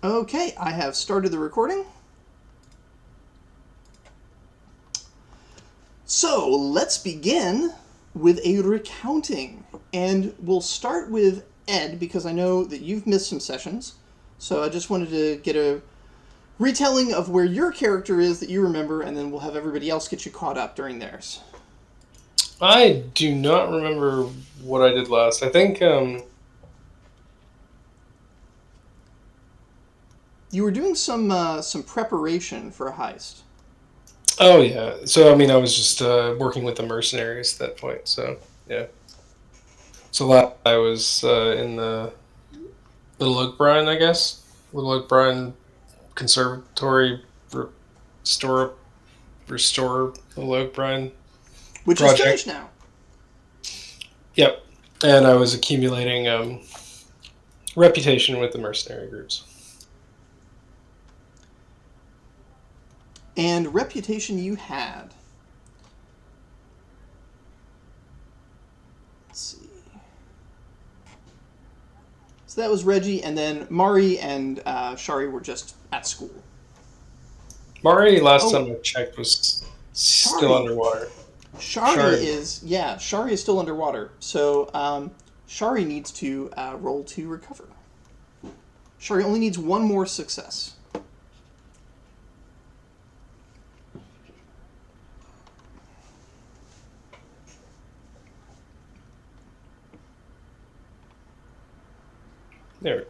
Okay, I have started the recording. So let's begin with a recounting. And we'll start with Ed, because I know that you've missed some sessions. So I just wanted to get a retelling of where your character is that you remember, and then we'll have everybody else get you caught up during theirs. I do not remember what I did last. I think You were doing some preparation for a heist. oh yeah. So I mean I was just working with the mercenaries at that point. So yeah. So last I was in the Little Oak Brine, I guess. Little Oak Brine Conservatory restore restore Little Oak Brine Which is project. finished now. Yep. And I was accumulating reputation with the mercenary groups. And reputation you had. Let's see. So that was Reggie, and then Mari and Shari were just at school. Mari, last Oh, time I checked, was still Shari. underwater. Shari Shari. is, yeah, Shari is still underwater. So Shari needs to roll to recover. Shari only needs one more success. There.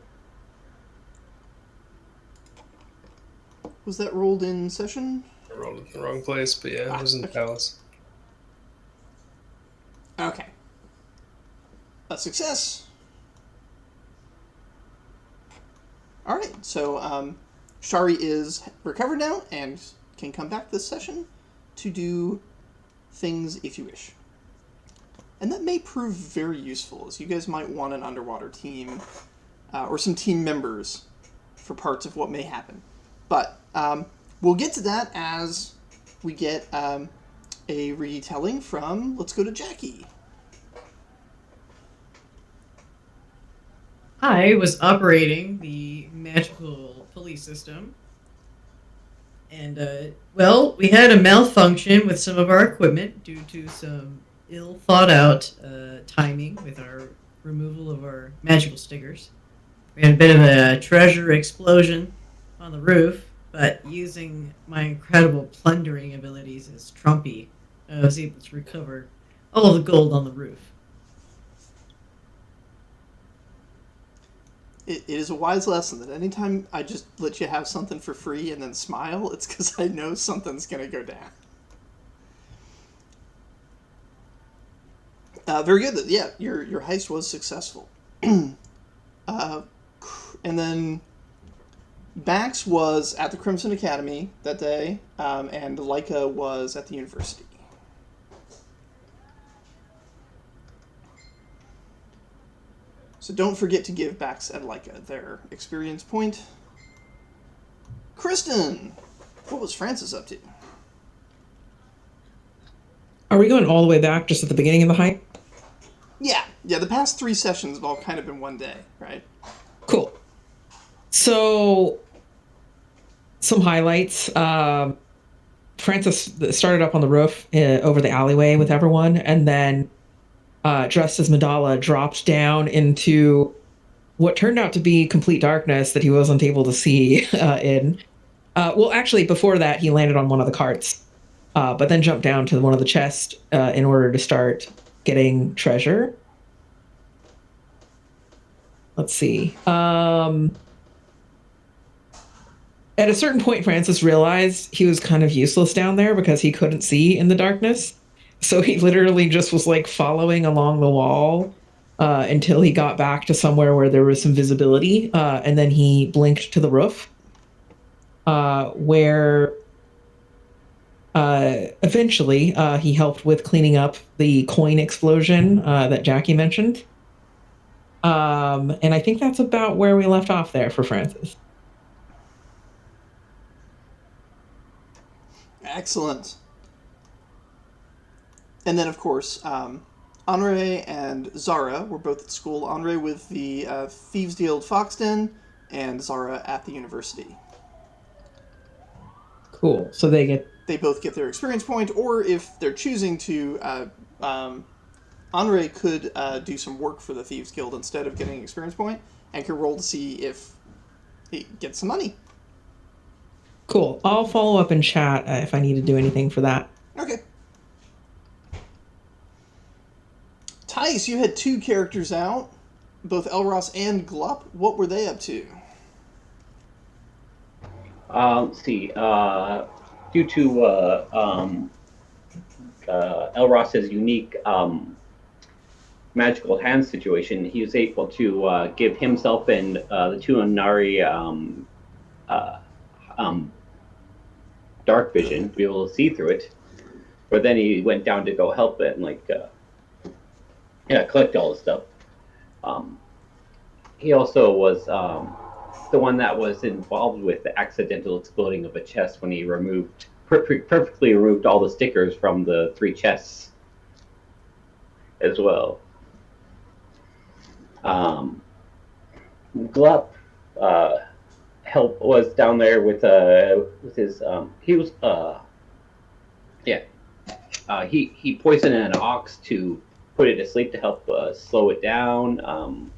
Was that rolled in session? I rolled in the wrong place, but yeah, it was in the Okay. palace. Okay. A success. All right. So Shari is recovered now and can come back this session to do things if you wish. And that may prove very useful, as you guys might want an underwater team or some team members for parts of what may happen. But we'll get to that as we get a retelling from, let's go to Jackie. I was operating the magical pulley system. And, we had a malfunction with some of our equipment due to some ill thought out timing with our removal of our magical stickers. We had a bit of a treasure explosion on the roof, but using my incredible plundering abilities as Trumpy, I was able to recover all of the gold on the roof. It is a wise lesson that anytime I just let you have something for free and then smile, it's because I know something's going to go down. Very good. Yeah, your heist was successful. uh, and then Bax was at the Crimson Academy that day, and Leica was at the university. So don't forget to give Bax and Leica their experience point. Kristen, what was Francis up to? Are we going all the way back just at the beginning of the hike? Yeah. The past 3 sessions have all kind of been one day, right? Cool. So, some highlights. Francis started up on the roof over the alleyway with everyone, and then, dressed as Madala, dropped down into what turned out to be complete darkness that he wasn't able to see in. Well, actually, before that, he landed on one of the carts, but then jumped down to one of the chests in order to start getting treasure. Let's see. At a certain point, Francis realized he was kind of useless down there because he couldn't see in the darkness. So he literally just was like following along the wall until he got back to somewhere where there was some visibility. And then he blinked to the roof where eventually he helped with cleaning up the coin explosion that Jackie mentioned. And I think that's about where we left off there for Francis. Excellent. And then, of course, Henri and Zara were both at school. Henri with the Thieves' Guild Foxden, and Zara at the university. Cool. So they both get their experience point, or if they're choosing to, Andre could do some work for the Thieves Guild instead of getting an experience point, and could roll to see if he gets some money. Cool. I'll follow up in chat if I need to do anything for that. Okay. Tice, you had 2 characters out, both Elros and Glup. What were they up to? Let's see. Due to Elros's unique magical hand situation, he was able to give himself and the 2 Anari dark vision to be able to see through it. But then he went down to go help it and collect all the stuff. He also was the one that was involved with the accidental exploding of a chest when he perfectly removed all the stickers from the 3 chests as well. Glup was down there with his he poisoned an ox to put it to sleep to help slow it down.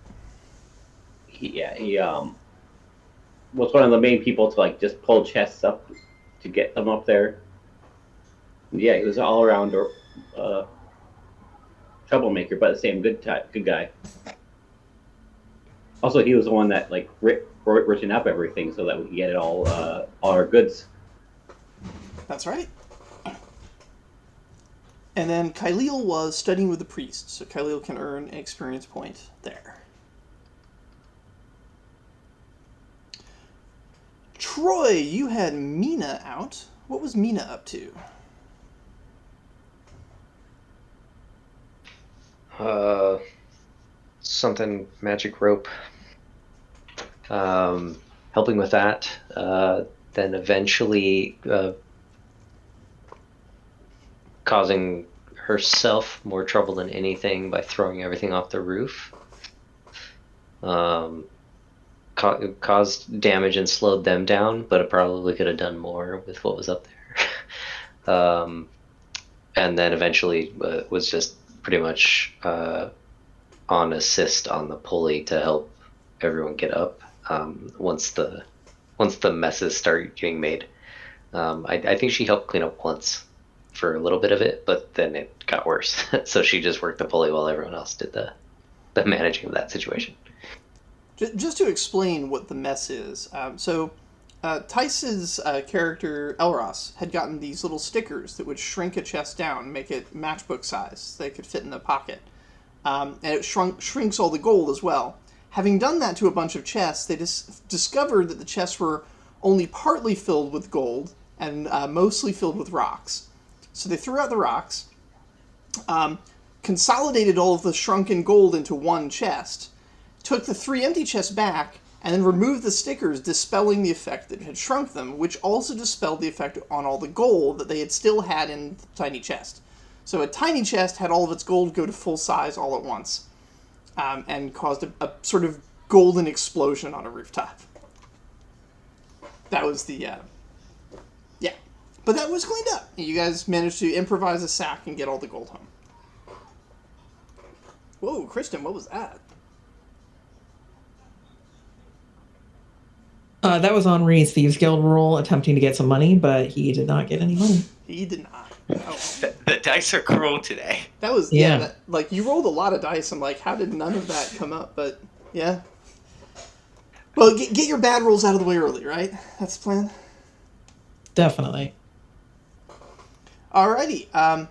He was one of the main people to just pull chests up to get them up there. Yeah, he was all around troublemaker, but the same good guy. Also, he was the one that written up everything so that we could get it all our goods. That's right. And then Kyleel was studying with the priest, so Kyleel can earn an experience point there. Troy, you had Mina out. What was Mina up to? Something magic rope. Helping with that. Then eventually causing herself more trouble than anything by throwing everything off the roof. Caused damage and slowed them down, but it probably could have done more with what was up there. And then eventually was just pretty much on assist on the pulley to help everyone get up once the messes start getting made. I think she helped clean up once for a little bit of it, but then it got worse. So she just worked the pulley while everyone else did the managing of that situation. Just to explain what the mess is, Tice's character, Elros, had gotten these little stickers that would shrink a chest down, make it matchbook size, so they could fit in the pocket. And it shrinks all the gold as well. Having done that to a bunch of chests, they discovered that the chests were only partly filled with gold and mostly filled with rocks. So they threw out the rocks, consolidated all of the shrunken gold into one chest, took the 3 empty chests back, and then removed the stickers, dispelling the effect that had shrunk them, which also dispelled the effect on all the gold that they had still had in the tiny chest. So a tiny chest had all of its gold go to full size all at once, and caused a sort of golden explosion on a rooftop. That was the, yeah. But that was cleaned up. You guys managed to improvise a sack and get all the gold home. Whoa, Kristen, what was that? That was Henri's Thieves Guild roll attempting to get some money, but he did not get any money. He did not. Oh. The dice are cruel today. That was, you rolled a lot of dice. I'm like, how did none of that come up? But, yeah. Well, get your bad rolls out of the way early, right? That's the plan? Definitely. Alrighty.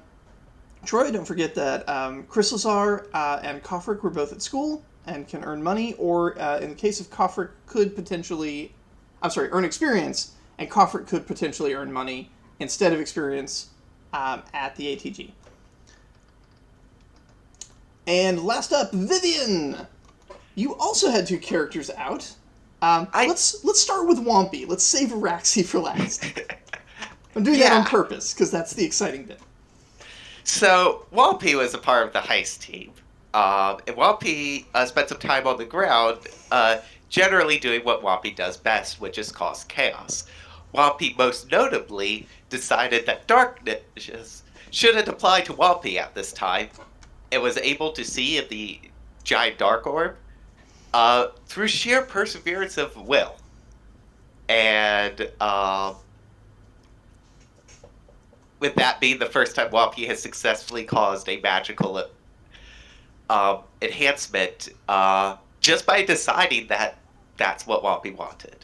Troy, don't forget that Chrysalisar and Kofric were both at school and can earn money, or in the case of Kofric, earn experience, and Kofric could potentially earn money instead of experience at the ATG. And last up, Vivian! You also had 2 characters out. Let's start with Wompy. Let's save Araxi for last. I'm doing that on purpose, because that's the exciting bit. So, Walpy was a part of the heist team. And Walpy spent some time on the ground generally doing what Whompy does best, which is cause chaos. Whompy most notably decided that darkness shouldn't apply to Whompy at this time. It was able to see in the giant dark orb through sheer perseverance of will. And with that being the first time Whompy has successfully caused a magical enhancement just by deciding that that's what Whompy wanted.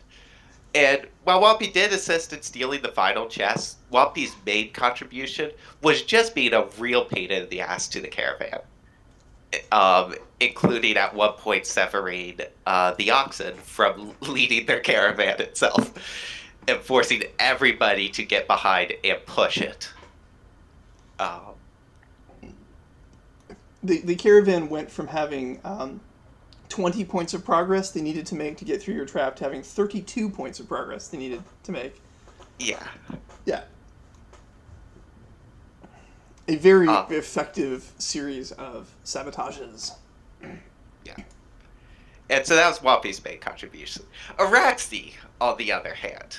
And while Whompy did assist in stealing the final chest, Whompy's main contribution was just being a real pain in the ass to the caravan, including at one point severing the oxen from leading their caravan itself and forcing everybody to get behind and push it. The caravan went from having 20 points of progress they needed to make to get through your trap to having 32 points of progress they needed to make. Yeah. Yeah. A very effective series of sabotages. Yeah. And so that was Whompy's main contribution. Araxi, on the other hand.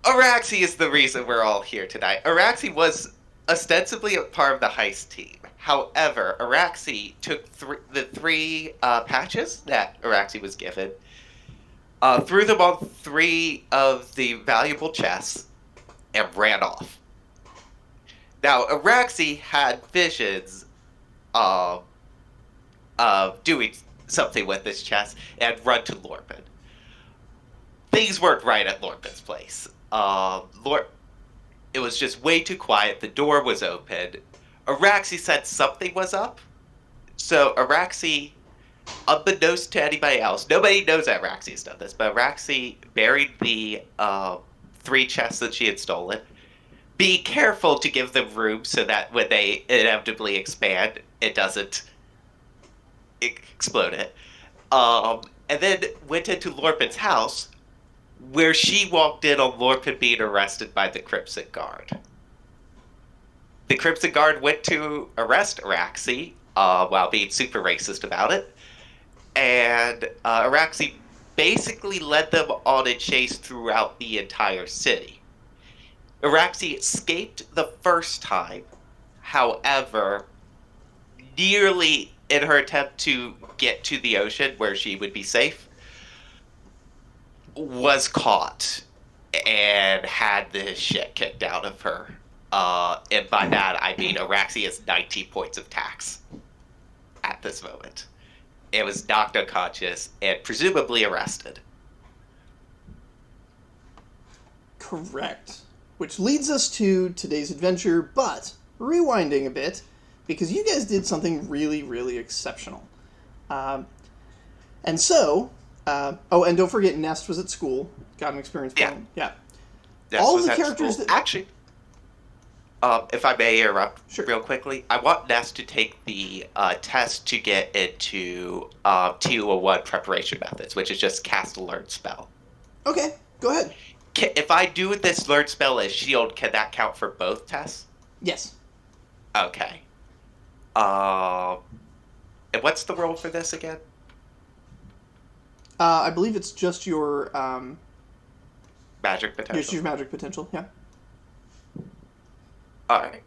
Araxi is the reason we're all here tonight. Araxi was ostensibly a part of the heist team. However, Araxi took the three patches that Araxi was given, threw them on 3 of the valuable chests, and ran off. Now, Araxi had visions of doing something with this chest and run to Lorpin. Things weren't right at Lorpin's place. It was just way too quiet. The door was open. Araxi said something was up. So Araxi, unbeknownst to anybody else, nobody knows that Araxi's done this, but Araxi buried the 3 chests that she had stolen. Be careful to give them room so that when they inevitably expand, it doesn't explode it. And then went into Lorpin's house, where she walked in on Lorpin being arrested by the Crimson Guard. The Crimson Guard went to arrest Araxi while being super racist about it. And Araxi basically led them on a chase throughout the entire city. Araxi escaped the first time, however, nearly in her attempt to get to the ocean where she would be safe, was caught and had the shit kicked out of her. And by that, I mean Araxi has 19 points of tax at this moment. It was knocked unconscious and presumably arrested. Correct. Which leads us to today's adventure, but rewinding a bit, because you guys did something really, really exceptional. And so, and don't forget, Nest was at school, got an experience point. Yeah. All was the at characters school. that... Actually, if I may interrupt Sure. real quickly, I want Nest to take the test to get into TU01 preparation methods, which is just cast a learn spell. Okay, go ahead. If I do this learn spell as shield, can that count for both tests? Yes. Okay. And what's the roll for this again? I believe it's just your... Magic potential. Just your magic potential, yeah. Alright.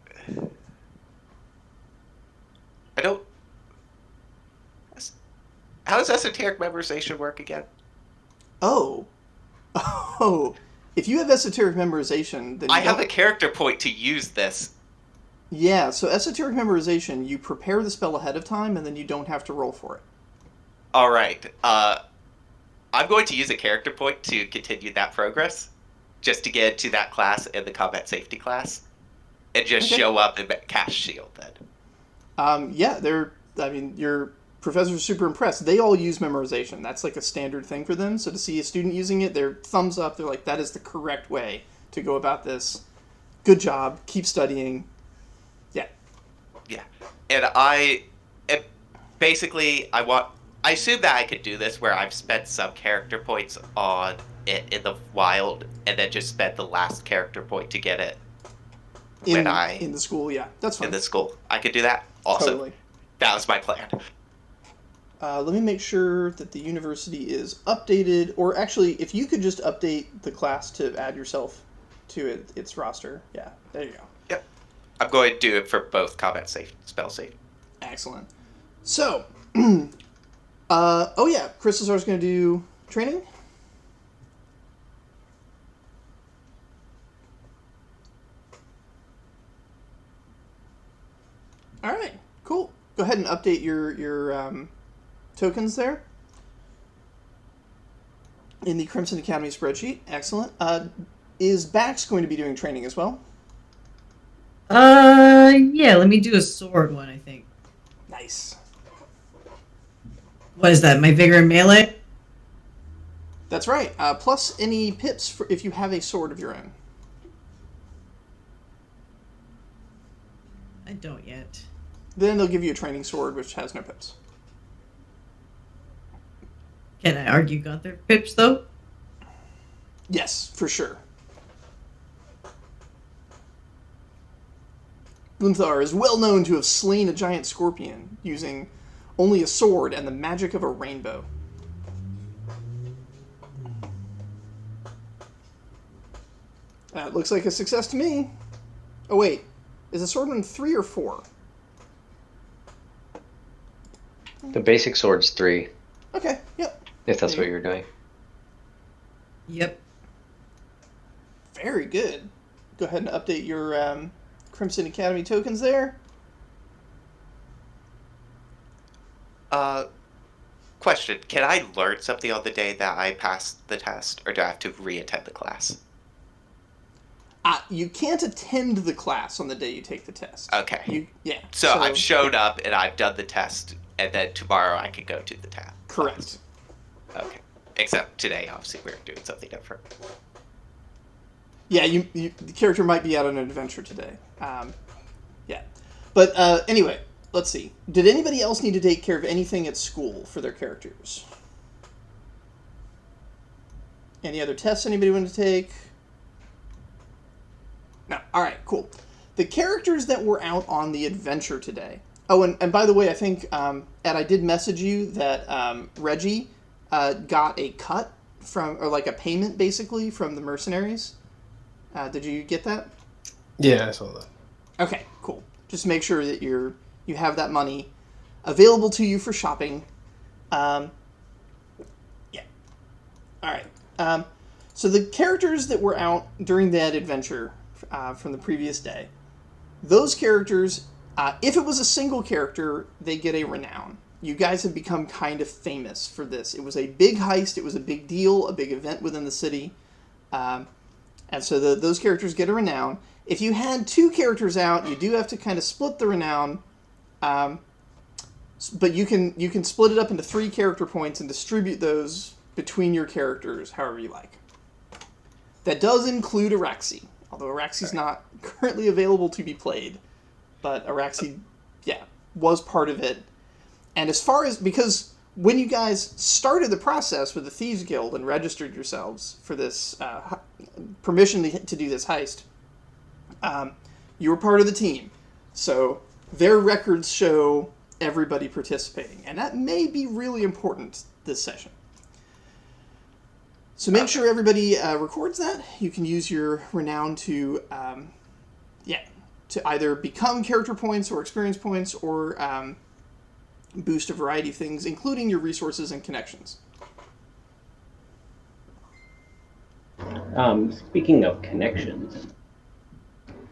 I don't... How does esoteric memorization work again? Oh. Oh. If you have esoteric memorization, then I have a character point to use this. Yeah, so esoteric memorization, you prepare the spell ahead of time, and then you don't have to roll for it. Alright. I'm going to use a character point to continue that progress, just to get to that class and the combat safety class, and just show up and cast shield then. Yeah, your professors are super impressed. They all use memorization. That's like a standard thing for them. So to see a student using it, they're thumbs up. They're like, that is the correct way to go about this. Good job. Keep studying. Yeah. Yeah. And basically, I assume that I could do this where I've spent some character points on it in the wild, and then just spent the last character point to get it In the school, yeah. That's fine. in the school. I could do that? Awesome. Totally. That was my plan. Let me make sure that the university is updated, or actually, if you could just update the class to add yourself to its roster. Yeah, there you go. Yep. I'm going to do it for both combat safe, spell safe. Excellent. So, oh yeah, Crystalzar's going to do training. All right, cool. Go ahead and update your tokens there in the Crimson Academy spreadsheet. Excellent. Is Bax going to be doing training as well? Yeah, let me do a sword one, I think. Nice. What is that, my vigor and melee? That's right. Plus any pips for if you have a sword of your own. I don't yet. Then they'll give you a training sword, which has no pips. Can I argue got their pips, though? Yes, for sure. Gunthar is well known to have slain a giant scorpion using only a sword and the magic of a rainbow. That looks like a success to me. Oh wait, is a sword one 3 or 4? The basic sword's 3, Okay, yep. if that's what you're doing. Yep. Very good. Go ahead and update your Crimson Academy tokens there. Question: can I learn something on the day that I pass the test, or do I have to re-attend the class? You can't attend the class on the day you take the test. Okay. Yeah. So I've showed up and I've done the test, and then tomorrow I can go to the test. Correct. Okay. Except today, obviously, we're doing something different. Yeah, the character might be out on an adventure today. Yeah. But anyway, let's see. Did anybody else need to take care of anything at school for their characters? Any other tests anybody wanted to take? No. All right, cool. The characters that were out on the adventure today. Oh, and by the way, I think, Ed, I did message you that Reggie got a cut from, or like a payment, basically, from the mercenaries. Did you get that? Yeah, I saw that. Okay, cool. Just make sure that you have that money available to you for shopping. Yeah. All right. So the characters that were out during that adventure from the previous day, those characters, if it was a single character, they get a renown. You guys have become kind of famous for this. It was a big heist. It was a big deal, a big event within the city. And so those characters get a renown. If you had 2 characters out, you do have to kind of split the renown. But you can split it up into 3 character points and distribute those between your characters however you like. That does include Araxi, although Araxi's not currently available to be played. But Araxi, yeah, was part of it. And as far as, because when you guys started the process with the Thieves Guild and registered yourselves for this permission to do this heist, you were part of the team. So their records show everybody participating. And that may be really important this session. So make sure everybody records that. You can use your renown to either become character points or experience points or boost a variety of things, including your resources and connections. Speaking of connections,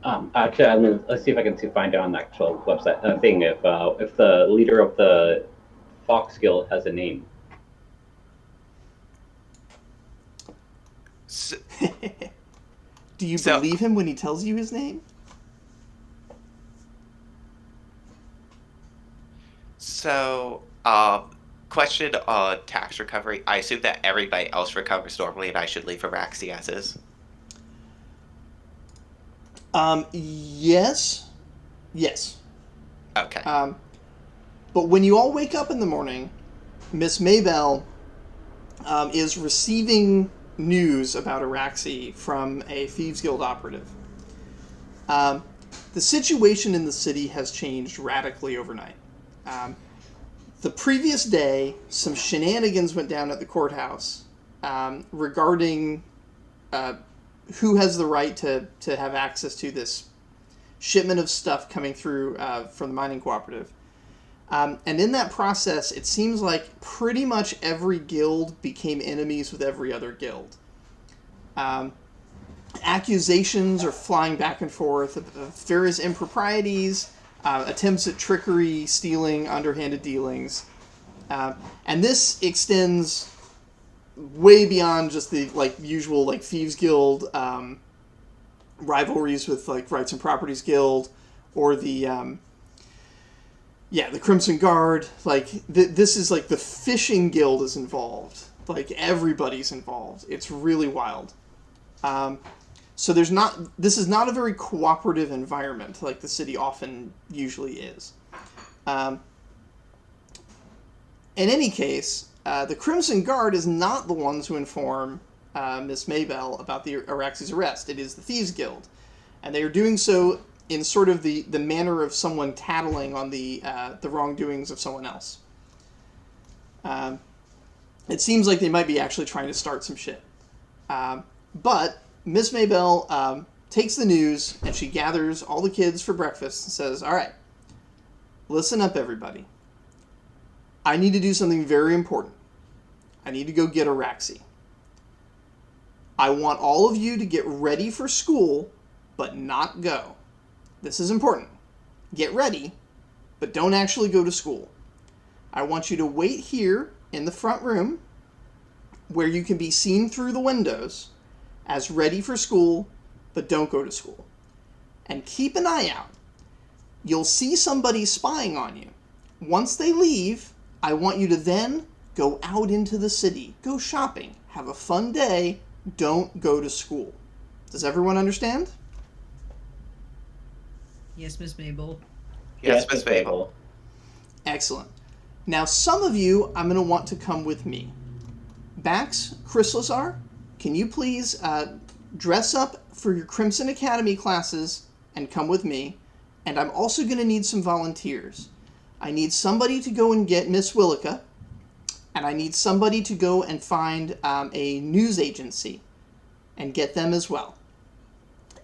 actually, let's see if I can find out on the actual website thing if the leader of the Fox Guild has a name. Do you believe him when he tells you his name? So, question on tax recovery. I assume that everybody else recovers normally and I should leave Araxi as is? Yes. Yes. Okay. But when you all wake up in the morning, Miss Maybell is receiving news about Araxi from a Thieves Guild operative. The situation in the city has changed radically overnight. the previous day, some shenanigans went down at the courthouse regarding who has the right to have access to this shipment of stuff coming through from the mining cooperative. And in that process, it seems like pretty much every guild became enemies with every other guild. Accusations are flying back and forth of various improprieties, attempts at trickery, stealing, underhanded dealings. And this extends way beyond just the usual Thieves Guild rivalries with Rights and Properties Guild or the Crimson Guard. This is the Fishing Guild is involved. Everybody's involved. It's really wild. So this is not a very cooperative environment like the city often usually is. In any case, the Crimson Guard is not the ones who inform Miss Maybell about the Araxes' arrest. It is the Thieves Guild. And they are doing so in sort of the manner of someone tattling on the wrongdoings of someone else. It seems like they might be actually trying to start some shit. But Miss Maybell takes the news and she gathers all the kids for breakfast and says, all right, listen up, everybody. I need to do something very important. I need to go get Araxes. I want all of you to get ready for school, but not go. This is important. Get ready, but don't actually go to school. I want you to wait here in the front room where you can be seen through the windows as ready for school, but don't go to school. And keep an eye out. You'll see somebody spying on you. Once they leave, I want you to then go out into the city. Go shopping. Have a fun day. Don't go to school. Does everyone understand? Yes, Miss Mabel. Yes, Miss Mabel. Excellent. Now, some of you, I'm going to want to come with me. Bax, Chrysalisar, can you please dress up for your Crimson Academy classes and come with me? And I'm also going to need some volunteers. I need somebody to go and get Miss Willica, and I need somebody to go and find a news agency and get them as well.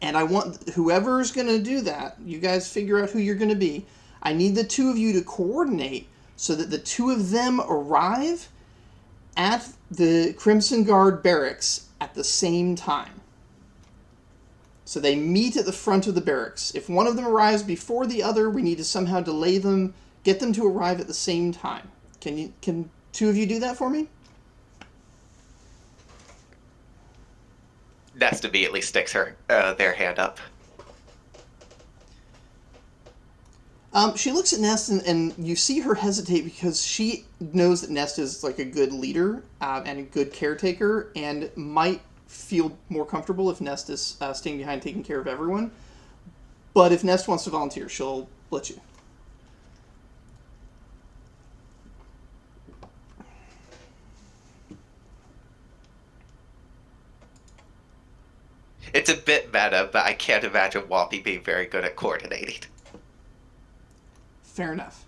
And I want whoever's going to do that, you guys figure out who you're going to be. I need the two of you to coordinate so that the two of them arrive at the Crimson Guard barracks at the same time. So they meet at the front of the barracks. If one of them arrives before the other, we need to somehow delay them, get them to arrive at the same time. Can two of you do that for me? Nest immediately sticks their hand up. She looks at Nest and you see her hesitate because she knows that Nest is a good leader and a good caretaker and might feel more comfortable if Nest is staying behind taking care of everyone. But if Nest wants to volunteer, she'll let you. It's a bit meta, but I can't imagine Whoppy being very good at coordinating. Fair enough.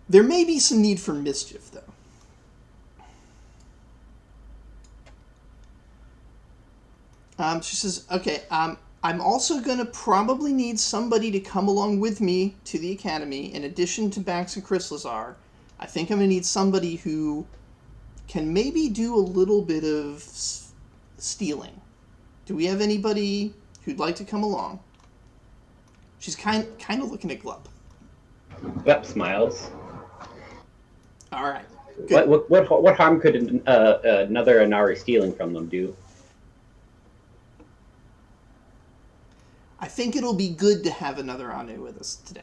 There may be some need for mischief, though. She says, okay, I'm also going to probably need somebody to come along with me to the academy. In addition to Bax and Chrysalisar, I think I'm going to need somebody who can maybe do a little bit of stealing. Do we have anybody who'd like to come along? She's kind of looking at Glup. Glup smiles. All right. Good. What harm could another Anari stealing from them do? I think it'll be good to have another Anu with us today.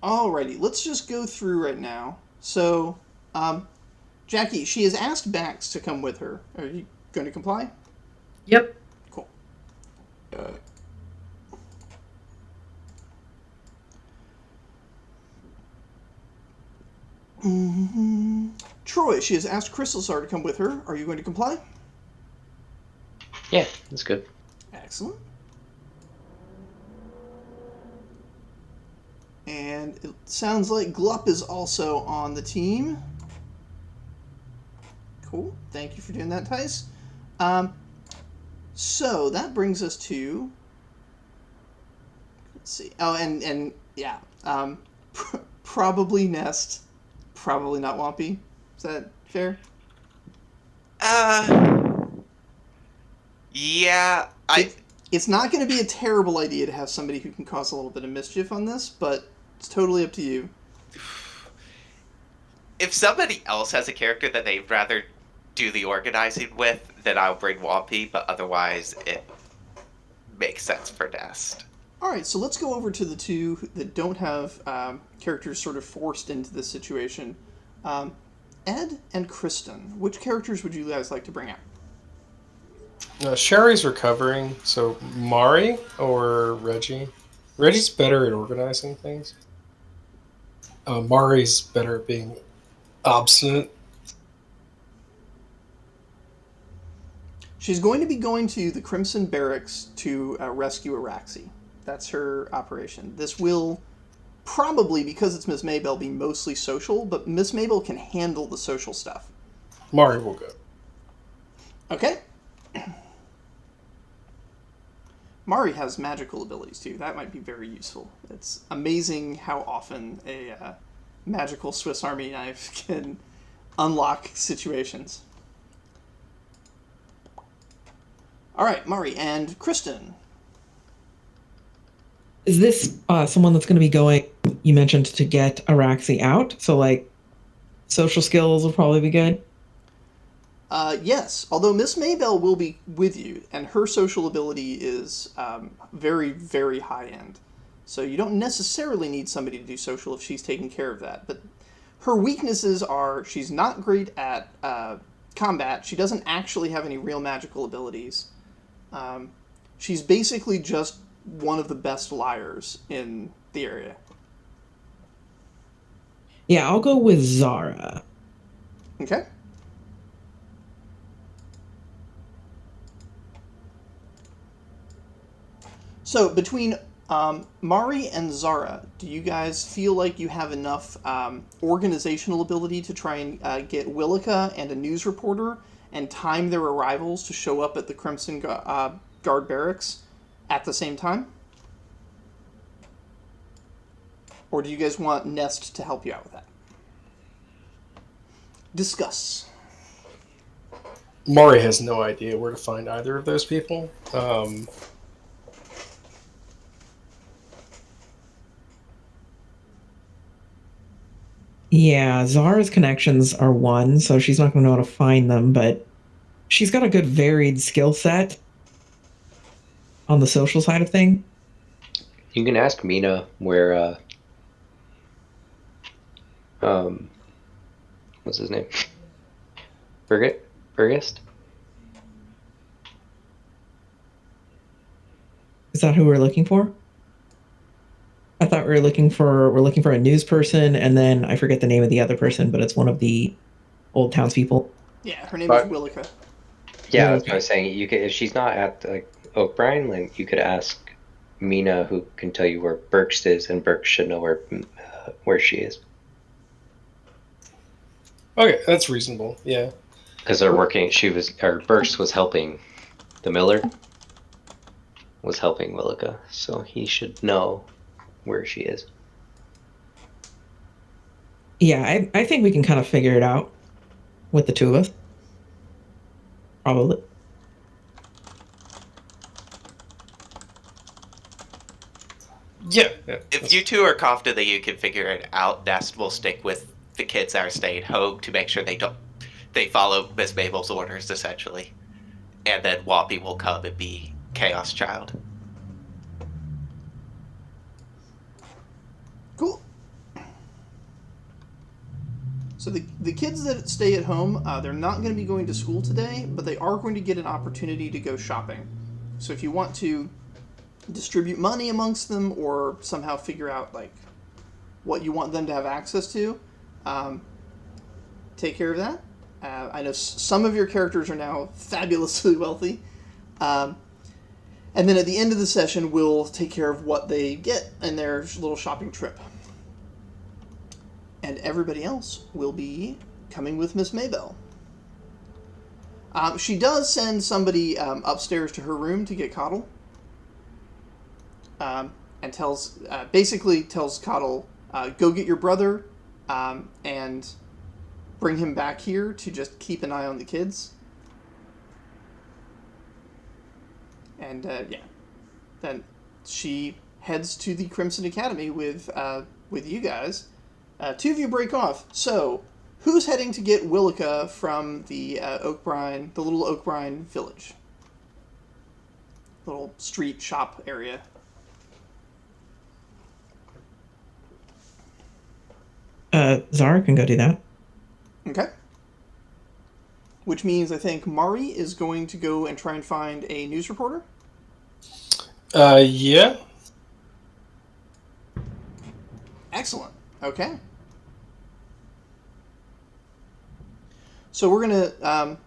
Alrighty, let's just go through right now. So, Jackie, she has asked Bax to come with her. Are you going to comply? Yep. Cool. Troy, she has asked Crystal Star to come with her. Are you going to comply? Yeah, that's good. Excellent. And it sounds like Glup is also on the team. Cool. Thank you for doing that, Tice. So that brings us to... Let's see. Oh, and yeah. Probably Nest. Probably not Wompy. Is that fair? Yeah, It's not going to be a terrible idea to have somebody who can cause a little bit of mischief on this, but it's totally up to you. if somebody else has a character that they'd rather do the organizing with, then I'll bring Wompy, but otherwise it makes sense for Nest. All right, so let's go over to the two that don't have characters sort of forced into this situation. Ed and Kristen, which characters would you guys like to bring out? Sherry's recovering, so Mari or Reggie? Reggie's better at organizing things. Mari's better at being obstinate. She's going to be going to the Crimson Barracks to rescue Araxi. That's her operation. This will probably, because it's Miss Maybell, be mostly social, but Miss Maybell can handle the social stuff. Mari will go. Okay. Mari has magical abilities too. That might be very useful. It's amazing how often a magical Swiss Army knife can unlock situations. All right, Mari and Kristen. Is this someone that's going to be going, you mentioned, to get Araxi out? So, like, social skills will probably be good? Yes, although Miss Maybell will be with you, and her social ability is very, very high end. So you don't necessarily need somebody to do social if she's taking care of that. But her weaknesses are she's not great at combat. She doesn't actually have any real magical abilities. She's basically just one of the best liars in the area. Yeah, I'll go with Zara. Okay. So between Mari and Zara, do you guys feel like you have enough organizational ability to try and get Willica and a news reporter and time their arrivals to show up at the Crimson Guard barracks at the same time? Or do you guys want Nest to help you out with that? Discuss. Mari has no idea where to find either of those people. Yeah, Zara's connections are one, so she's not going to know how to find them, but she's got a good varied skill set on the social side of thing. You can ask Mina where, what's his name? Burgist? Is that who we're looking for? I thought we're looking for a news person, and then I forget the name of the other person, but it's one of the old townspeople. Yeah, her name is Willica. Yeah, that's what I was saying. You could, if she's not at Oakbrine, then you could ask Mina, who can tell you where Burks is, and Burks should know where she is. Okay, that's reasonable. Yeah, because they're working. Burks was helping the Miller. Was helping Willica, so he should know where she is. Yeah, I think we can kind of figure it out with the two of us. Probably. yeah. If you two are confident that you can figure it out, Nest will stick with the kids that are staying home to make sure they follow Miss Mabel's orders, essentially. And then Wompy will come and be Chaos Child. Cool. So the kids that stay at home, they're not going to be going to school today, but they are going to get an opportunity to go shopping. So if you want to distribute money amongst them or somehow figure out like what you want them to have access to, take care of that. I know some of your characters are now fabulously wealthy. And then at the end of the session, we'll take care of what they get in their little shopping trip. And everybody else will be coming with Miss Maybell. She does send somebody upstairs to her room to get Coddle. And basically tells Coddle, go get your brother and bring him back here to just keep an eye on the kids. And, then she heads to the Crimson Academy with you guys. Two of you break off. So, who's heading to get Willica from the the little Oakbrine village? Little street shop area. Zara can go do that. Okay. Which means I think Mari is going to go and try and find a news reporter. Yeah. Excellent. Okay. So we're gonna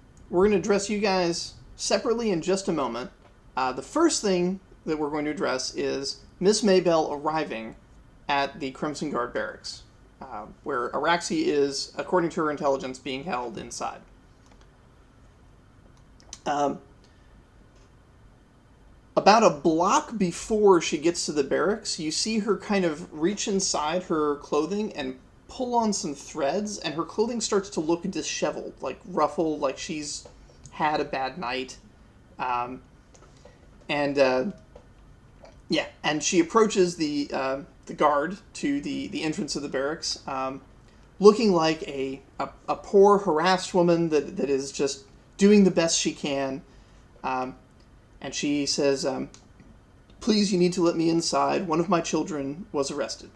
address you guys separately in just a moment. The first thing that we're going to address is Miss Maybell arriving at the Crimson Guard barracks, where Araxi is, according to her intelligence, being held inside. About a block before she gets to the barracks, you see her kind of reach inside her clothing and pull on some threads, and her clothing starts to look disheveled, like ruffled, like she's had a bad night. And she approaches the guard to the entrance of the barracks, looking like a poor, harassed woman that is just doing the best she can. And she says, please, you need to let me inside. One of my children was arrested.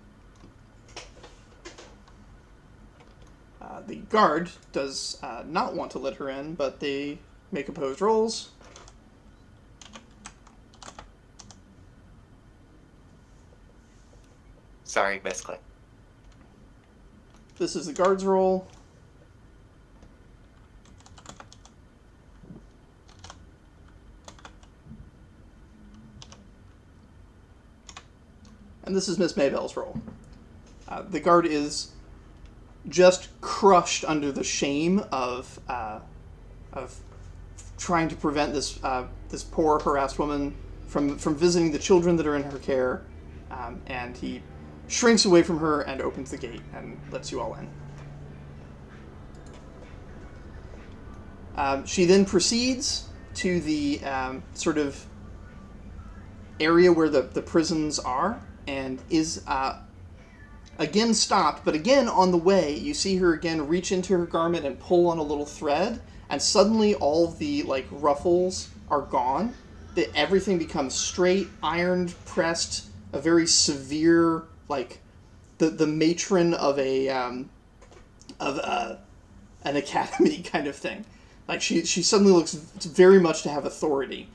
The guard does not want to let her in, but they make opposed rolls. Sorry, misclick. This is the guard's roll. And this is Miss Maybell's roll. The guard is just crushed under the shame of trying to prevent this poor, harassed woman from visiting the children that are in her care, and he shrinks away from her and opens the gate and lets you all in. She then proceeds to the sort of area where the prisons are, and is again stopped, but again on the way, you see her again reach into her garment and pull on a little thread, and suddenly all of the ruffles are gone. Everything becomes straight, ironed, pressed, a very severe, the matron of an academy kind of thing. She suddenly looks very much to have authority,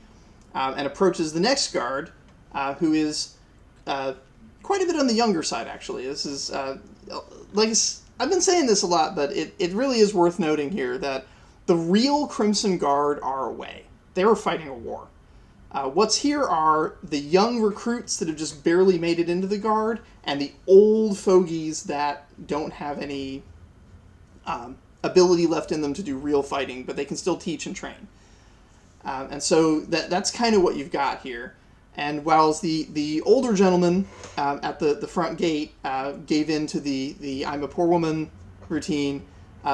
and approaches the next guard, who is quite a bit on the younger side, actually. This is, I've been saying this a lot, but it really is worth noting here that the real Crimson Guard are away. They were fighting a war. What's here are the young recruits that have just barely made it into the Guard, and the old fogies that don't have any ability left in them to do real fighting, but they can still teach and train. And so that's kind of what you've got here. And whilst the older gentleman at the front gate gave in to the I'm a poor woman routine,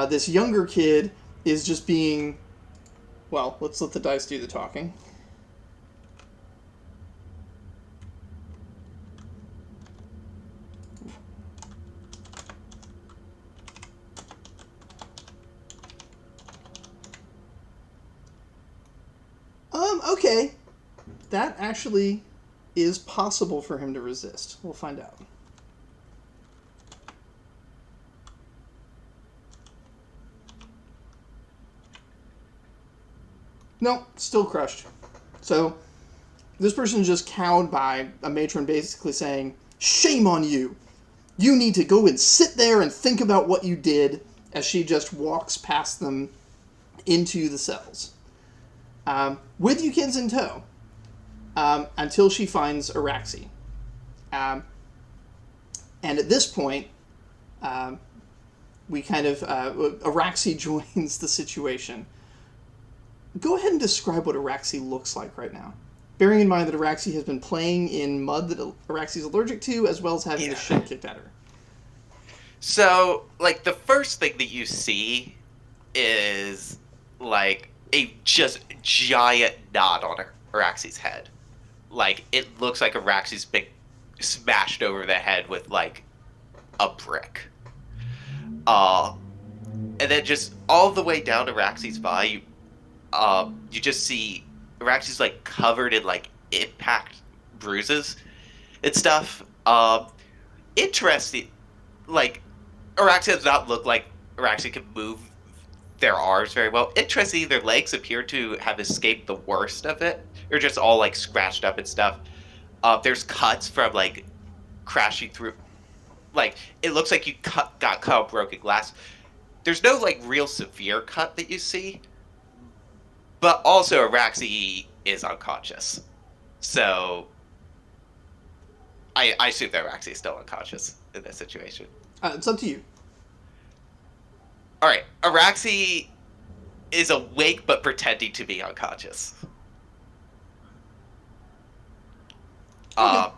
this younger kid is just being, well, let's let the dice do the talking. Okay. That actually is possible for him to resist. We'll find out. No, still crushed. So, this person is just cowed by a matron basically saying, "Shame on you! You need to go and sit there and think about what you did. as she just walks past them into the cells. With you kids in tow, until she finds Araxi. And at this point, we kind of, Araxi joins the situation. Go ahead and describe what Araxi looks like right now. Bearing in mind that Araxi has been playing in mud that Araxi's allergic to, as well as having the shit kicked at her. So, like, the first thing that you see is, like, a just giant knot on Araxi's head. Like, it looks like Araxi's been smashed over the head with, like, a brick. And then just all the way down Araxi's body, you just see Araxi's, like, covered in, like, impact bruises and stuff. Interesting. Like, Araxi does not look like Araxi can move their arms very well. Interestingly, their legs appear to have escaped the worst of it. They're just all, like, scratched up and stuff. There's cuts from, like, crashing through. Like, it looks like you got cut on broken glass. There's no, like, real severe cut that you see. But also, Araxi is unconscious. So, I assume that Araxi is still unconscious in this situation. It's up to you. Alright, Araxi is awake but pretending to be unconscious. Okay.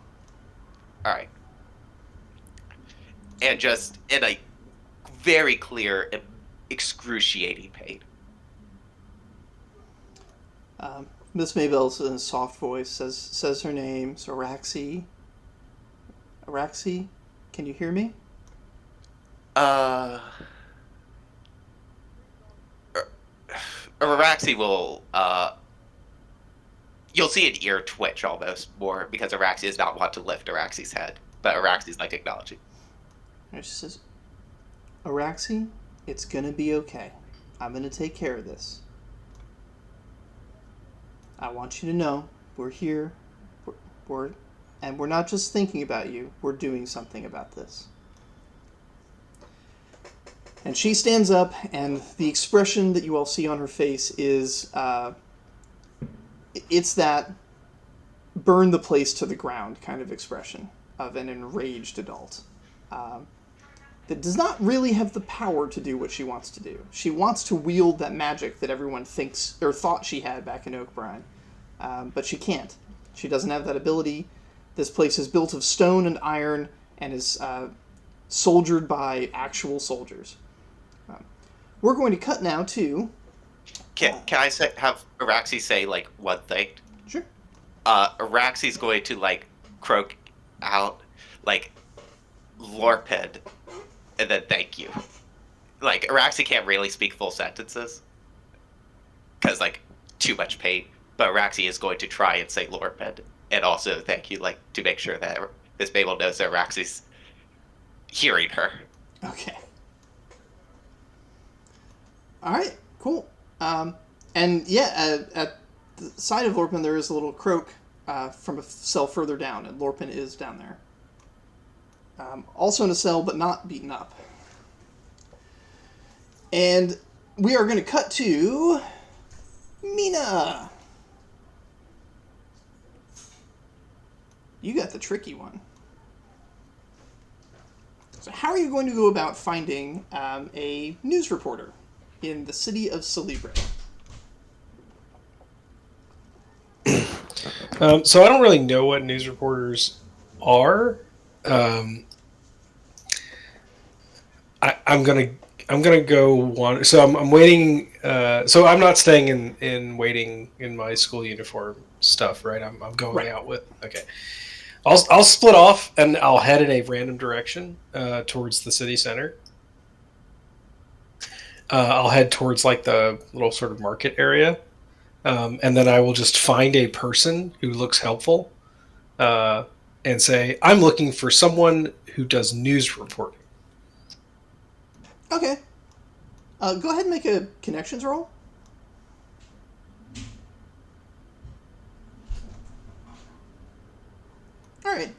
Alright. And just in a very clear and excruciating pain. Miss Maybell, in a soft voice, says her name. So Araxi. Araxi, can you hear me? Araxi will, you'll see an ear twitch almost more because Araxi does not want to lift Araxi's head, but Araxi's like acknowledging. And she says, Araxi, it's gonna be okay. I'm gonna take care of this. I want you to know we're here, and we're not just thinking about you, we're doing something about this. And she stands up, and the expression that you all see on her face is, it's that burn the place to the ground kind of expression of an enraged adult. That does not really have the power to do what she wants to do. She wants to wield that magic that everyone thinks, or thought she had back in Oakbrine. But she can't. She doesn't have that ability. This place is built of stone and iron, and is soldiered by actual soldiers. We're going to cut now to... Can I have Araxi say, like, one thing? Sure. Araxi's going to, like, croak out, like, Lorped, and then thank you. Like, Araxi can't really speak full sentences, because, like, too much pain. But Araxi is going to try and say Lorped, and also thank you, like, to make sure that Miss Babel knows that Araxi's hearing her. Okay. All right, cool. And yeah, at the side of Lorpin, there is a little croak from a cell further down, and Lorpin is down there. Also in a cell, but not beaten up. And we are going to cut to Mina. You got the tricky one. So how are you going to go about finding a news reporter in the city of Celebre? So I don't really know what news reporters are. I'm gonna go one. So I'm waiting. So I'm not staying in waiting in my school uniform stuff, right? I'm going Right. out with. Okay. I'll split off and I'll head in a random direction towards the city center. I'll head towards like the little sort of market area, and then I will just find a person who looks helpful, and say, "I'm looking for someone who does news reporting." Okay. Go ahead and make a connections roll. All right.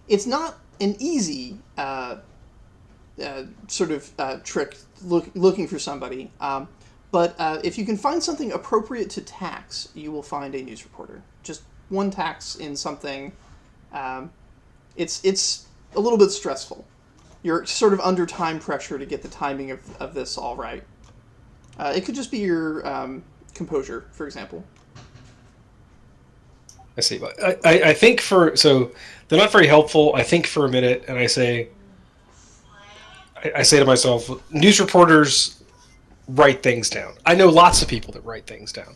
It's not an easy sort of trick looking for somebody. But if you can find something appropriate to tax, you will find a news reporter. Just one tax in something. It's a little bit stressful. You're sort of under time pressure to get the timing of this all right. It could just be your composure, for example. I see. I think so they're not very helpful. I think for a minute, and I say to myself, news reporters write things down. I know lots of people that write things down,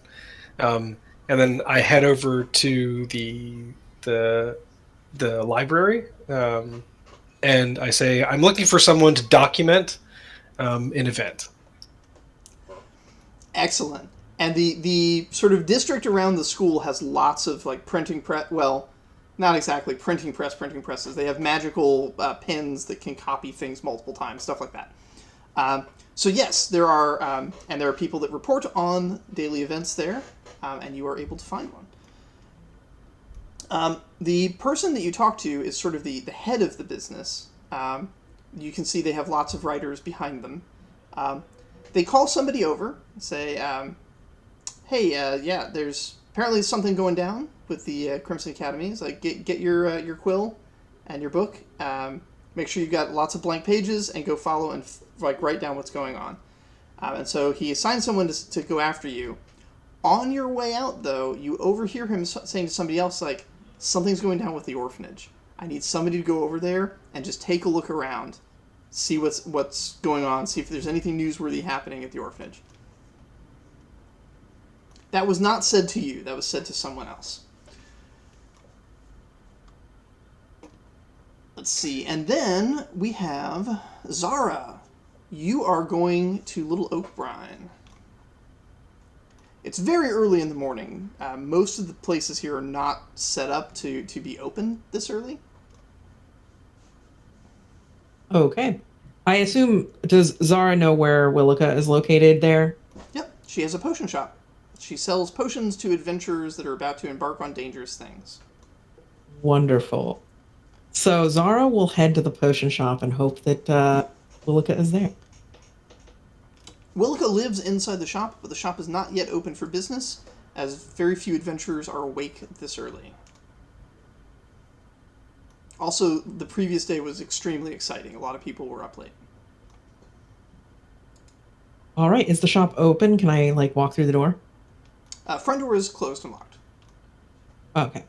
and then I head over to the library, and I say, I'm looking for someone to document an event. Excellent. And the sort of district around the school has lots of like printing press. Well, not exactly printing presses. They have magical pens that can copy things multiple times, stuff like that. So yes, there are people that report on daily events there, and you are able to find one. The person that you talk to is sort of the head of the business. You can see they have lots of writers behind them. They call somebody over and say, hey, yeah, there's apparently something going down with the Crimson Academy. It's like, get your quill and your book. Make sure you've got lots of blank pages and go follow and write down what's going on. And so he assigns someone to go after you. On your way out, though, you overhear him saying to somebody else, like, something's going down with the orphanage. I need somebody to go over there and just take a look around, see what's going on, see if there's anything newsworthy happening at the orphanage. That was not said to you. That was said to someone else. Let's see. And then we have Zara. You are going to Little Oak Brine. It's very early in the morning. Most of the places here are not set up to be open this early. Okay. I assume, does Zara know where Willica is located there? Yep. She has a potion shop. She sells potions to adventurers that are about to embark on dangerous things. Wonderful. So Zara will head to the potion shop and hope that Willica is there. Willica lives inside the shop, but the shop is not yet open for business, as very few adventurers are awake this early. Also, the previous day was extremely exciting. A lot of people were up late. All right. Is the shop open? Can I, walk through the door? Front door is closed and locked. Okay.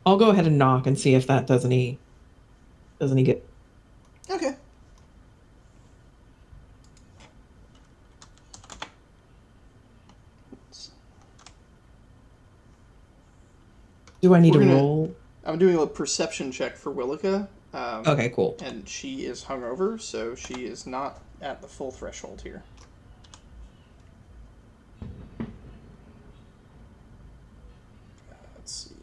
I'll go ahead and knock and see if that does any good. Okay. Do I need to roll? I'm doing a perception check for Willica. Okay, cool. And she is hungover, so she is not at the full threshold here. Let's see.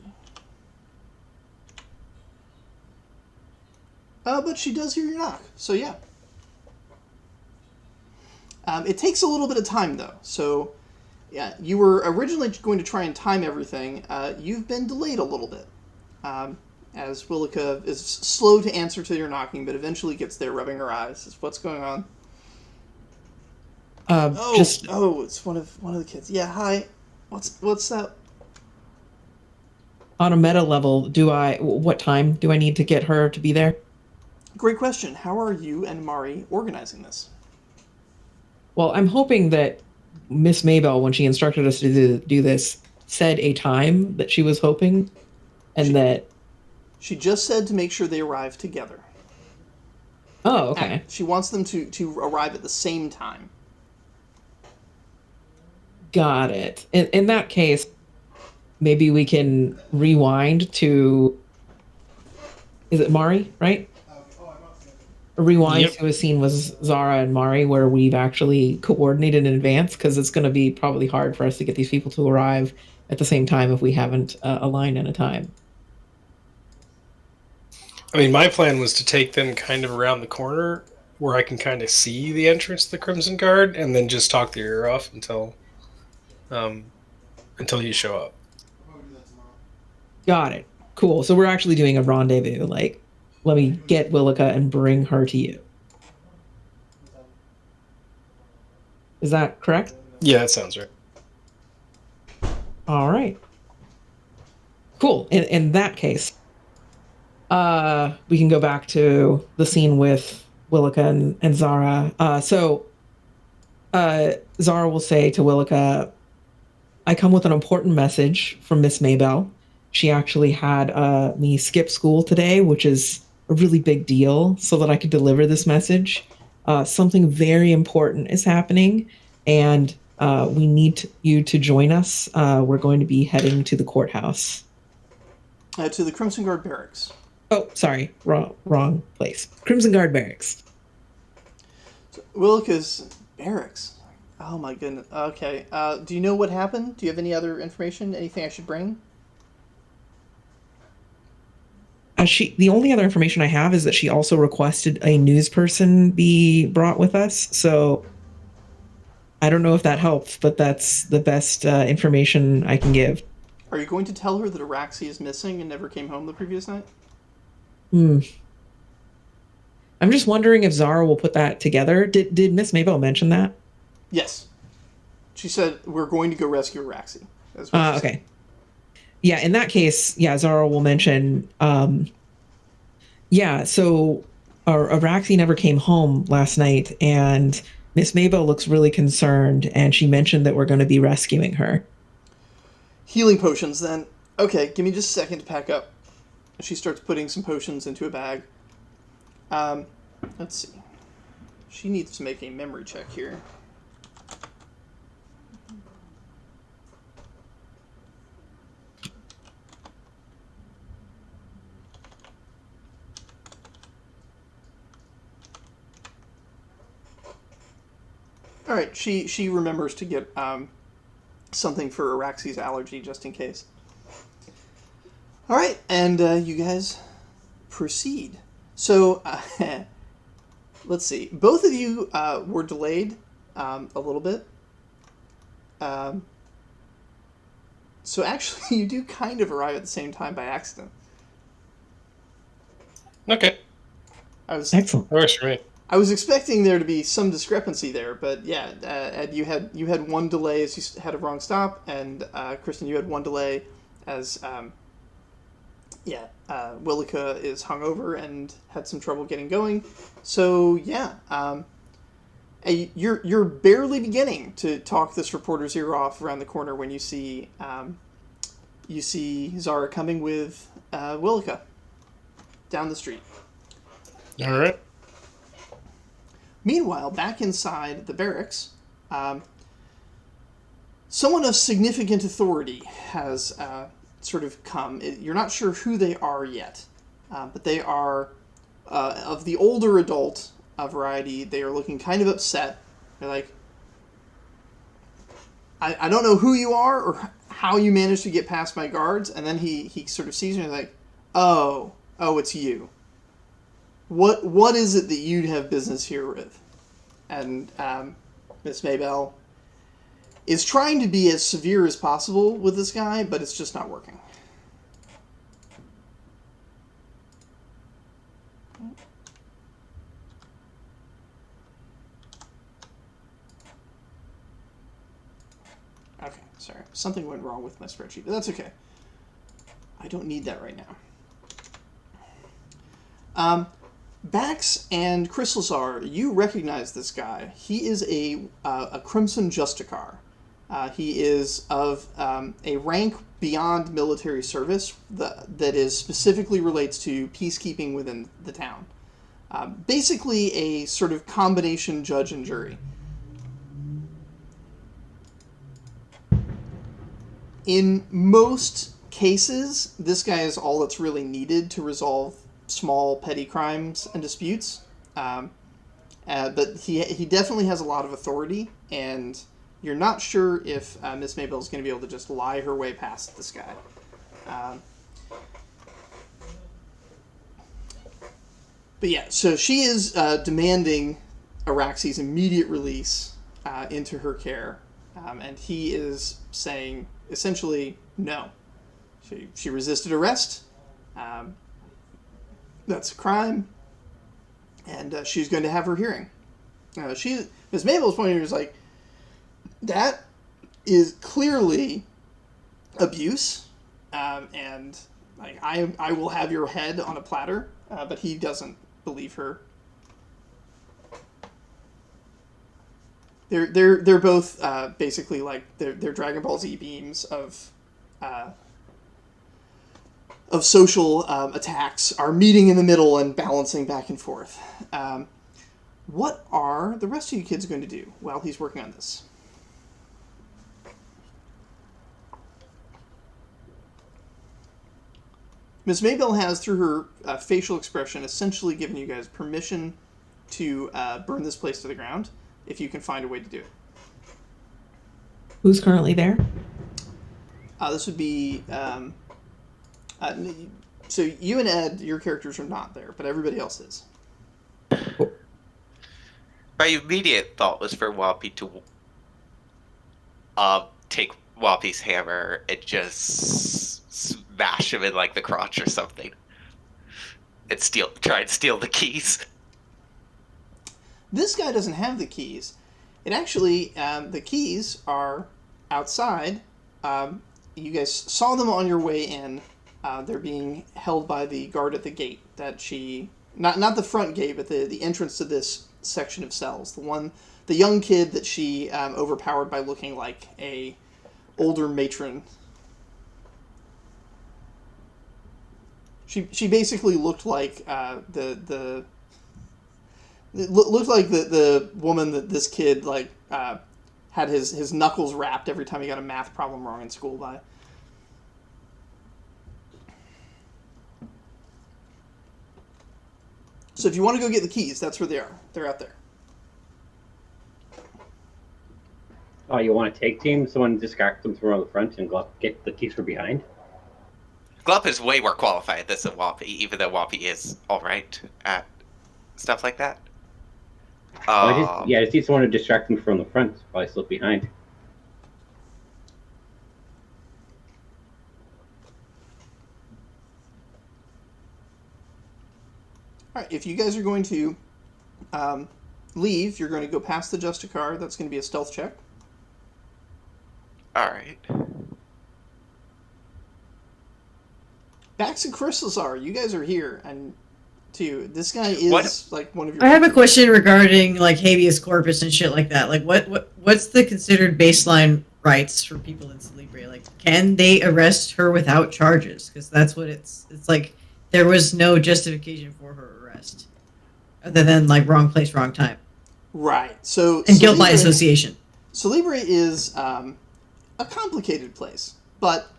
But she does hear your knock, so yeah. It takes a little bit of time, though. So, yeah, you were originally going to try and time everything. You've been delayed a little bit. As Willica is slow to answer to your knocking, but eventually gets there, rubbing her eyes. Says, "What's going on?" It's one of the kids. Yeah, hi. What's that? On a meta level, what time do I need to get her to be there? Great question. How are you and Mari organizing this? Well, I'm hoping that Miss Maybell, when she instructed us to do this, said a time that she was hoping, and she just said to make sure they arrive together. Oh, okay. And she wants them to arrive at the same time. Got it. In that case, maybe we can rewind to... Is it Mari, right? A rewind to a scene with Zara and Mari where we've actually coordinated in advance, because it's going to be probably hard for us to get these people to arrive at the same time if we haven't aligned in a time. I mean, my plan was to take them kind of around the corner where I can kind of see the entrance to the Crimson Guard, and then just talk their ear off until you show up. Got it. Cool. So we're actually doing a rendezvous. Let me get Willica and bring her to you. Is that correct? Yeah, that sounds right. All right. Cool. In that case, we can go back to the scene with Willica and Zara. Zara will say to Willica, I come with an important message from Miss Maybell. She actually had me skip school today, which is a really big deal, so that I could deliver this message. Something very important is happening, and we need you to join us. We're going to be heading to the courthouse. To the Crimson Guard barracks. Oh, sorry, wrong place. Crimson Guard barracks. Willica's barracks. Oh my goodness. Okay. Do you know what happened? Do you have any other information? Anything I should bring? The only other information I have is that she also requested a news person be brought with us. So I don't know if that helps, but that's the best information I can give. Are you going to tell her that Araxi is missing and never came home the previous night? I'm just wondering if Zara will put that together. Did Miss Maybell mention that? Yes. She said, we're going to go rescue Araxi. That's what she said. Okay. Yeah, in that case, yeah, Zara will mention, so Araxi never came home last night, and Miss Maybell looks really concerned, and she mentioned that we're going to be rescuing her. Healing potions, then. Okay, give me just a second to pack up. She starts putting some potions into a bag. Let's see. She needs to make a memory check here. All right, she remembers to get something for Araxi's allergy just in case. All right, and you guys proceed. So let's see. Both of you were delayed a little bit. So actually, you do kind of arrive at the same time by accident. Okay. Excellent. That works for me. I was expecting there to be some discrepancy there, but yeah, Ed, you had one delay as you had a wrong stop, and Kristen, you had one delay as Willica is hungover and had some trouble getting going. So yeah, you're barely beginning to talk this reporter's ear off around the corner when you see Zara coming with Willica down the street. All right. Meanwhile, back inside the barracks, someone of significant authority has sort of come. You're not sure who they are yet, but they are of the older adult variety. They are looking kind of upset. They're like, I don't know who you are or how you managed to get past my guards. And then he sort of sees me and is like, oh, it's you. What is it that you'd have business here with? And Miss Maybell is trying to be as severe as possible with this guy, but it's just not working. Okay, sorry. Something went wrong with my spreadsheet, but that's okay. I don't need that right now. Bax and Chrysalisar, you recognize this guy. He is a Crimson Justicar. He is of a rank beyond military service that is specifically relates to peacekeeping within the town. Basically a sort of combination judge and jury. In most cases, this guy is all that's really needed to resolve small petty crimes and disputes, but he definitely has a lot of authority, and you're not sure if Miss Maybell is going to be able to just lie her way past this guy. But yeah, so she is demanding Araxi's immediate release into her care, and he is saying essentially no. She resisted arrest. That's a crime, and she's going to have her hearing. Miss Mabel's point here is like, That is clearly abuse, and like I will have your head on a platter, but he doesn't believe her. They're both basically like they're Dragon Ball Z beams of social attacks are meeting in the middle and balancing back and forth. What are the rest of you kids going to do while he's working on this? Ms. Maybell has, through her facial expression, essentially given you guys permission to burn this place to the ground, if you can find a way to do it. Who's currently there? This would be... so you and Ed, your characters are not there, but everybody else is. My immediate thought was for Whoppy to take Whoppy's hammer and just smash him in like the crotch or something, and try and steal the keys. This guy doesn't have the keys. It actually, the keys are outside. You guys saw them on your way in. They're being held by the guard at the gate that she... Not the front gate, but the entrance to this section of cells. The young kid that she overpowered by looking like a older matron. She basically looked like the woman that this kid had his knuckles wrapped every time he got a math problem wrong in school by. So if you want to go get the keys, that's where they are. They're out there. Oh, you want to take team? Someone distract them from the front and get the keys from behind? Glup is way more qualified at this than Whoppy, even though Whoppy is alright at stuff like that. I just need someone to distract them from the front while I slip behind. All right, if you guys are going to leave, you're going to go past the Justicar. That's going to be a stealth check. Alright. Bax and Crystalzar, you guys are here, and too. This guy is like one of your... I have a question regarding like habeas corpus and shit like that. Like, what's the considered baseline rights for people in Celebre? Like, can they arrest her without charges? Because that's what it's like. There was no justification for her arrest, other than like wrong place, wrong time. Right. So and guilt by association. Celebre is a complicated place, but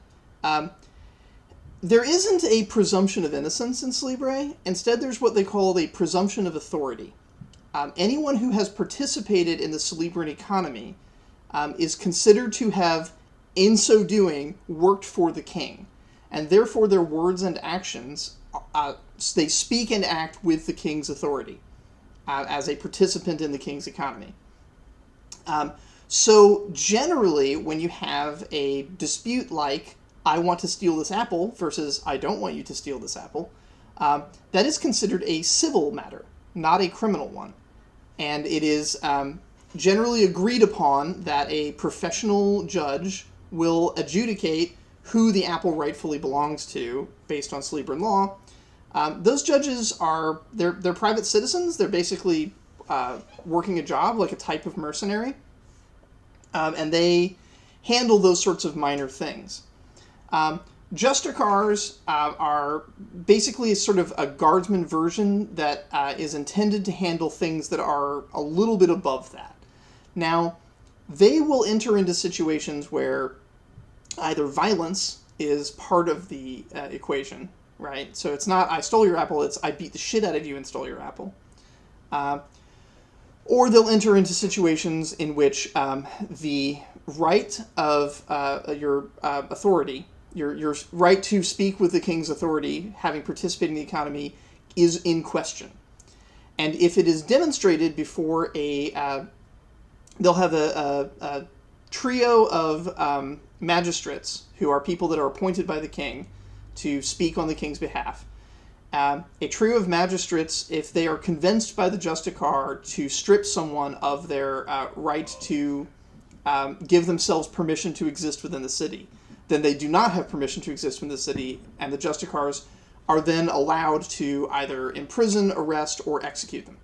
there isn't a presumption of innocence in Celebre. Instead, there's what they call a presumption of authority. Anyone who has participated in the Celebran economy is considered to have, in so doing, worked for the king. And therefore their words and actions, they speak and act with the king's authority as a participant in the king's economy. So generally, when you have a dispute like, I want to steal this apple versus I don't want you to steal this apple, that is considered a civil matter, not a criminal one. And it is generally agreed upon that a professional judge will adjudicate who the apple rightfully belongs to based on Celebran law. Those judges they're private citizens. They're basically working a job like a type of mercenary. And they handle those sorts of minor things. Justicars are basically sort of a guardsman version that is intended to handle things that are a little bit above that. Now, they will enter into situations where either violence is part of the equation, right? So it's not, I stole your apple, it's, I beat the shit out of you and stole your apple. Or they'll enter into situations in which the right of your authority, your right to speak with the king's authority, having participated in the economy, is in question. And if it is demonstrated before they'll have a trio of magistrates, who are people that are appointed by the king to speak on the king's behalf. A trio of magistrates, if they are convinced by the Justicar to strip someone of their right to give themselves permission to exist within the city. Then they do not have permission to exist within the city, and the Justicars are then allowed to either imprison, arrest, or execute them.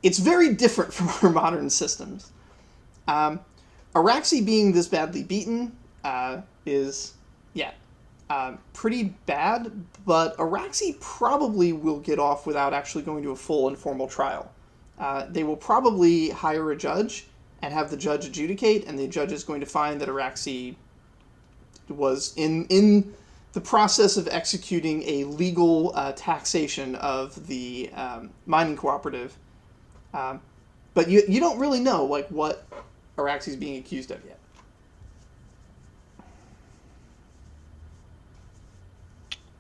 It's very different from our modern systems. Araxi being this badly beaten is, pretty bad, but Araxi probably will get off without actually going to a full and formal trial. They will probably hire a judge and have the judge adjudicate, and the judge is going to find that Araxi was in the process of executing a legal taxation of the mining cooperative. But you don't really know like what Araxi's being accused of yet.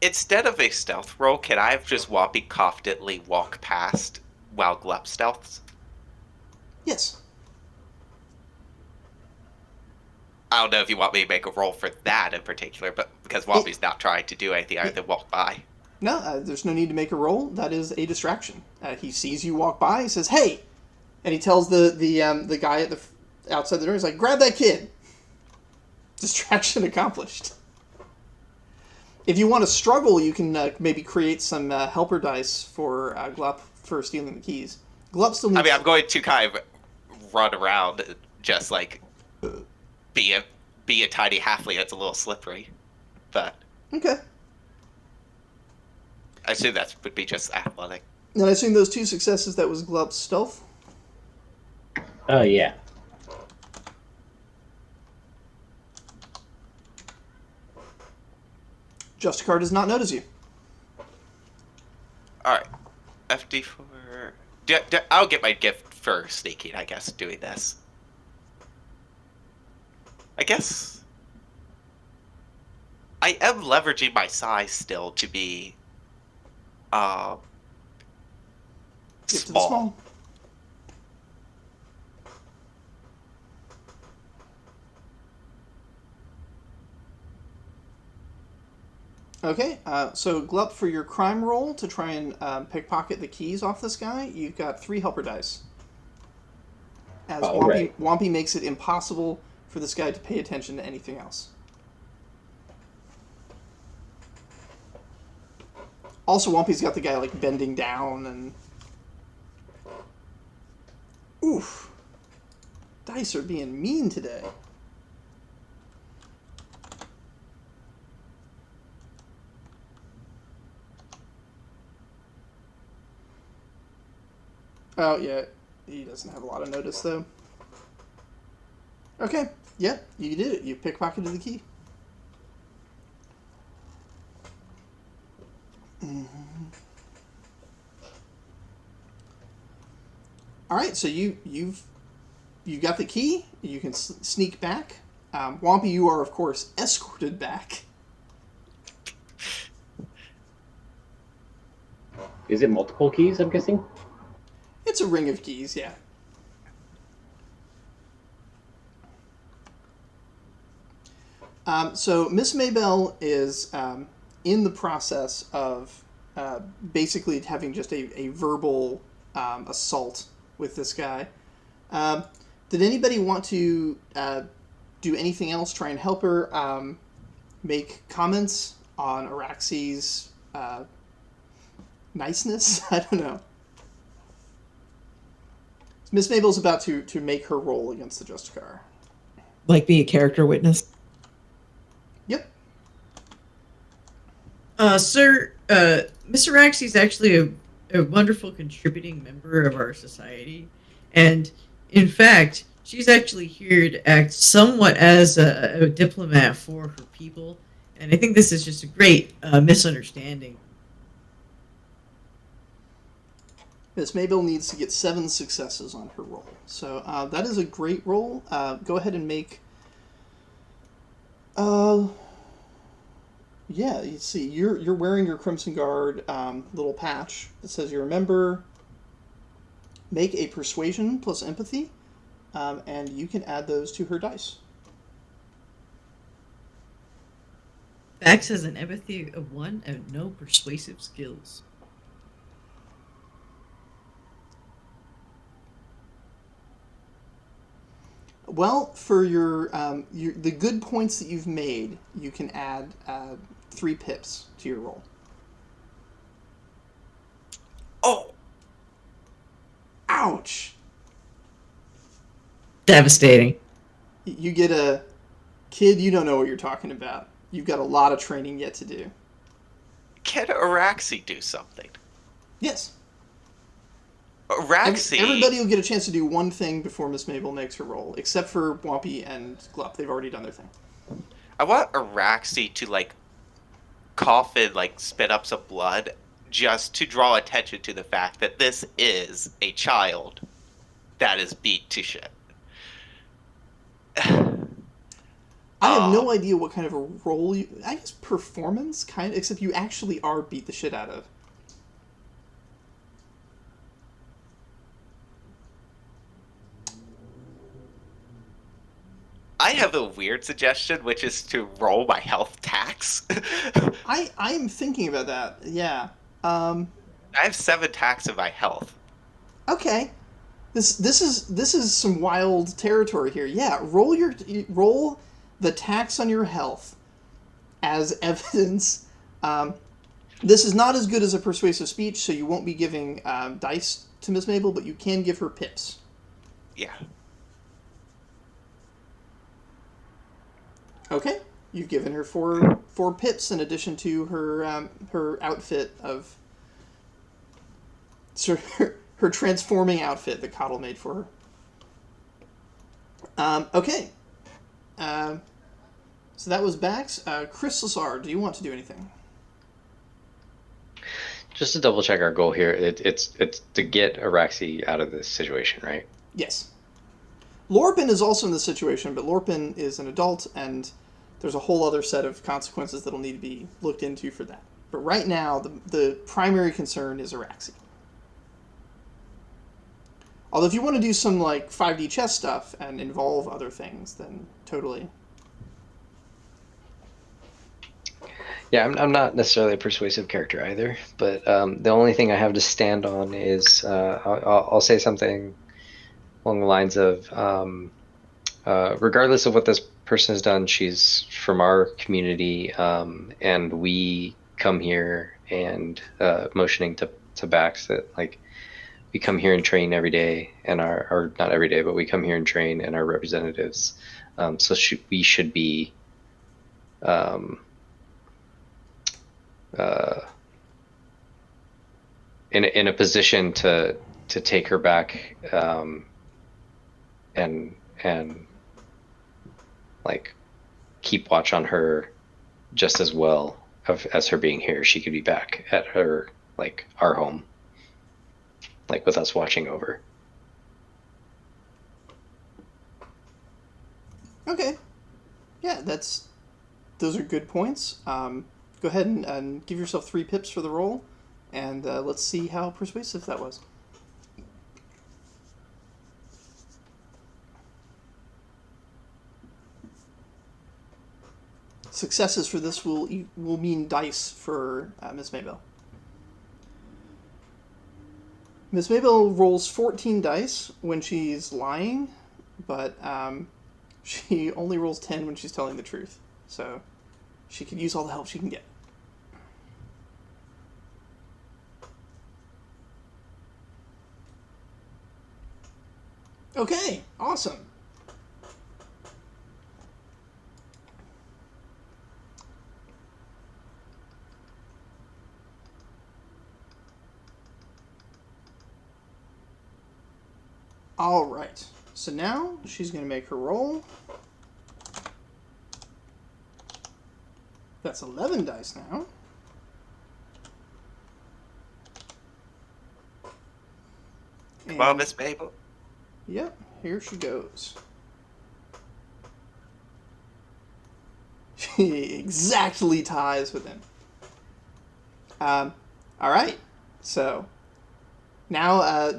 Instead of a stealth roll, can I have just Whoppy confidently walk past while Glup stealths? Yes. I don't know if you want me to make a roll for that in particular, but because Whoppy's not trying to do anything other than walk by. No, there's no need to make a roll. That is a distraction. He sees you walk by, he says, "Hey!" And he tells the guy at the outside the door, he's like, "Grab that kid." Distraction accomplished. If you want to struggle, you can maybe create some helper dice for Glup for stealing the keys. Glup still needs... I mean, I'm going to kind of run around and just, like, be a tiny halfling that's a little slippery. But Okay. I assume that would be just athletic. And I assume those 2 successes, that was Glup's stealth? Oh, yeah. Justicar does not notice you. Alright. FD for... I'll get my gift for sneaking, I guess, doing this. I guess... I am leveraging my size still to be... small. Okay, so Glup, for your crime roll to try and pickpocket the keys off this guy, you've got 3 helper dice. As Whompy makes it impossible for this guy to pay attention to anything else. Also, Whompy's got the guy, like, bending down and... Oof. Dice are being mean today. Oh, yeah. He doesn't have a lot of notice, though. Okay. Yeah, you did it. You pickpocketed the key. Mm-hmm. All right, so you've got the key. You can sneak back. Whompy, you are, of course, escorted back. Is it multiple keys, I'm guessing? It's a ring of keys, yeah. So Miss Maybell is in the process of basically having just a verbal assault with this guy. Did anybody want to do anything else? Try and help her make comments on Araxi's niceness? I don't know. Miss Mabel's about to make her roll against the Justicar. Like be a character witness. Yep. Sir, Mr. Raxi is actually a wonderful contributing member of our society. And, in fact, she's actually here to act somewhat as a diplomat for her people. And I think this is just a great misunderstanding. Miss Mabel needs to get 7 successes on her roll. So that is a great roll. Go ahead and make... yeah, you see, you're wearing your Crimson Guard little patch that says you're a member. Make a persuasion plus empathy, and you can add those to her dice. Fax has an empathy of 1 and no persuasive skills. Well, for your the good points that you've made, you can add 3 pips to your roll. Oh, Ouch! Devastating. You get a kid. You don't know what you're talking about. You've got a lot of training yet to do. can Araxi do something? Yes. Araxi. Everybody will get a chance to do one thing before Miss Mabel makes her roll, except for Wampy and Glup. They've already done their thing. I want Araxi to like cough and like spit up some blood, just to draw attention to the fact that this is a child that is beat to shit. I have no idea what kind of a role you... I guess performance, kind of, except you actually are beat the shit out of. I have a weird suggestion, which is to roll my health tax. I am thinking about that, yeah. I have 7 tax in my health. Okay. This is some wild territory here. Yeah, roll the tax on your health as evidence. This is not as good as a persuasive speech, so you won't be giving dice to Miss Mabel, but you can give her pips. Yeah. Okay, you've given her four pips in addition to her outfit of her transforming outfit that Coddle made for her. Okay. So that was Bax. Chris Lassar, do you want to do anything? Just to double check our goal here, it's to get Araxi out of this situation, right? Yes. Lorpin is also in this situation, but Lorpin is an adult, and there's a whole other set of consequences that'll need to be looked into for that. But right now, the primary concern is Araxi. Although if you want to do some like 5D chess stuff and involve other things, then totally. Yeah, I'm not necessarily a persuasive character either, but the only thing I have to stand on is I'll say something along the lines of regardless of what this person has done, she's from our community, and we come here and motioning to Bax that like we come here and train every day, and or not every day, but we come here and train and our representatives. So we should be in a position to take her back and like keep watch on her just as well as her being here. She could be back at her like our home, like with us watching over. Okay. Yeah, those are good points. Go ahead and give yourself 3 pips for the roll, and let's see how persuasive that was. Successes for this will mean dice for Miss Mabel. Miss Mabel rolls 14 dice when she's lying, but she only rolls 10 when she's telling the truth. So she could use all the help she can get. Okay, awesome. All right. So now she's going to make her roll. That's 11 dice now. Come on, Miss Mabel. Yep, here she goes. She exactly ties with him. All right. So now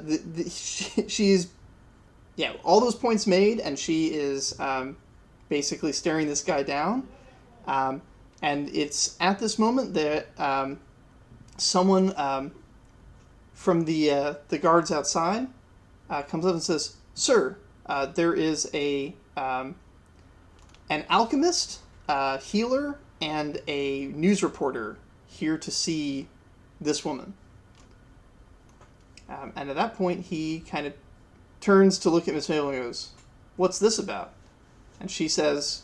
she's all those points made, and she is basically staring this guy down. And it's at this moment that someone from the guards outside comes up and says, "Sir, there is a an alchemist, a healer, and a news reporter here to see this woman. And at that point, he kind of turns to look at Miss Mabel and goes, "What's this about?" And she says,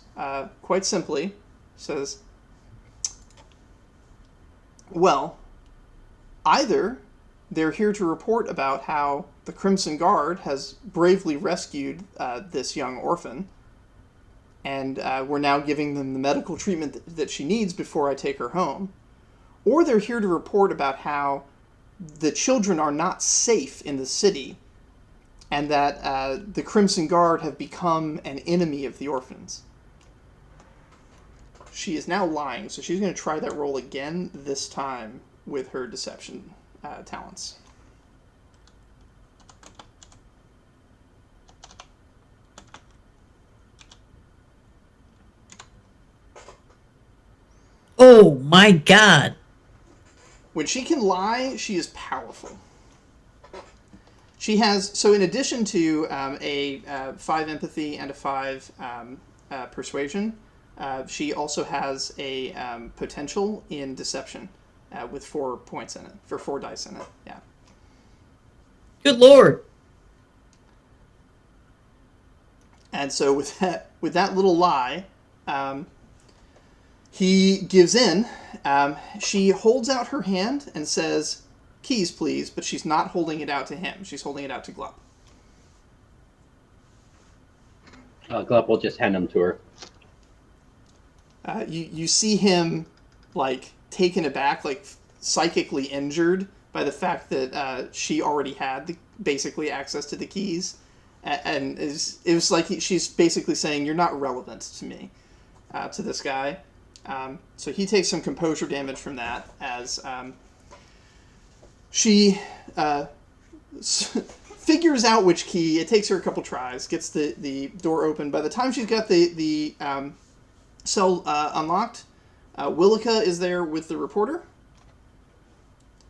quite simply, says, "Well, either they're here to report about how the Crimson Guard has bravely rescued this young orphan, and we're now giving them the medical treatment that she needs before I take her home, or they're here to report about how the children are not safe in the city, and that the Crimson Guard have become an enemy of the orphans." She is now lying, so she's going to try that roll again, this time with her deception talents. Oh my god. When she can lie, she is powerful. She has, so in addition to a 5 empathy and a 5 persuasion, she also has a potential in deception with 4 points in it, for 4 dice in it, yeah. Good lord. And so with that little lie, he gives in. She holds out her hand and says, "Keys, please," but she's not holding it out to him. She's holding it out to Glup. Glup will just hand them to her. You see him, like, taken aback, like, psychically injured by the fact that she already had, basically, access to the keys. And it was like she's basically saying, "You're not relevant to me," to this guy. So he takes some composure damage from that as she figures out which key. It takes her a couple tries, gets the door open. By the time she's got the cell unlocked, Willica is there with the reporter.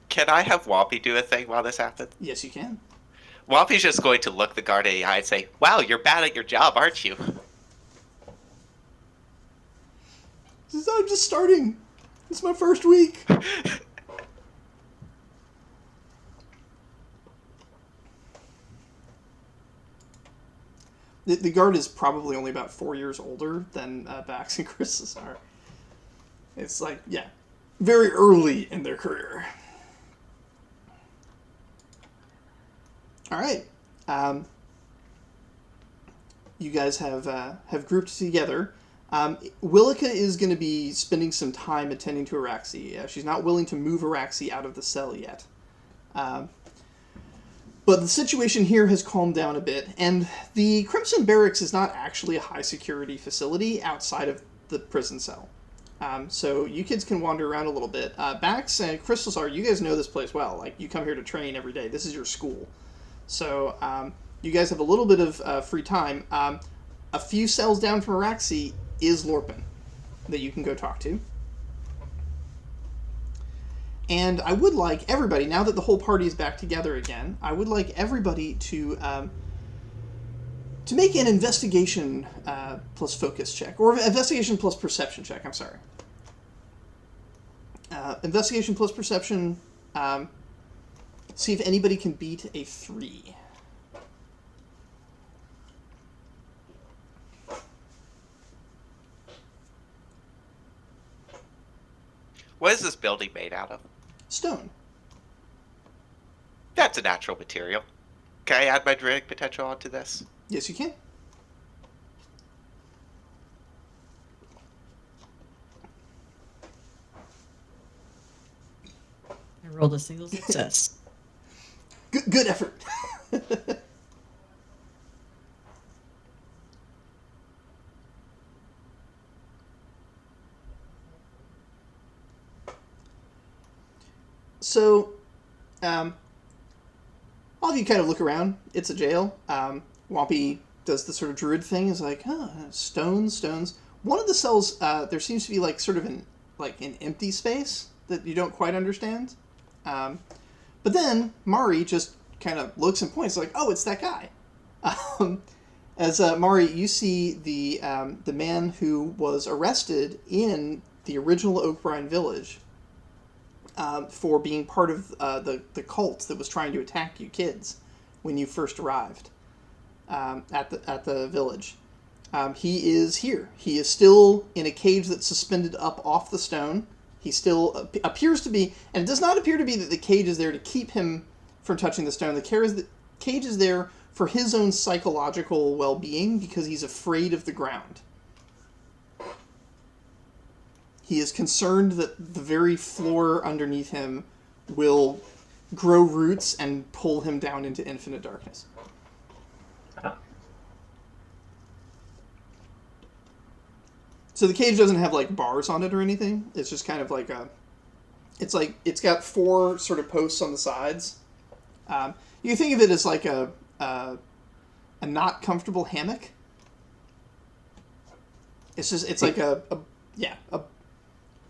Can I have Whompy do a thing while this happens? Yes, you can. Whompy's just going to look the guard in the eye and say, "Wow, you're bad at your job, aren't you?" I'm just starting. It's my first week. The guard is probably only about 4 years older than Bax and Chris are. It's like, yeah, very early in their career. All right. You guys have grouped together. Willica is going to be spending some time attending to Araxi. She's not willing to move Araxi out of the cell yet. But the situation here has calmed down a bit, and the Crimson Barracks is not actually a high-security facility outside of the prison cell. So you kids can wander around a little bit. Bax and Crystalsar, you guys know this place well. Like, you come here to train every day. This is your school. So you guys have a little bit of free time. A few cells down from Araxi is Lorpin that you can go talk to. And I would like everybody, now that the whole party is back together again, I would like everybody to make an investigation plus focus check, or investigation plus perception check, I'm sorry. Investigation plus perception, see if anybody can beat a 3. What is this building made out of? Stone. That's a natural material. Can I add my druidic potential onto this? Yes, you can. I rolled a single success. Good effort. So, all of you kind of look around. It's a jail. Whompy does the sort of druid thing. Is like, stones. One of the cells, there seems to be like sort of an empty space that you don't quite understand. But then Mari just kind of looks and points like, "Oh, it's that guy." And As Mari, you see the man who was arrested in the original Oakbrine village for being part of the cult that was trying to attack you kids when you first arrived at the village. He is here. He is still in a cage that's suspended up off the stone. He still appears to be, and it does not appear to be that the cage is there to keep him from touching the stone. The cage is there for his own psychological well-being because he's afraid of the ground. He is concerned that the very floor underneath him will grow roots and pull him down into infinite darkness. So the cage doesn't have like bars on it or anything. It's just kind of like it's got 4 sort of posts on the sides. You can think of it as like a not comfortable hammock. It's like a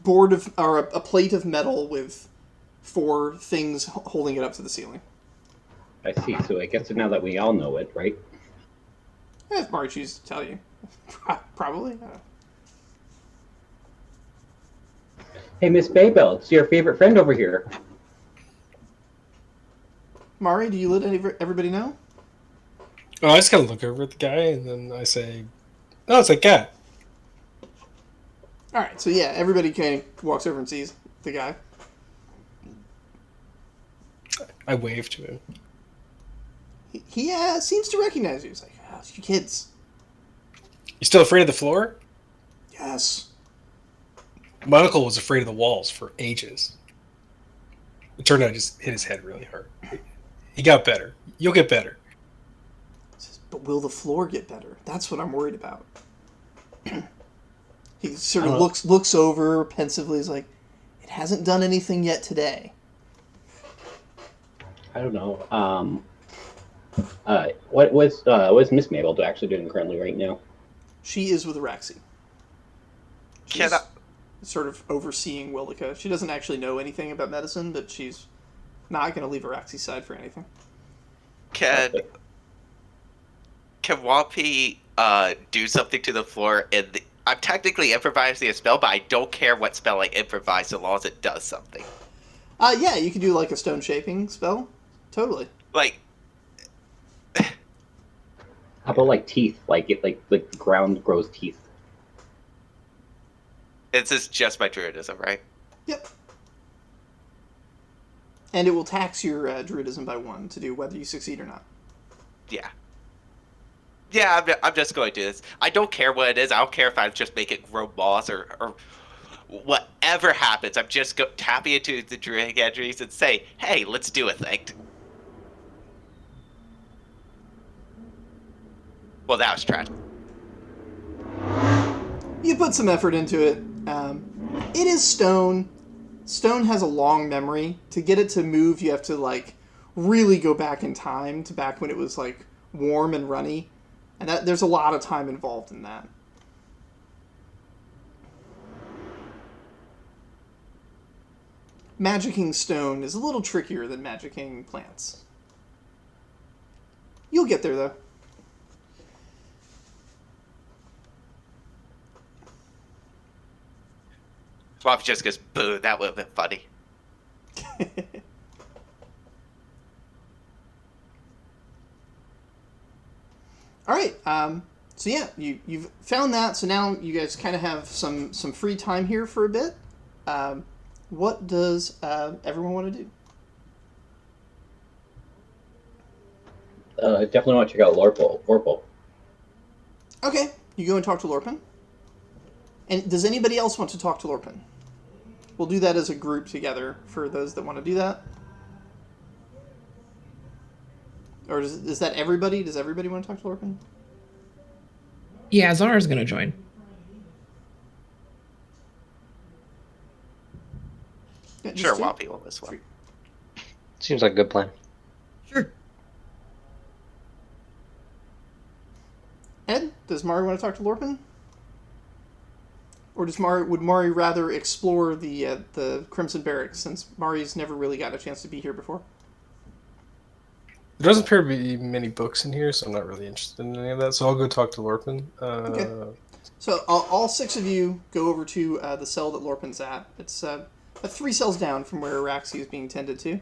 board of, or a plate of metal with 4 things holding it up to the ceiling. I see. So I guess now that we all know it, right? If Mari chooses to tell you, probably. Hey, Miss Baybell, it's your favorite friend over here. Mari, do you let everybody know? Oh, I just gotta look over at the guy, and then I say, "Oh, it's a cat." All right, so yeah, everybody kind of walks over and sees the guy. I wave to him. He seems to recognize you. He's like, "Oh, it's you kids." You still afraid of the floor? Yes. My uncle was afraid of the walls for ages. It turned out I just hit his head really hard. He got better. You'll get better. But will the floor get better? That's what I'm worried about. He sort of looks over pensively. He's like, it hasn't done anything yet today. I don't know. What was Miss Mabel actually doing currently right now? She is with Araxi. Can I, Sort of overseeing Willica. She doesn't actually know anything about medicine, but she's not going to leave Araxi's side for anything. can Wampy do something to the floor? I'm technically improvising a spell, but I don't care what spell I improvise so long as it does something. Yeah, you could do like a stone shaping spell. Totally. Like, How about like teeth? Like the ground grows teeth. it's just my druidism, right? Yep. And it will tax your druidism by 1 to do whether you succeed or not. Yeah. Yeah, I'm just going to do this. I don't care what it is. I don't care if I just make it grow moss or whatever happens. I'm just tapping into the druidic energies and say, hey, let's do a thing. Well, that was tragic. You put some effort into it. It is stone. Stone has a long memory. To get it to move, you have to like really go back in time to back when it was like warm and runny, and there's a lot of time involved in that. Magicking stone is a little trickier than magicking plants. You'll get there though. Swamp just goes, boo, that would have been funny. All right. So yeah, you've found that. So now you guys kind of have some free time here for a bit. What does everyone want to do? Definitely want to check out Lorpal. Okay, you go and talk to Lorpin. And does anybody else want to talk to Lorpin? We'll do that as a group together for those that want to do that. Or is that everybody? Does everybody want to talk to Lorpin? Yeah, Zara's gonna join. Yeah, Sure, two? Wampy will as well. Seems like a good plan. Sure. Ed, does Mari want to talk to Lorpin? Or would Mari rather explore the Crimson Barracks, since Mari's never really got a chance to be here before? There doesn't appear to be many books in here, so I'm not really interested in any of that. So I'll go talk to Lorpin. Okay. So all 6 of you go over to the cell that Lorpin's at. It's 3 cells down from where Araxi is being tended to.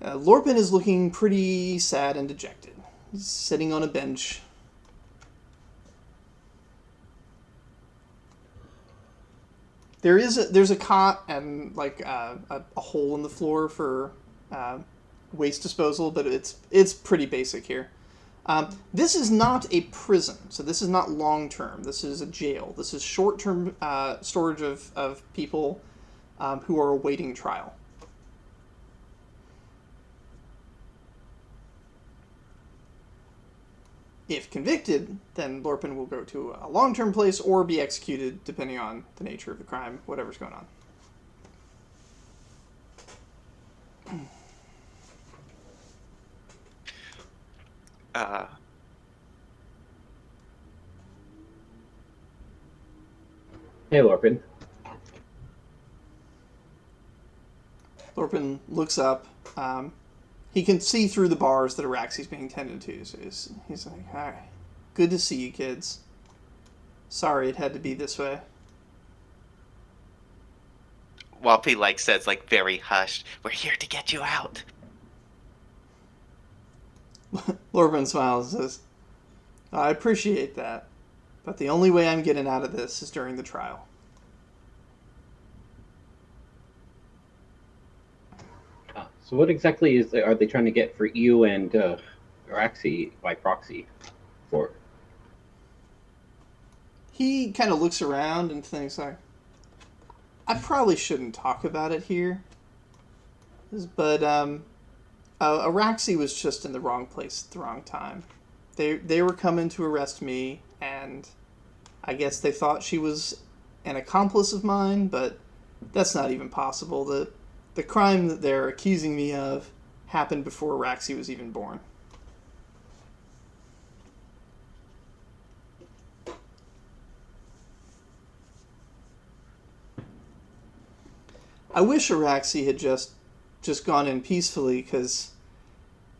Lorpin is looking pretty sad and dejected. He's sitting on a bench. There's a cot and like a hole in the floor for waste disposal, but it's pretty basic here. This is not a prison, so this is not long term. This is a jail. This is short term storage of people who are awaiting trial. If convicted, then Lorpin will go to a long term place or be executed, depending on the nature of the crime, whatever's going on. Hey, Lorpin. Lorpin looks up. He can see through the bars that Araxi's being tended to. So he's like, all right, good to see you, kids. Sorry it had to be this way. Whoppy says very hushed, "We're here to get you out." Lorpin smiles and says, I appreciate that, but the only way I'm getting out of this is during the trial. So what exactly are they trying to get for you and Araxi by proxy for? He kind of looks around and thinks like, I probably shouldn't talk about it here, but Araxi was just in the wrong place at the wrong time. They were coming to arrest me, and I guess they thought she was an accomplice of mine, but that's not even possible. The crime that they're accusing me of happened before Araxi was even born. I wish Araxi had just gone in peacefully, because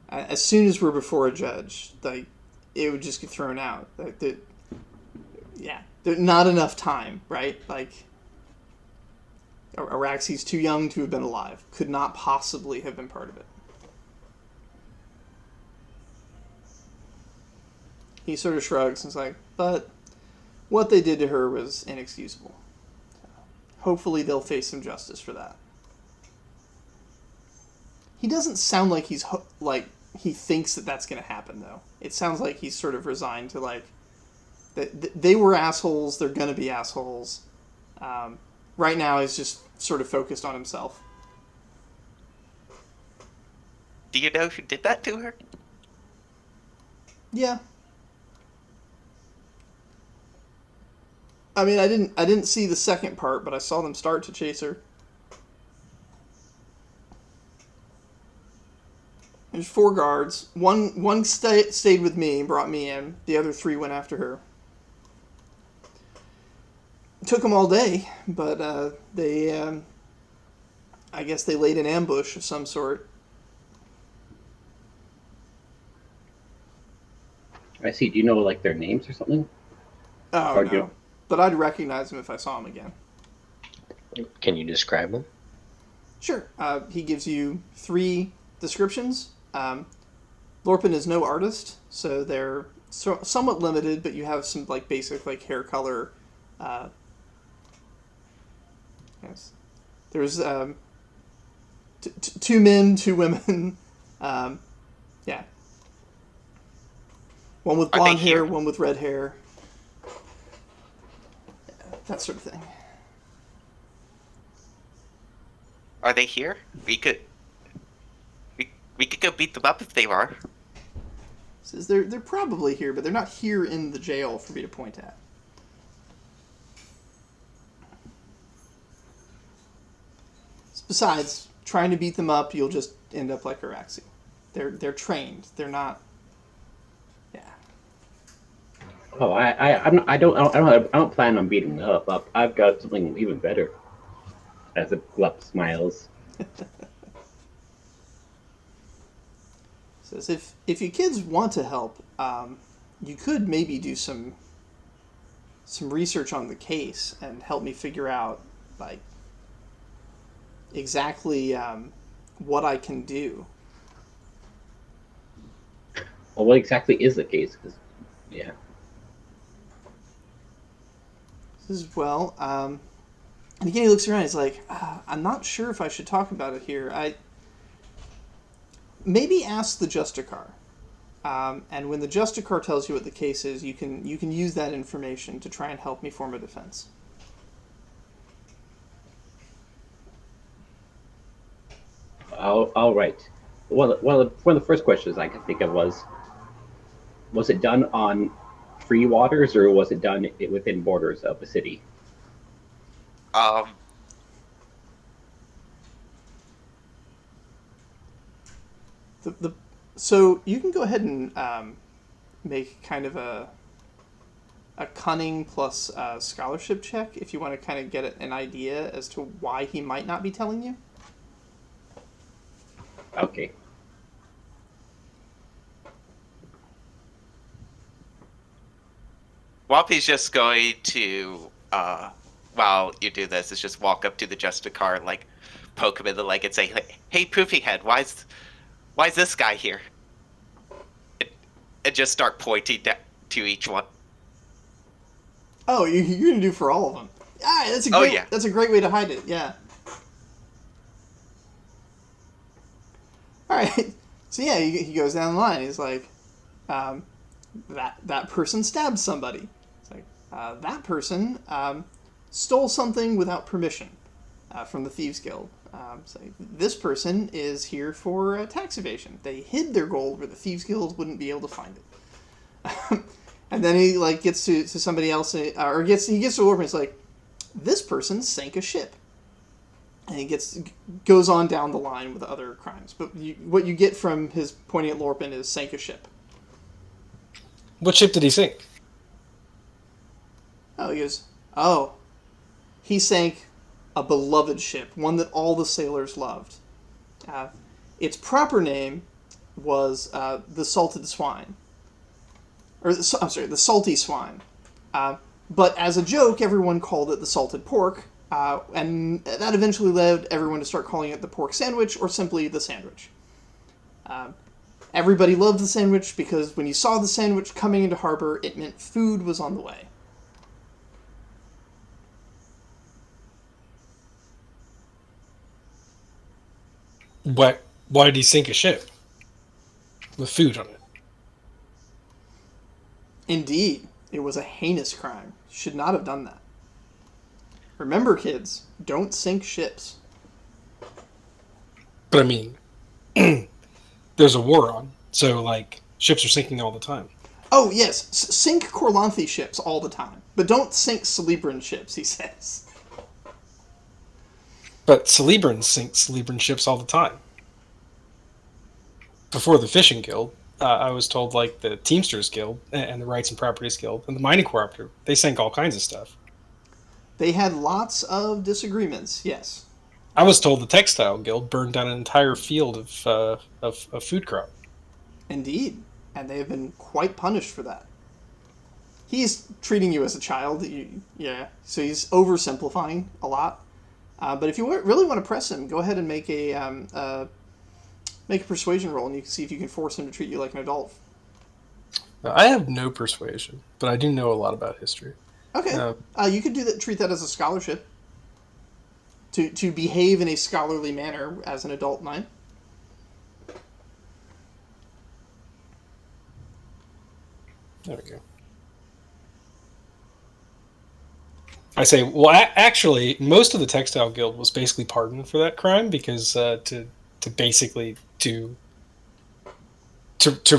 as soon as we're before a judge, it would just get thrown out. There's not enough time, right? Araxi's too young to have been alive. Could not possibly have been part of it. He sort of shrugs and is like, but what they did to her was inexcusable. Hopefully they'll face some justice for that. He doesn't sound like he thinks that that's going to happen, though. It sounds like he's sort of resigned to they were assholes, they're going to be assholes. Right now he's just sort of focused on himself. Do you know who did that to her? Yeah. I mean, I didn't see the second part, but I saw them start to chase her. There's 4 guards. One stayed with me, brought me in. The other 3 went after her. It took them all day, but I guess they laid an ambush of some sort. I see. Do you know their names or something? Oh, Or no. But I'd recognize them if I saw them again. Can you describe them? Sure. He gives you 3 descriptions. Lorpin is no artist, so they're somewhat limited, but you have some basic hair color. Yes. There's 2 men, 2 women. Yeah. One with blonde hair, one with red hair. That sort of thing. Are they here? We could go beat them up if they are. Says they're probably here, but they're not here in the jail for me to point at. Besides, trying to beat them up, you'll just end up like Araxi. They're trained. They're not. Yeah. Oh, I don't plan on beating them up. I've got something even better. As a Glup smiles. Says if you kids want to help, you could maybe do some research on the case and help me figure out like exactly what I can do. Well, what exactly is the case? 'Cause, yeah. Says, well, and again he looks around. He's like, I'm not sure if I should talk about it here. I maybe ask the Justicar. And when the Justicar tells you what the case is, you can use that information to try and help me form a defense. All right. One of the first questions I could think of was it done on free waters or was it done within borders of the city? So you can go ahead and make kind of a cunning plus scholarship check if you want to kind of get an idea as to why he might not be telling you. Okay. Whoppy's just going to, while you do this, is just walk up to the Justicar and like poke him in the leg and say, "Hey, Poofy Head, why is this guy here?" And just start pointing to each one. Oh, you're gonna do for all of them. That's a great way to hide it. Yeah. All right. So yeah, he goes down the line. He's like, that person stabbed somebody. It's like that person stole something without permission from the Thieves Guild. So this person is here for tax evasion. They hid their gold where the Thieves Guild wouldn't be able to find it. And then he like gets to somebody else, or he gets to Orphanage. It's like, this person sank a ship, and he goes on down the line with other crimes. But what you get from his pointing at Lorpin is sank a ship. What ship did he sink? Oh, he sank a beloved ship, one that all the sailors loved. Its proper name was the Salted Swine. I'm sorry, the Salty Swine. But as a joke, everyone called it the Salted Pork, and that eventually led everyone to start calling it the Pork Sandwich, or simply the Sandwich. Everybody loved the sandwich because when you saw the sandwich coming into harbor, it meant food was on the way. Why did he sink a ship with food on it? Indeed, it was a heinous crime. Should not have done that. Remember, kids, don't sink ships. But I mean, there's a war on, so like ships are sinking all the time. Oh yes, sink Corlanthe ships all the time, but don't sink Celebran ships, he says. But Celebrans sink Celebran ships all the time. Before the Fishing Guild, I was told like the Teamsters Guild and the Rights and Properties Guild and the Mining Cooperative, they sank all kinds of stuff. They had lots of disagreements, yes. I was told the Textile Guild burned down an entire field of food crop. Indeed, and they have been quite punished for that. He's treating you as a child, so he's oversimplifying a lot. But if you really want to press him, go ahead and make a persuasion roll, and you can see if you can force him to treat you like an adult. I have no persuasion, but I do know a lot about history. Okay, you could treat that as a scholarship. To behave in a scholarly manner as an adult 9. There we go. I say, well, actually, most of the Textile Guild was basically pardoned for that crime because to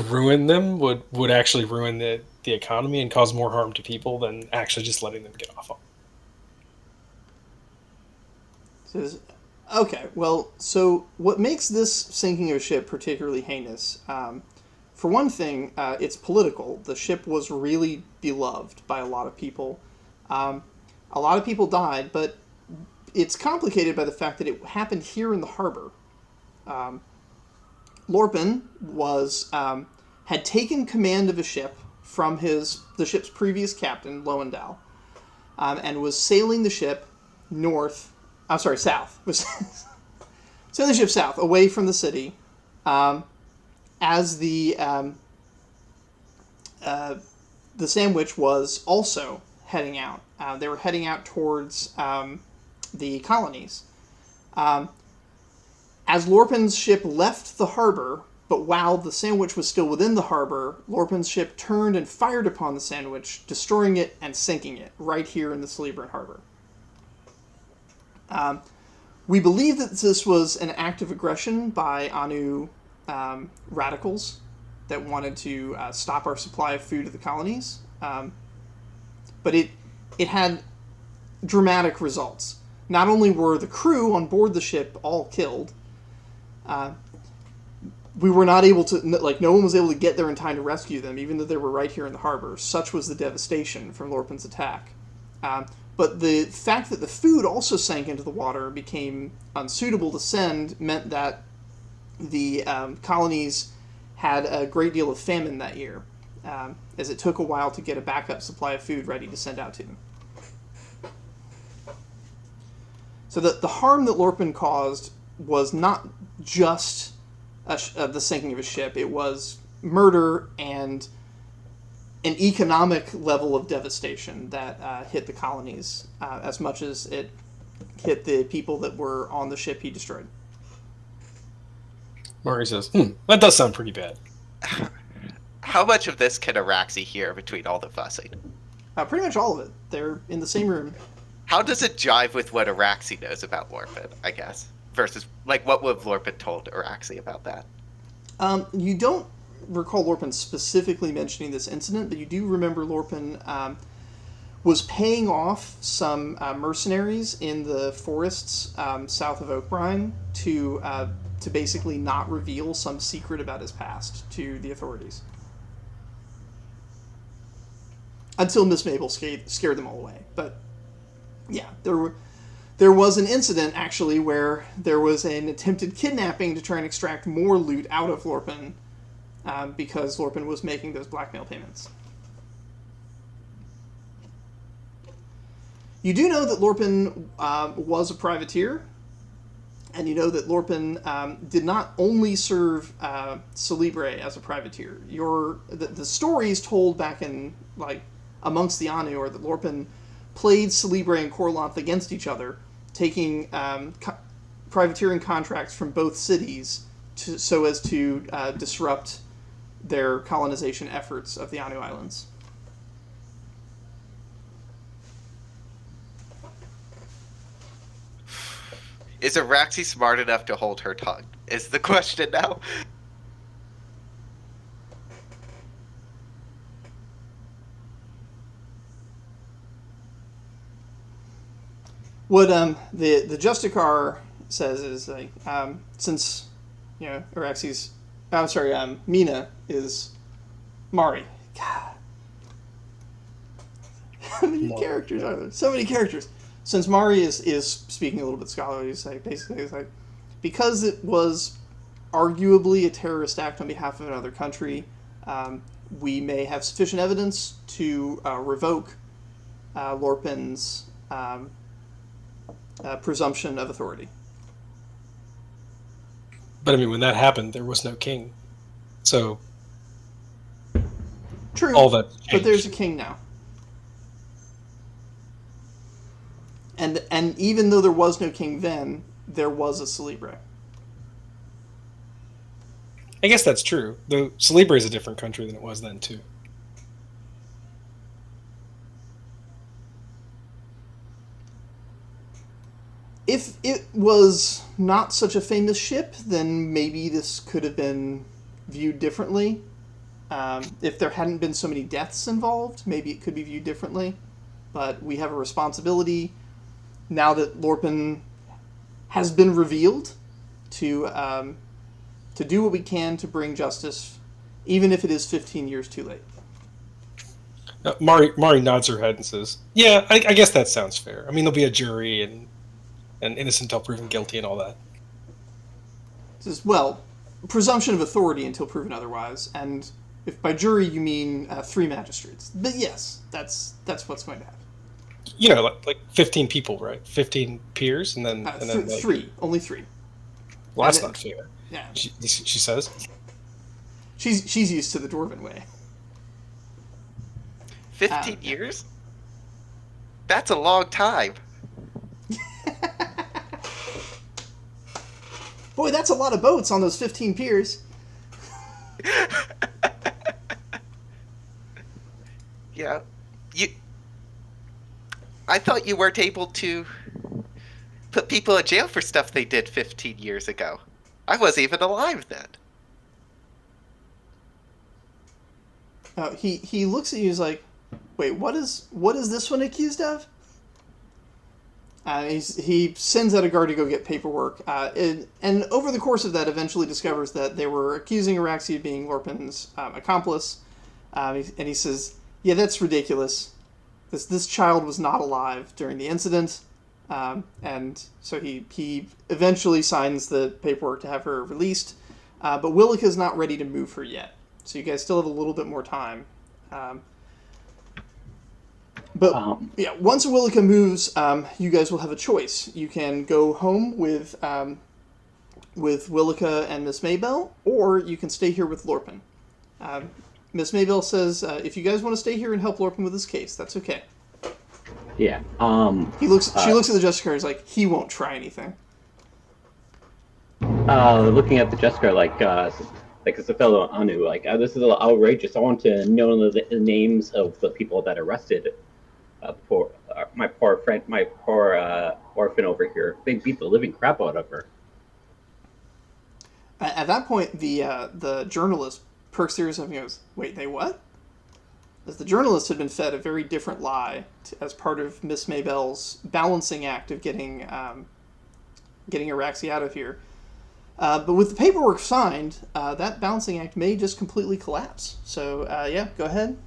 ruin them would actually ruin the economy and cause more harm to people than actually just letting them get off on. Okay, well, so what makes this sinking of a ship particularly heinous? For one thing, it's political. The ship was really beloved by a lot of people. A lot of people died, but it's complicated by the fact that it happened here in the harbor. Lorpin was had taken command of a ship from the ship's previous captain, Lowendow, and was sailing the ship south. Was sailing the ship south, away from the city, as the Sandwich was also heading out. They were heading out towards the colonies. As Lorpin's ship left the harbor, but while the Sandwich was still within the harbor, Lorpin's ship turned and fired upon the Sandwich, destroying it and sinking it right here in the Celebran harbor. We believe that this was an act of aggression by Anu radicals that wanted to stop our supply of food to the colonies. But it had dramatic results. Not only were the crew on board the ship all killed, we were not able to, no one was able to get there in time to rescue them, even though they were right here in the harbor. Such was the devastation from Lorpin's attack. But the fact that the food also sank into the water, became unsuitable to send, meant that the colonies had a great deal of famine that year, as it took a while to get a backup supply of food ready to send out to them. So the harm that Lorpin caused was not just the sinking of a ship. It was murder and an economic level of devastation that hit the colonies as much as it hit the people that were on the ship he destroyed. Mari says, that does sound pretty bad. How much of this can Araxi hear between all the fussing? Pretty much all of it. They're in the same room. How does it jive with what Araxi knows about Lorpin, I guess? Versus, what would have Lorpin told Araxi about that? You don't recall Lorpin specifically mentioning this incident, but you do remember Lorpin was paying off some mercenaries in the forests south of Oakbrine to basically not reveal some secret about his past to the authorities. Until Miss Mabel scared them all away. But yeah, there was an incident actually where there was an attempted kidnapping to try and extract more loot out of Lorpin because Lorpin was making those blackmail payments. You do know that Lorpin was a privateer, and you know that Lorpin did not only serve Celebre as a privateer. The stories told back in amongst the Anu are that Lorpin played Celebre and Corlanth against each other, taking privateering contracts from both cities so as to disrupt their colonization efforts of the Anu Islands. Is Araxi smart enough to hold her tongue? Is the question now. What the Justicar says is since Araxi's Mina is Mari. God. How many characters are there? So many characters. Since Mari is speaking a little bit scholarly, basically it's because it was arguably a terrorist act on behalf of another country, we may have sufficient evidence to revoke Lorpin's presumption of authority. But I mean, when that happened, there was no king. So True, all that changed. But there's a king now. And even though there was no king then, there was a Celebre. I guess that's true. Though Celebre is a different country than it was then, too. If it was not such a famous ship, then maybe this could have been viewed differently. If there hadn't been so many deaths involved, maybe it could be viewed differently. But we have a responsibility, now that Lorpin has been revealed, to do what we can to bring justice, even if it is 15 years too late. Mari nods her head and says, yeah, I guess that sounds fair. I mean, there'll be a jury and innocent until proven guilty and all that. Says, well, presumption of authority until proven otherwise, and if by jury you mean 3 magistrates. But yes, that's what's going to happen. You know, like 15 people, right? 15 peers, and then like, 3, only 3. Well, that's And not fair. Yeah, She says. she's used to the dwarven way. 15 years? That's a long time. Boy, that's a lot of boats on those 15 piers. Yeah. I thought you weren't able to put people in jail for stuff they did 15 years ago. I wasn't even alive then. He looks at you. He's like, "Wait, what is this one accused of?" He sends out a guard to go get paperwork, and over the course of that, eventually discovers that they were accusing Araxi of being Lorpin's accomplice. And he says, "Yeah, that's ridiculous. This child was not alive during the incident." And so he eventually signs the paperwork to have her released, but Willica's not ready to move her yet. So you guys still have a little bit more time. But yeah, once Willica moves, you guys will have a choice. You can go home with Willica and Miss Maybell, or you can stay here with Lorpin. Miss Maybell says, if you guys want to stay here and help Lorpin with his case, that's okay. Yeah. She looks at the justice card. He's like, he won't try anything. Looking at the justice card, like it's a fellow Anu. Like, this is outrageous. I want to know the names of the people that arrested my poor friend, my poor orphan over here. They beat the living crap out of her. At that point, the journalist perks their ears up and goes, "Wait, they what?" As the journalist had been fed a very different lie as part of Miss Maybell's balancing act of getting Araxi out of here. But with the paperwork signed, that balancing act may just completely collapse. So yeah, go ahead.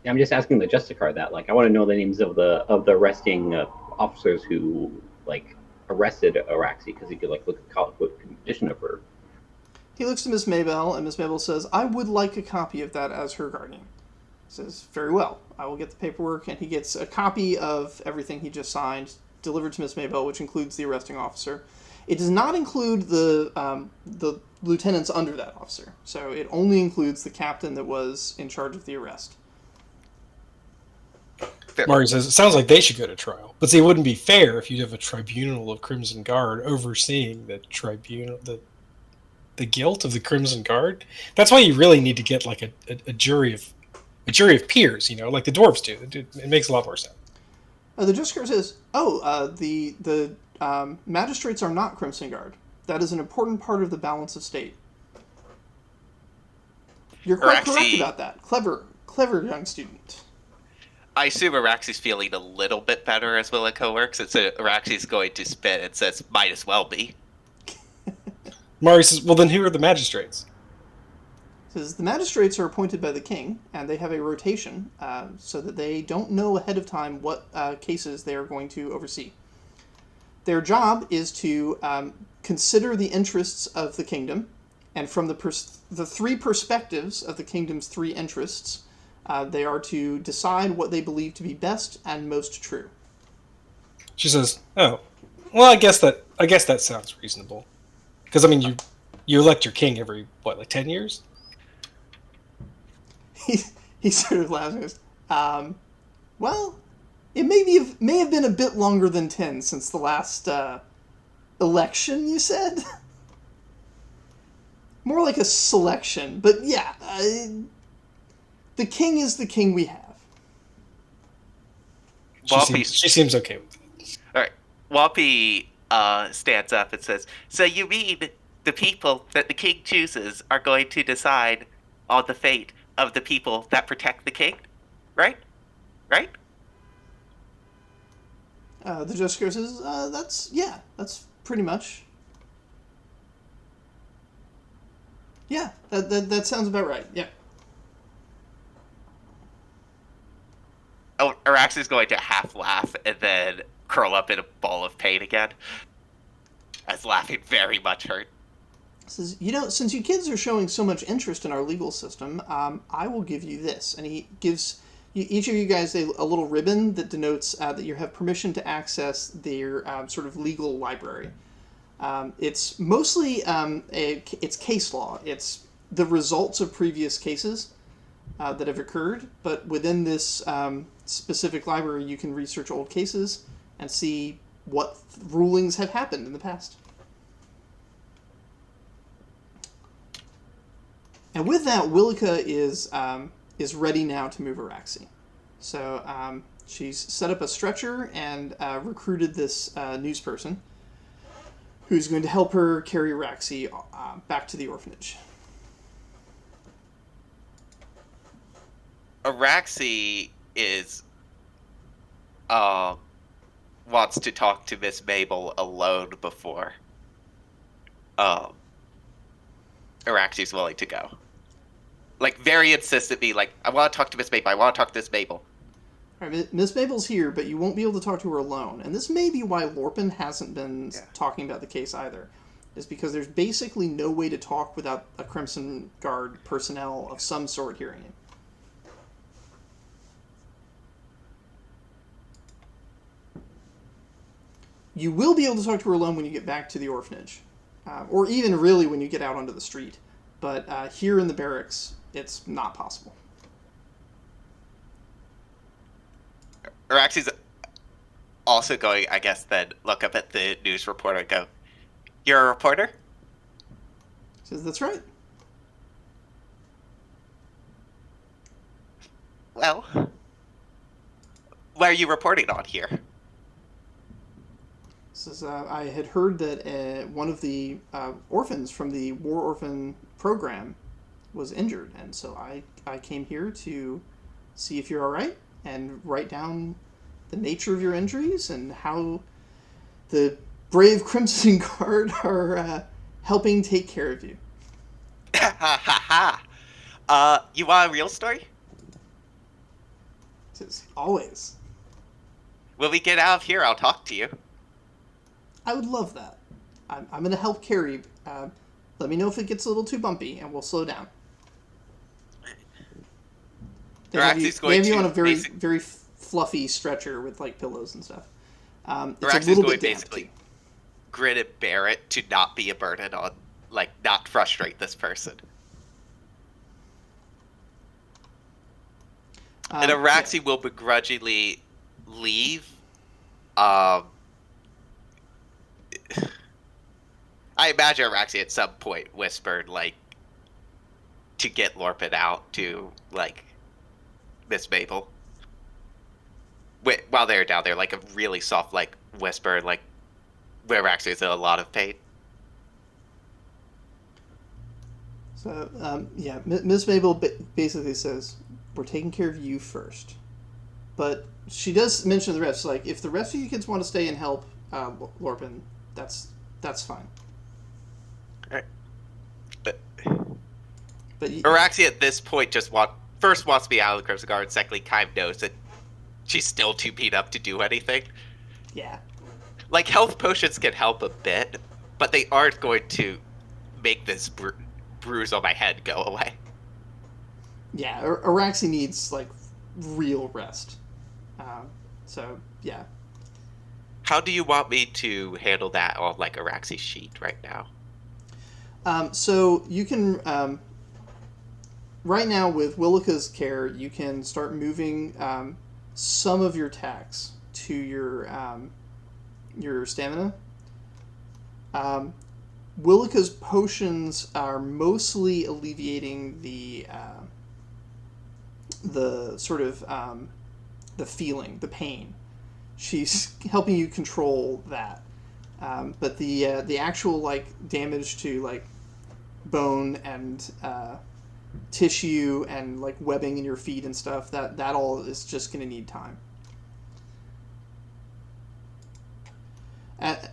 I'm just asking the justice card that. Like, I want to know the names of the arresting officers who arrested Araxi, because he could look at the condition of her. He looks to Miss Maybell, and Miss Maybell says, "I would like a copy of that as her guardian." He says, "Very well. I will get the paperwork," and he gets a copy of everything he just signed delivered to Miss Maybell, which includes the arresting officer. It does not include the lieutenants under that officer, so it only includes the captain that was in charge of the arrest. Mari says, it sounds like they should go to trial. But see, it wouldn't be fair if you'd have a tribunal of Crimson Guard overseeing the tribunal, the guilt of the Crimson Guard. That's why you really need to get like a jury of peers, like the dwarves do. It makes a lot more sense. The justice says, the magistrates are not Crimson Guard. That is an important part of the balance of state. You're quite correct about that. Clever young student. I assume Araxi's feeling a little bit better as Willica works, and so Araxi's going to spit and says, "Might as well be." Mari says, "Well, then who are the magistrates?" Says the magistrates are appointed by the king, and they have a rotation, so that they don't know ahead of time what cases they are going to oversee. Their job is to consider the interests of the kingdom, and from the 3 perspectives of the kingdom's 3 interests, they are to decide what they believe to be best and most true. She says, "Oh, well, I guess that sounds reasonable. Because I mean, you elect your king every 10 years?" He sort of laughs and goes, "Well, it may have been a bit longer than 10 since the last election. You said more like a selection, but yeah." The king is the king we have. She seems okay with it. All right. Whoppy stands up and says, "So you mean the people that the king chooses are going to decide on the fate of the people that protect the king? Right? Right?" The justice says, that's pretty much. Yeah, that sounds about right, yeah. Oh, Arax is going to half laugh and then curl up in a ball of pain again, as laughing very much hurt. Says, since you kids are showing so much interest in our legal system, I will give you this. And he gives each of you guys a little ribbon that denotes that you have permission to access their sort of legal library. It's mostly it's case law. It's the results of previous cases that have occurred, but within this specific library, you can research old cases and see what rulings have happened in the past. And with that, Willica is ready now to move Araxi. So she's set up a stretcher and recruited this news person who's going to help her carry Araxi back to the orphanage. Araxi is wants to talk to Miss Mabel alone before Araxi's willing to go. Like, very insistently, like, I want to talk to Miss Mabel, I want to talk to Miss Mabel. All right, Miss Mabel's here, but you won't be able to talk to her alone. And this may be why Lorpin hasn't been talking about the case either. Is because there's basically no way to talk without a Crimson Guard personnel of some sort hearing you. You will be able to talk to her alone when you get back to the orphanage. Or even really when you get out onto the street. But here in the barracks, it's not possible. Araxi's also going, I guess, then look up at the news reporter and go, "You're a reporter?" Says, "That's right." Well, what are you reporting on here? Says, I had heard that one of the orphans from the War Orphan program was injured, and so I came here to see if you're all right and write down the nature of your injuries and how the brave Crimson Guard are helping take care of you. Ha ha ha! You want a real story? Says, always. When we get out of here, I'll talk to you. I would love that. I'm going to help carry. Let me know if it gets a little too bumpy, and we'll slow down. They have you on a very very fluffy stretcher with like pillows and stuff. It's Araxi's a little going bit damp, basically too. grin and bear it to not be a burden on, like, not frustrate this person. And Araxi will begrudgingly leave. I imagine Araxi at some point whispered, like, to get Lorpin out to, like, Miss Mabel. While they're down there, like, a really soft, like, whisper, like, where Araxi is in a lot of pain. So, Miss Mabel basically says, "We're taking care of you first." But she does mention the rest. Like, if the rest of you kids want to stay and help Lorpin, that's fine. Alright. But Araxi at this point just first wants to be out of the Crimson Guard, secondly kind of knows that she's still too beat up to do anything. yeah. Like, health potions can help a bit, but they aren't going to make this bruise on my head go away. Yeah, Araxi needs, like, real rest. So, yeah. How do you want me to handle that on, like, Araxi's sheet right now? So you can, right now with Willica's care, you can start moving some of your attacks to your stamina. Willica's potions are mostly alleviating the sort of the feeling, the pain. She's helping you control that. But the actual, like, damage to, like, bone and tissue and, like, webbing in your feet and stuff, that all is just going to need time.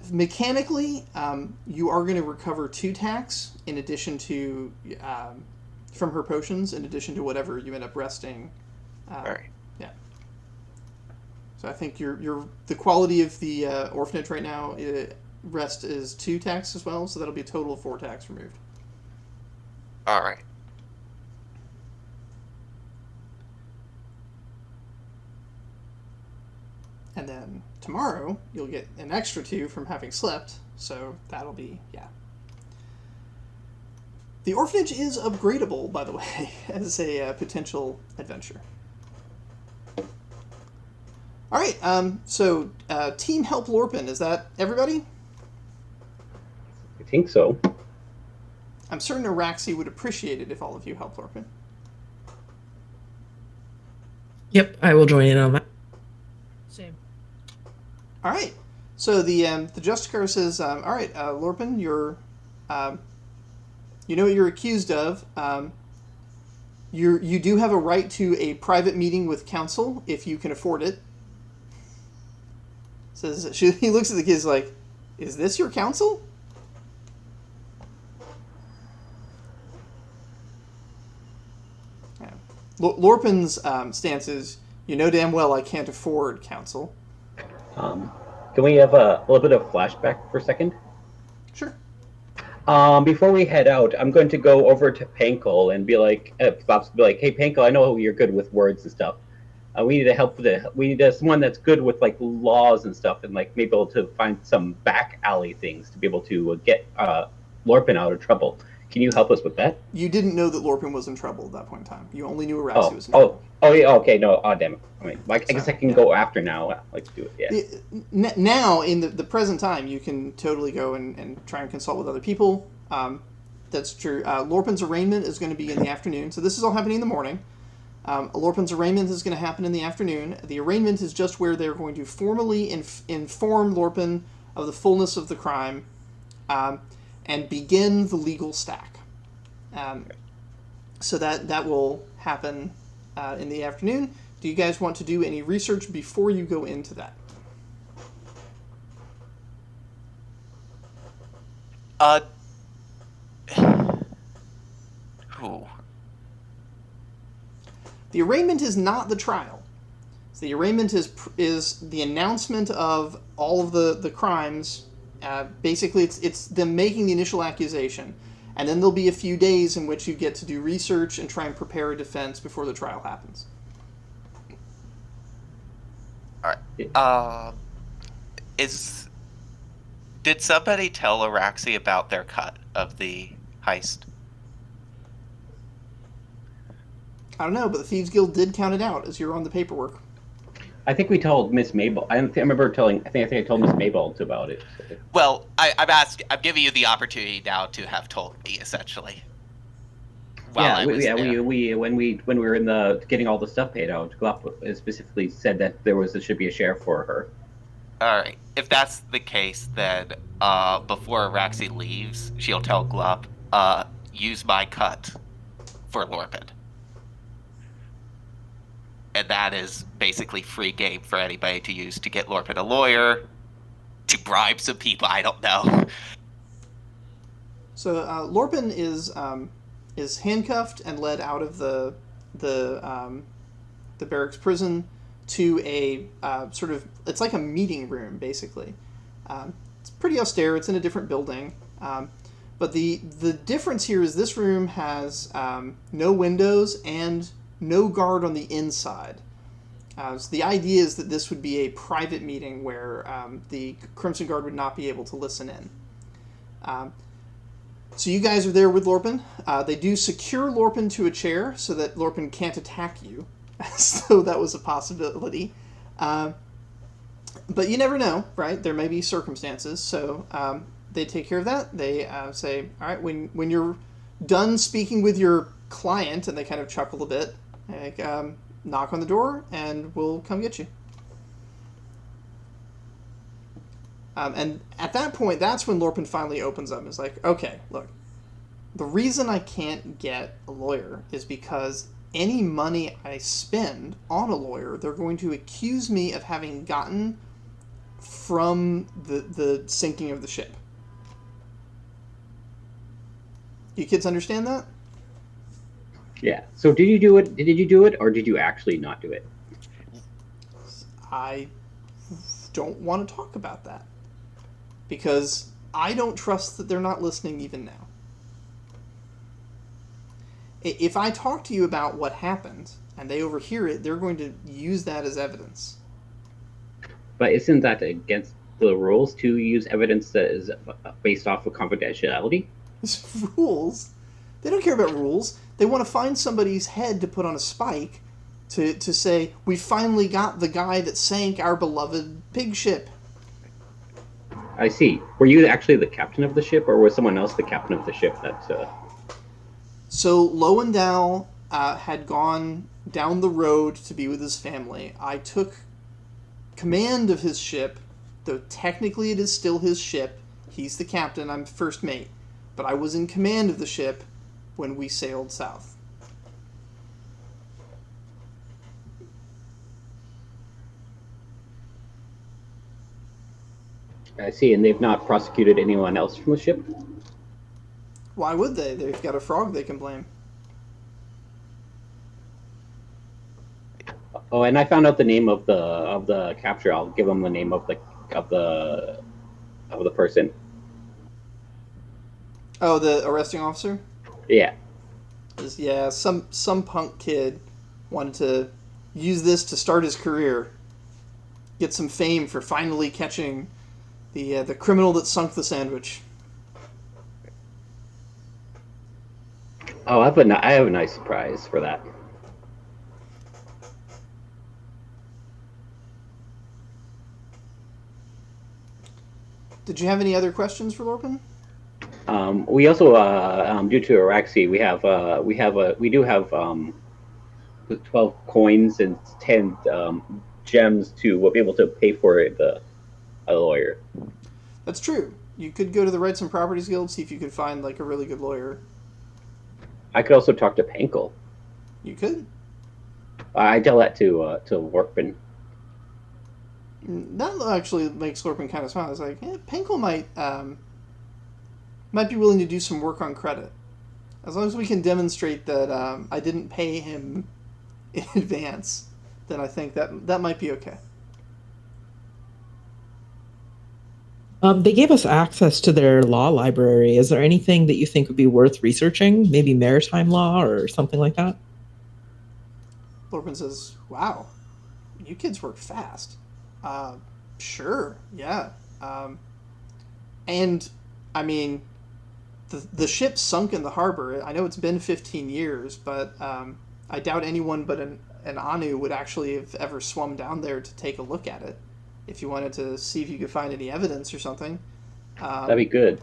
Mechanically, you are going to recover 2 attacks in addition to from her potions, in addition to whatever you end up resting. Alright. Yeah. So I think the quality of the orphanage right now, rest is 2 tax as well, so that'll be a total of 4 tax removed. All right. And then tomorrow you'll get an extra 2 from having slept, so that'll be, yeah. The orphanage is upgradable, by the way, as a potential adventure. All right, so Team Help Lorpin, is that everybody? I think so. I'm certain Araxi would appreciate it if all of you helped Lorpin. Yep, I will join in on that. Same. All right, so the Justicar says, all right, Lorpin, you're, you know what you're accused of. You do have a right to a private meeting with counsel if you can afford it. Says he looks at the kids like, "Is this your counsel?" Yeah. Lorpin's stance is, "You know damn well I can't afford counsel." Can we have a little bit of flashback for a second? Sure. Before we head out, I'm going to go over to Pankel and be like, "Hey, Pankel, I know you're good with words and stuff. We need we need someone that's good with like laws and stuff, and like maybe able to find some back alley things to be able to get Lorpin out of trouble. Can you help us with that?" You didn't know that Lorpin was in trouble at that point in time. You only knew Araxi was in trouble. Oh, yeah, okay, no, damn it. I mean, like, I guess I can go after now. Let's do it, yeah. Now, in the present time, you can totally go and try and consult with other people. That's true. Lorpin's arraignment is going to be in the afternoon, so this is all happening in the morning. Lorpin's arraignment is going to happen in the afternoon. The arraignment is just where they're going to formally inform Lorpin of the fullness of the crime and begin the legal stack. So that will happen in the afternoon. Do you guys want to do any research before you go into that? Who? The arraignment is not the trial. So the arraignment is the announcement of all of the crimes. Basically, it's them making the initial accusation. And then there'll be a few days in which you get to do research and try and prepare a defense before the trial happens. All right. Did somebody tell Araxi about their cut of the heist? I don't know, but the Thieves Guild did count it out as you're on the paperwork. I think we told Miss Mabel. I remember telling. I think I told Miss Mabel about it. So. Well, I'm giving you the opportunity now to have told me, essentially. When we were in the getting all the stuff paid out, Glup specifically said that there should be a share for her. All right. If that's the case, then before Araxi leaves, she'll tell Glup, use my cut for Lorpin. And that is basically free game for anybody to use to get Lorpin a lawyer, to bribe some people, I don't know. So Lorpin is handcuffed and led out of the barracks prison to a sort of, it's like a meeting room, basically. It's pretty austere. It's in a different building. But the difference here is this room has no windows and no guard on the inside. So the idea is that this would be a private meeting where the Crimson Guard would not be able to listen in. So you guys are there with Lorpin. They do secure Lorpin to a chair so that Lorpin can't attack you. So that was a possibility. But you never know, right? There may be circumstances. So they take care of that. They say, all right, when you're done speaking with your client, and they kind of chuckle a bit, like, knock on the door and we'll come get you. And at that point, that's when Lorpin finally opens up and is like, okay, look, the reason I can't get a lawyer is because any money I spend on a lawyer, they're going to accuse me of having gotten from the sinking of the ship. You kids understand that? Yeah. So did you do it? Did you do it, or did you actually not do it? I don't want to talk about that. Because I don't trust that they're not listening even now. If I talk to you about what happened and they overhear it, they're going to use that as evidence. But isn't that against the rules to use evidence that is based off of confidentiality? Rules? They don't care about rules. They want to find somebody's head to put on a spike to say, we finally got the guy that sank our beloved pig ship. I see. Were you actually the captain of the ship, or was someone else the captain of the ship? So Lowendow had gone down the road to be with his family. I took command of his ship, though technically it is still his ship. He's the captain, I'm first mate. But I was in command of the ship when we sailed south. I see, and they've not prosecuted anyone else from the ship? Why would they? They've got a frog they can blame. Oh, and I found out the name of the capture. I'll give them the name of the person. Oh, the arresting officer? Yeah. Yeah, some punk kid wanted to use this to start his career. Get some fame for finally catching the criminal that sunk the sandwich. Oh, I have a nice surprise for that. Did you have any other questions for Lorpin? We also, due to Araxi, we do have 12 coins and 10 gems to be able to pay for a lawyer. That's true. You could go to the Rights and Properties Guild, see if you could find like a really good lawyer. I could also talk to Pankel. You could. I tell that to Warpin. That actually makes Lorpin kind of smile. It's like, Pankel might be willing to do some work on credit. As long as we can demonstrate that I didn't pay him in advance, then I think that might be okay. They gave us access to their law library. Is there anything that you think would be worth researching? Maybe maritime law or something like that? Lorpin says, wow, you kids work fast. Sure, yeah. And, I mean, the ship sunk in the harbor. I know it's been 15 years, but I doubt anyone but an Anu would actually have ever swum down there to take a look at it. If you wanted to see if you could find any evidence or something. That'd be good.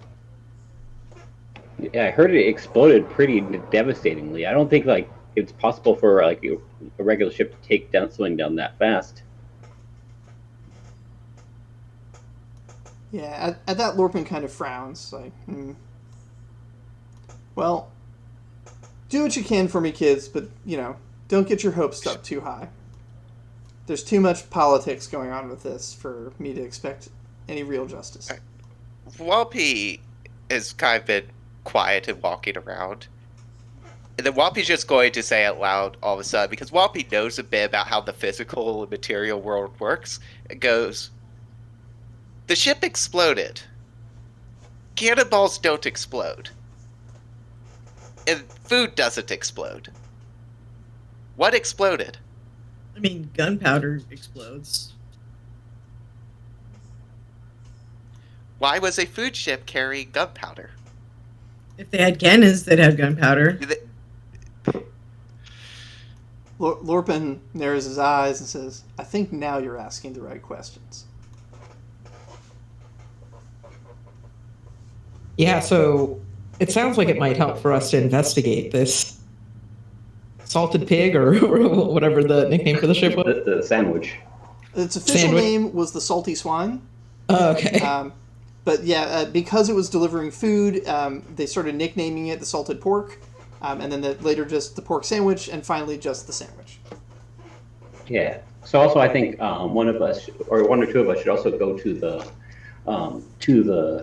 Yeah, I heard it exploded pretty devastatingly. I don't think it's possible for a regular ship to take down something down that fast. Yeah, at that Lorpin kind of frowns. Like, Well, do what you can for me, kids, but, don't get your hopes up too high. There's too much politics going on with this for me to expect any real justice. Walpy has kind of been quiet and walking around. And then Walpy's just going to say out loud all of a sudden, because Walpy knows a bit about how the physical and material world works. It goes, the ship exploded. Cannonballs don't explode. And food doesn't explode. What exploded? I mean, gunpowder explodes. Why was a food ship carrying gunpowder? If they had cannons, they'd have gunpowder. Lorpin narrows his eyes and says, I think now you're asking the right questions. Yeah, so it sounds like it might help for us to investigate this salted pig or whatever the nickname for the ship was. The sandwich. Its official name was the Salty Swine. Oh, okay. But yeah, because it was delivering food, they started nicknaming it the Salted Pork, and then later just the Pork Sandwich, and finally just the Sandwich. Yeah. So also, I think one of us, or one or two of us, should also go to the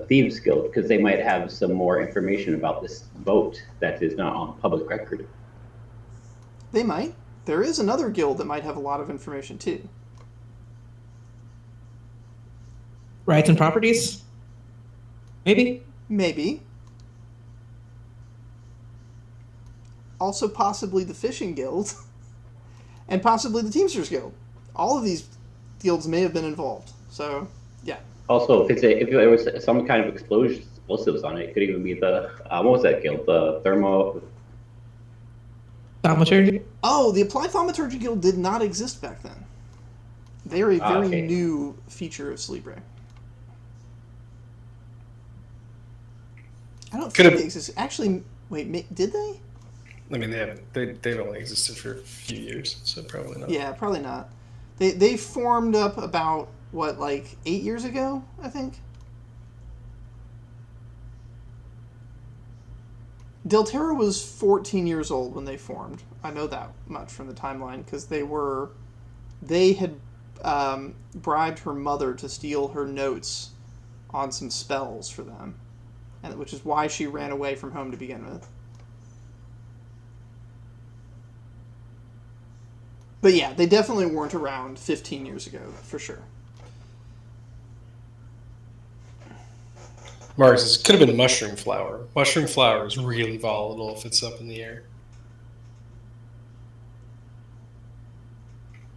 Thieves Guild, because they might have some more information about this boat that is not on public record. They might. There is another guild that might have a lot of information too. Rights and properties? Maybe? Maybe. Also, possibly the Fishing Guild, and possibly the Teamsters Guild. All of these guilds may have been involved. So, yeah. Also, if there was some kind of explosives on it, it could even be the what was that guild? The Thaumaturgy? Oh, the Applied Thaumaturgy Guild did not exist back then. They are a very okay. new feature of Celebre. I don't think they exist. Actually, wait, did they? I mean, they've only existed for a few years, so probably not. Yeah, probably not. They formed up about, what, like 8 years ago, I think? Delterra was 14 years old when they formed. I know that much from the timeline, because they had bribed her mother to steal her notes on some spells for them, and which is why she ran away from home to begin with. But yeah, they definitely weren't around 15 years ago, for sure. Mars says, it could have been mushroom flower. Mushroom flower is really volatile if it's up in the air.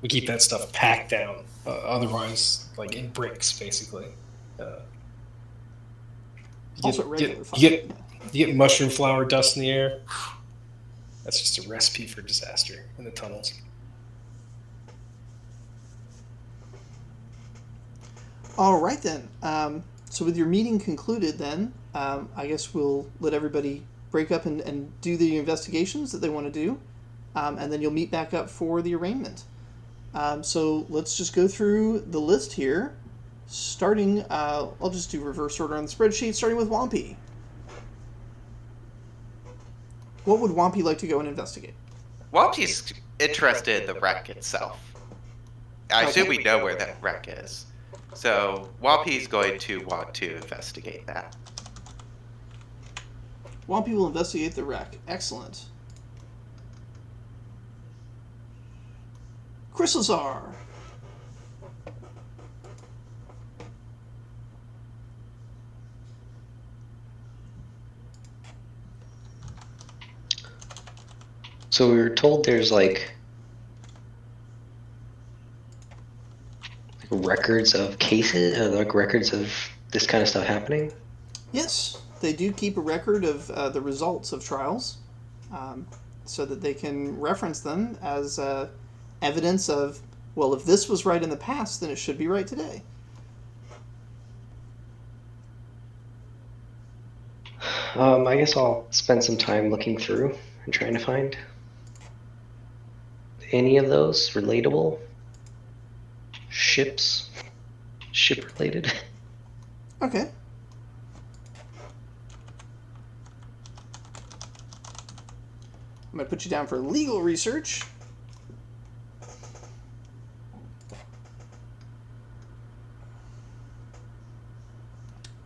We keep that stuff packed down. Otherwise, like in bricks, basically. Also regular fire. You get mushroom flower dust in the air. That's just a recipe for disaster in the tunnels. All right, then. So with your meeting concluded, then, I guess we'll let everybody break up and do the investigations that they want to do, and then you'll meet back up for the arraignment. So let's just go through the list here, starting, I'll just do reverse order on the spreadsheet, starting with Wampy. What would Wampy like to go and investigate? Wampy's interested in the wreck itself. I assume we know where that wreck is. So Wampy's going to want to investigate that. Wampy will investigate the wreck. Excellent. Chrysosar. So we were told there's like records of cases, like records of this kind of stuff happening. Yes, they do keep a record of the results of trials, so that they can reference them as evidence of, well, if this was right in the past, then it should be right today. I guess I'll spend some time looking through and trying to find any of those relatable ship related. Okay. I'm going to put you down for legal research.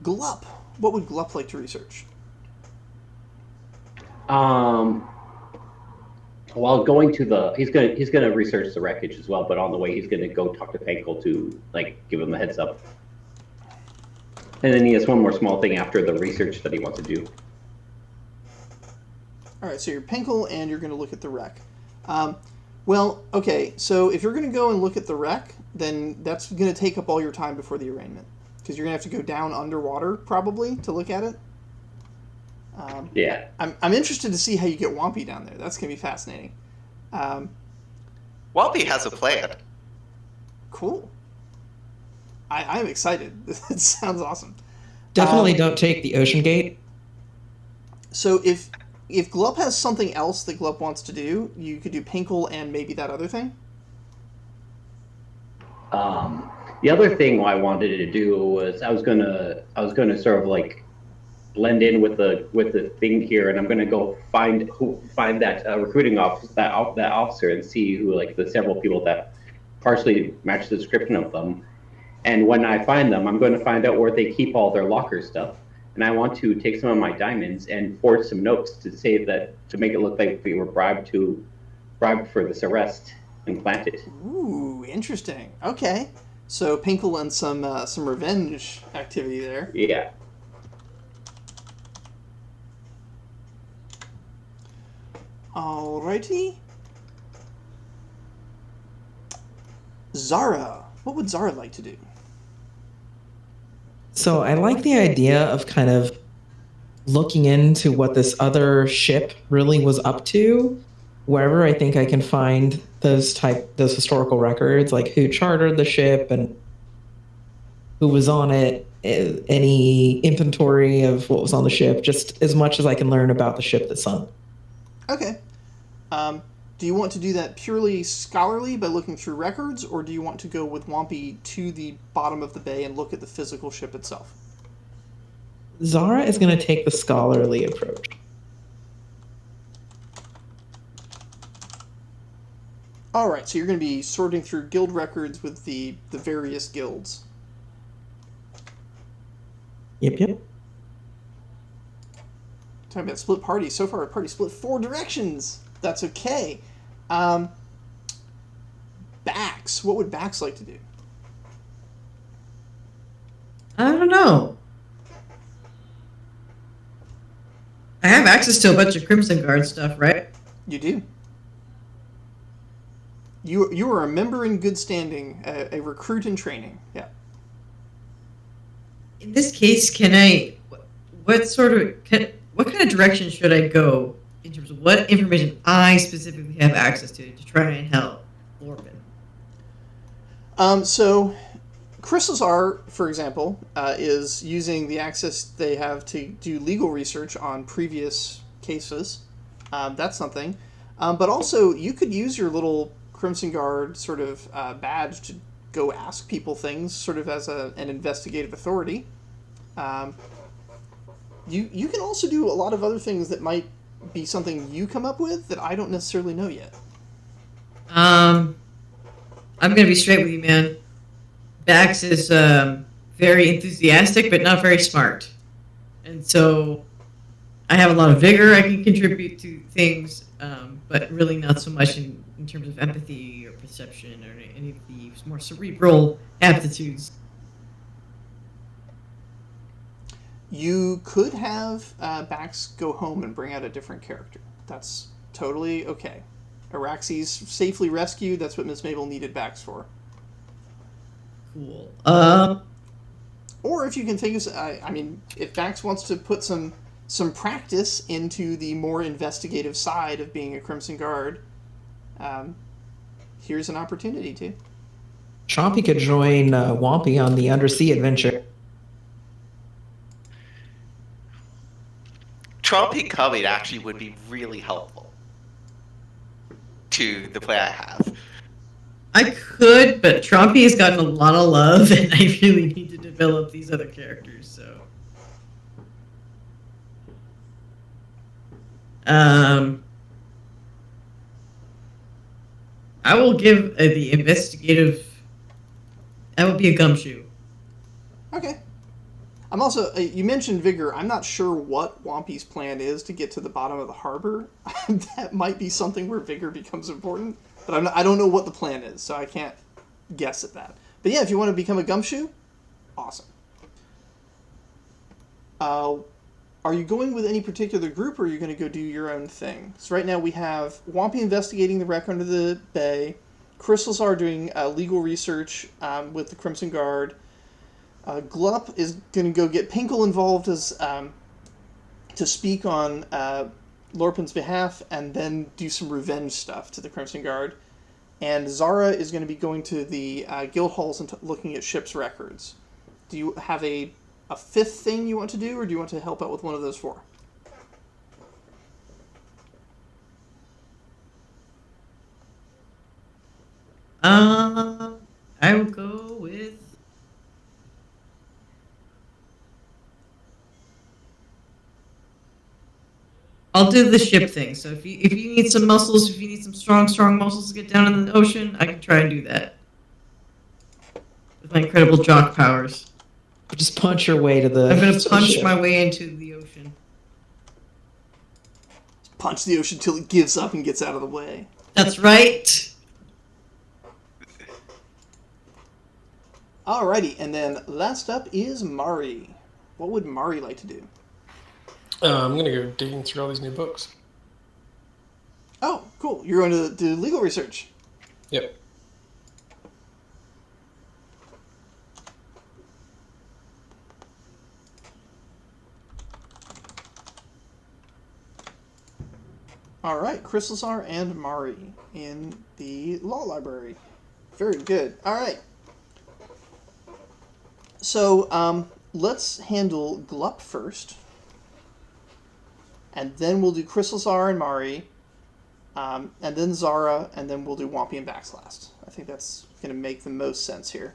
Glup. What would Glup like to research? While going to he's gonna research the wreckage as well, but on the way he's gonna go talk to Pankel to give him a heads up. And then he has one more small thing after the research that he wants to do. All right, so you're Pankel and you're going to look at the wreck. Well, okay, so if you're going to go and look at the wreck, then that's going to take up all your time before the arraignment, because you're going to have to go down underwater probably to look at it. Yeah. I'm interested to see how you get Wampy down there. That's going to be fascinating. Wampy has a plan. Cool. I'm excited. It sounds awesome. Definitely don't take the Ocean Gate. So if Glup has something else that Glup wants to do, you could do Pinkel and maybe that other thing. The other thing I wanted to do was I was gonna sort of blend in with the thing here, and I'm gonna go find that recruiting officer, that officer, and see who the several people that partially match the description of them. And when I find them, I'm going to find out where they keep all their locker stuff. And I want to take some of my diamonds and forge some notes to say that, to make it look like we were bribed for this arrest and plant it. Ooh, interesting. Okay. So Pinkle and some revenge activity there. Yeah. Alrighty. Zara. What would Zara like to do? So I like the idea of kind of looking into what this other ship really was up to. Wherever I think I can find those historical records, like who chartered the ship and who was on it, any inventory of what was on the ship, just as much as I can learn about the ship that sunk. Okay. Do you want to do that purely scholarly by looking through records, or do you want to go with Wampy to the bottom of the bay and look at the physical ship itself? Zara is going to take the scholarly approach. Alright, so you're going to be sorting through guild records with the various guilds. Yep. Talking about split parties. So far, our party split 4 directions. That's okay. Bax. What would Bax like to do? I don't know. I have access to a bunch of Crimson Guard stuff, right? You do. You are a member in good standing, a recruit in training. Yeah. In this case, can I? What kind of direction should I go in terms of what information I specifically have access to try and help Orphan? So, Crystalzar, for example, is using the access they have to do legal research on previous cases. That's something. But also, you could use your little Crimson Guard sort of badge to go ask people things, sort of as an investigative authority. You can also do a lot of other things that might be something you come up with that I don't necessarily know yet. I'm gonna be straight with you, man. Bax is very enthusiastic, but not very smart, and so I have a lot of vigor I can contribute to things, but really not so much in terms of empathy or perception or any of the more cerebral aptitudes. You could have Bax go home and bring out a different character. That's totally okay. Araxes safely rescued. That's what Miss Mabel needed Bax for. Cool. Or if you can think of, I mean, if Bax wants to put some practice into the more investigative side of being a Crimson Guard, here's an opportunity to. Chompy could join Wampy on the undersea adventure. Trumping coming actually would be really helpful to the play I have. I could, but Trumpy has gotten a lot of love, and I really need to develop these other characters, so. I will give the investigative. That would be a gumshoe. Okay. I'm also, you mentioned Vigor. I'm not sure what Wampy's plan is to get to the bottom of the harbor. That might be something where Vigor becomes important, but I don't know what the plan is, so I can't guess at that. But yeah, if you want to become a gumshoe, awesome. Are you going with any particular group, or are you going to go do your own thing? So right now we have Wampy investigating the wreck under the bay, Crystalzar doing legal research with the Crimson Guard, Glup is going to go get Pinkle involved as to speak on Lorpin's behalf, and then do some revenge stuff to the Crimson Guard. And Zara is going to be going to the guild halls and looking at ship's records. Do you have a fifth thing you want to do, or do you want to help out with one of those 4? I will go with. I'll do the ship thing. So if you need some muscles, if you need some strong muscles to get down in the ocean, I can try and do that with my incredible jock powers. Just punch your way to the. I'm gonna punch my way into the ocean. Punch the ocean till it gives up and gets out of the way. That's right. Alrighty, and then last up is Mari. What would Mari like to do? I'm gonna go digging through all these new books. Oh, cool. You're going to do legal research. Yep. Alright, Crystalsar and Mari in the law library. Very good. Alright. So, let's handle Glup first. And then we'll do Crystalsar and Mari. And then Zara, and then we'll do Wampy and Bax last. I think that's going to make the most sense here.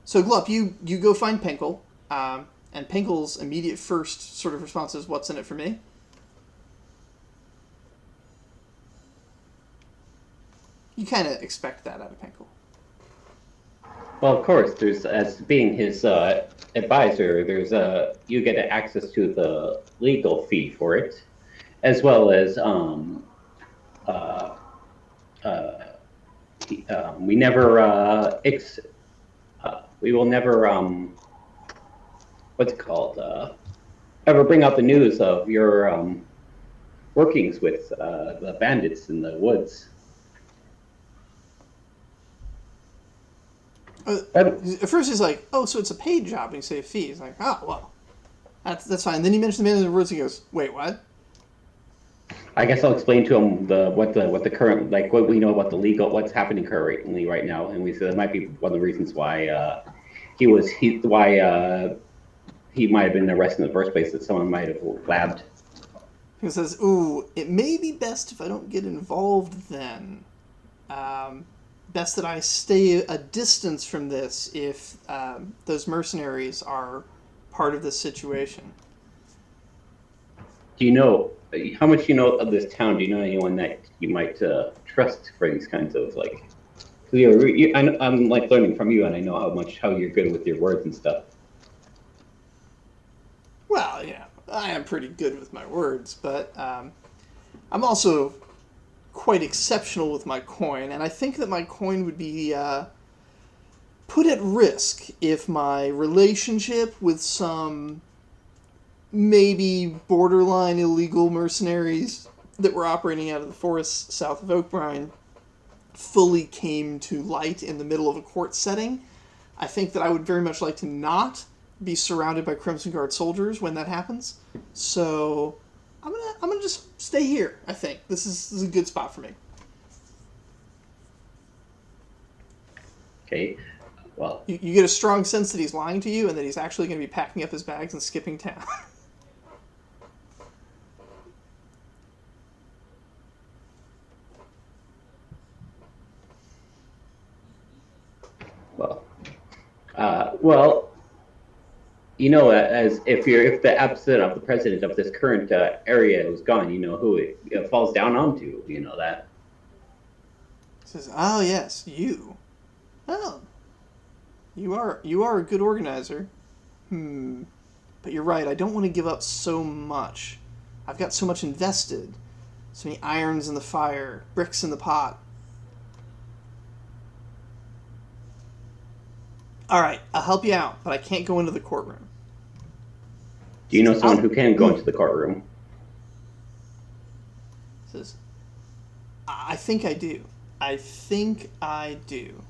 So, Glup, you go find Pinkle. And Pinkle's immediate first sort of response is, what's in it for me? You kind of expect that out of Pinkle. Well, of course, there's as being his advisor, there's you get access to the legal fee for it, as well as we never we will never what's it called ever bring out the news of your workings with the bandits in the woods. At first he's like, oh, so it's a paid job, and you say a fee. He's like, oh, well, that's fine. Then he mentions the man in the woods, and he goes, wait, what? I guess I'll explain to him what the current, like, what we know about the legal, what's happening currently right now, and we said that might be one of the reasons why he might have been arrested in the first place, that someone might have blabbed. He says, ooh, it may be best if I don't get involved then. Best that I stay a distance from this if those mercenaries are part of this situation. Do you know, how much you know of this town? Do you know anyone that you might trust for these kinds of, like, I'm like learning from you, and I know how you're good with your words and stuff. Well, yeah, I am pretty good with my words, but I'm also quite exceptional with my coin, and I think that my coin would be put at risk if my relationship with some maybe borderline illegal mercenaries that were operating out of the forests south of Oakbrine fully came to light in the middle of a court setting. I think that I would very much like to not be surrounded by Crimson Guard soldiers when that happens. So I'm gonna just stay here. I think this is a good spot for me. Okay, well, You get a strong sense that he's lying to you and that he's actually going to be packing up his bags and skipping town. well, you know, as if the absent of the president of this current area is gone, you know who it falls down onto. You know that. He says, "Oh yes, you. Oh, you are a good organizer. But you're right. I don't want to give up so much. I've got so much invested. So many irons in the fire, bricks in the pot. All right, I'll help you out, but I can't go into the courtroom." Do you know someone who can go into the courtroom? Says, I think I do. I think I do.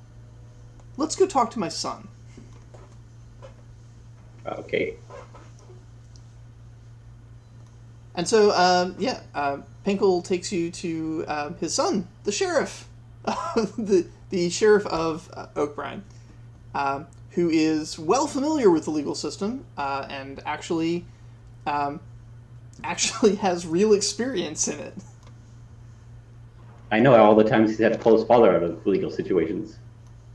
Let's go talk to my son. Okay. And so, Pinkle takes you to his son, the sheriff, the sheriff of Oakbrine, who is well familiar with the legal system and actually has real experience in it. I know all the times he's had to pull his father out of legal situations.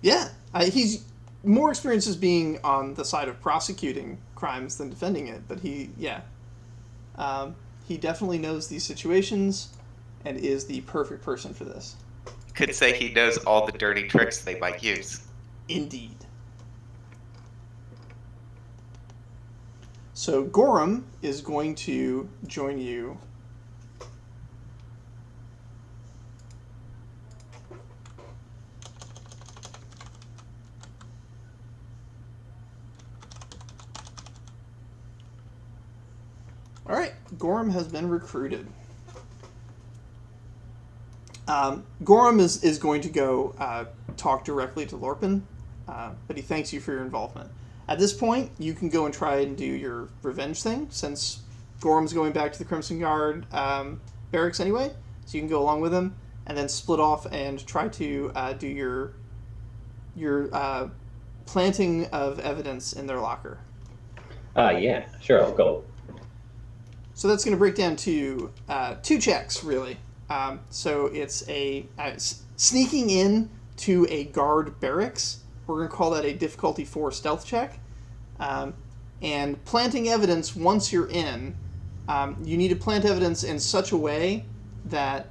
Yeah, he's more experienced as being on the side of prosecuting crimes than defending it, but he definitely knows these situations and is the perfect person for this. Could say he knows all the dirty tricks they might use. Indeed. So Gorham is going to join you. Gorham has been recruited. Gorham is going to go talk directly to Lorpin, but he thanks you for your involvement. At this point, you can go and try and do your revenge thing, since Gorham's going back to the Crimson Guard barracks anyway, so you can go along with him, and then split off and try to do your planting of evidence in their locker. Yeah, sure, I'll go. So that's going to break down to 2 checks, really. So it's sneaking in to a guard barracks. We're going to call that a difficulty 4 stealth check. And planting evidence once you're in, you need to plant evidence in such a way that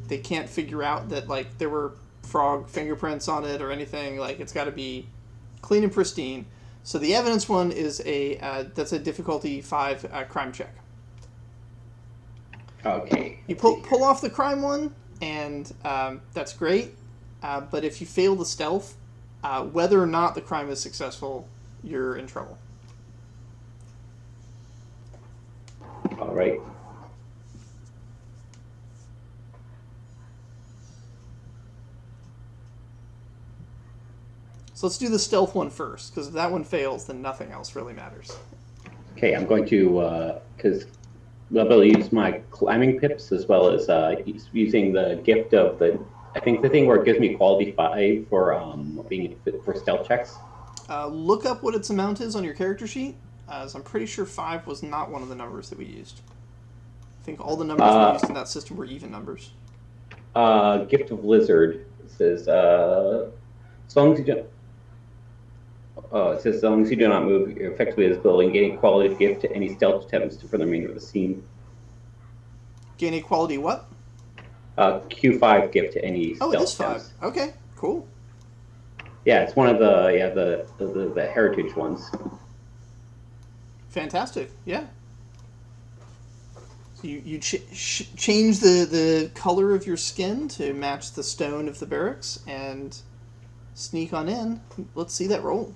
they can't figure out that like there were frog fingerprints on it or anything. Like it's got to be clean and pristine. So the evidence one is that's a difficulty 5 crime check. Okay. You pull off the crime one, and that's great. But if you fail the stealth, whether or not the crime is successful, you're in trouble. All right. So let's do the stealth one first, because if that one fails, then nothing else really matters. Okay, I'm going to, because I'll be able to use my climbing pips as well as using the gift of I think the thing where it gives me quality 5 for being for stealth checks. Look up what its amount is on your character sheet, as I'm pretty sure 5 was not one of the numbers that we used. I think all the numbers we used in that system were even numbers. Gift of Lizard says, as long as you don't. It says, as long as you do not move effectively as building, gain a quality gift to any stealth attempts for the remainder of the scene. Gain a quality what? Q5 gift to any stealth it is 5. attempts. Okay, cool. Yeah, it's one of the heritage ones. Fantastic, yeah. So you change the color of your skin to match the stone of the barracks and sneak on in. Let's see that roll.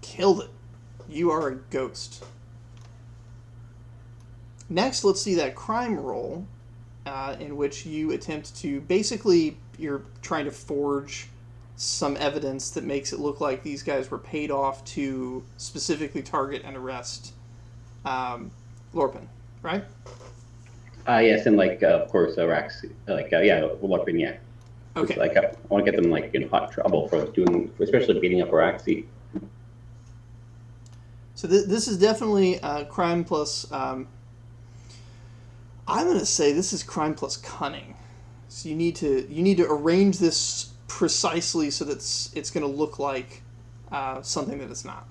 Killed it. You are a ghost. Next, let's see that crime roll, in which you attempt to basically you're trying to forge some evidence that makes it look like these guys were paid off to specifically target and arrest Lorpin, right? Yes, and of course, Rax, Lorpin, yeah. Okay. I want to get them in hot trouble for especially beating up Araxi. So this is definitely crime plus. I'm going to say this is crime plus cunning. So you need to arrange this precisely so that it's going to look like something that it's not.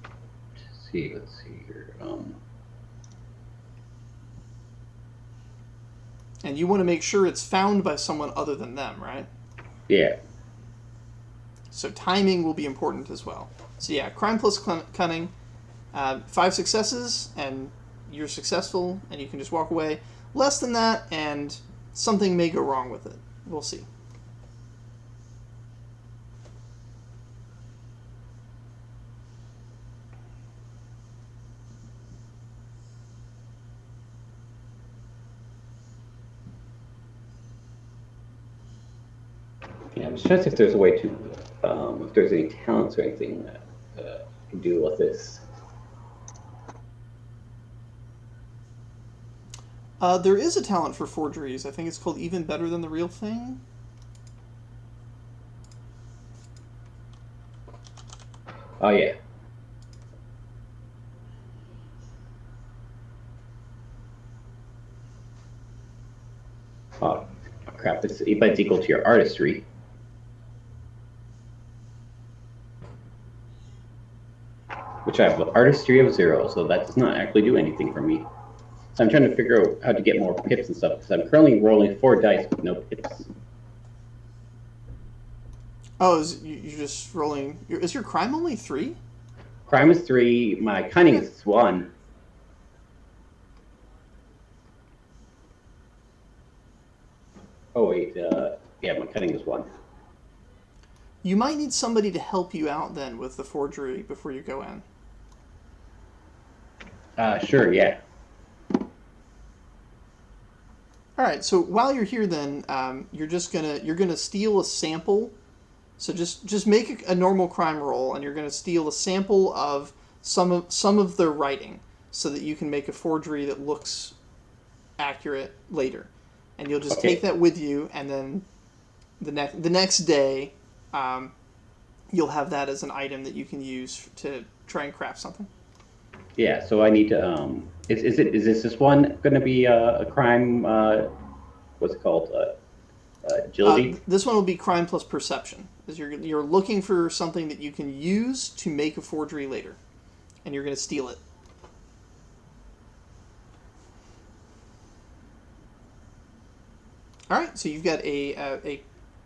Let's see here. And you want to make sure it's found by someone other than them, right? Yeah. So timing will be important as well. So yeah, crime plus cunning, 5 successes, and you're successful, and you can just walk away. Less than that, and something may go wrong with it. We'll see. Yeah, I'm just trying to see if there's a way to, if there's any talents or anything that I can do with this. There is a talent for forgeries. I think it's called Even Better Than the Real Thing. Oh, yeah. Oh, crap. But it's equal to your artistry. which I have an artistry of 0, so that does not actually do anything for me. So I'm trying to figure out how to get more pips and stuff, because I'm currently rolling 4 dice with no pips. Oh, you're just rolling. Is your crime only 3? Crime is 3, my cunning is 1. Oh wait, yeah, my cunning is 1. You might need somebody to help you out then with the forgery before you go in. Sure, yeah. All right. So while you're here, then you're gonna steal a sample. So just make a normal crime roll, and you're gonna steal a sample of some of their writing, so that you can make a forgery that looks accurate later, and you'll just take that with you, and then the next day, you'll have that as an item that you can use to try and craft something. Yeah, so I need to, is this one going to be a crime, what's it called, agility? This one will be crime plus perception, as you're looking for something that you can use to make a forgery later, and you're going to steal it. All right, so you've got a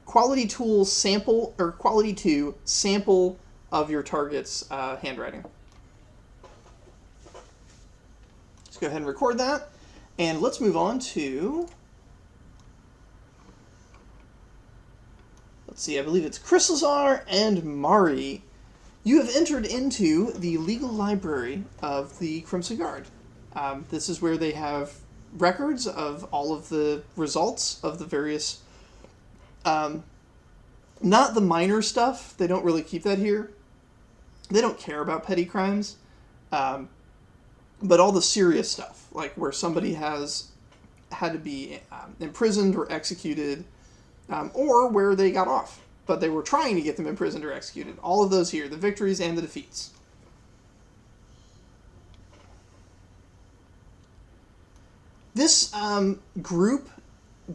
quality tool sample, or quality 2 sample of your target's handwriting. Let's go ahead and record that, and let's move on to. Let's see, I believe it's Chrysalizar and Mari. You have entered into the legal library of the Crimson Guard. This is where they have records of all of the results of the various. Not the minor stuff. They don't really keep that here. They don't care about petty crimes. But all the serious stuff, like where somebody has had to be imprisoned or executed, or where they got off, but they were trying to get them imprisoned or executed. All of those here, the victories and the defeats. This group,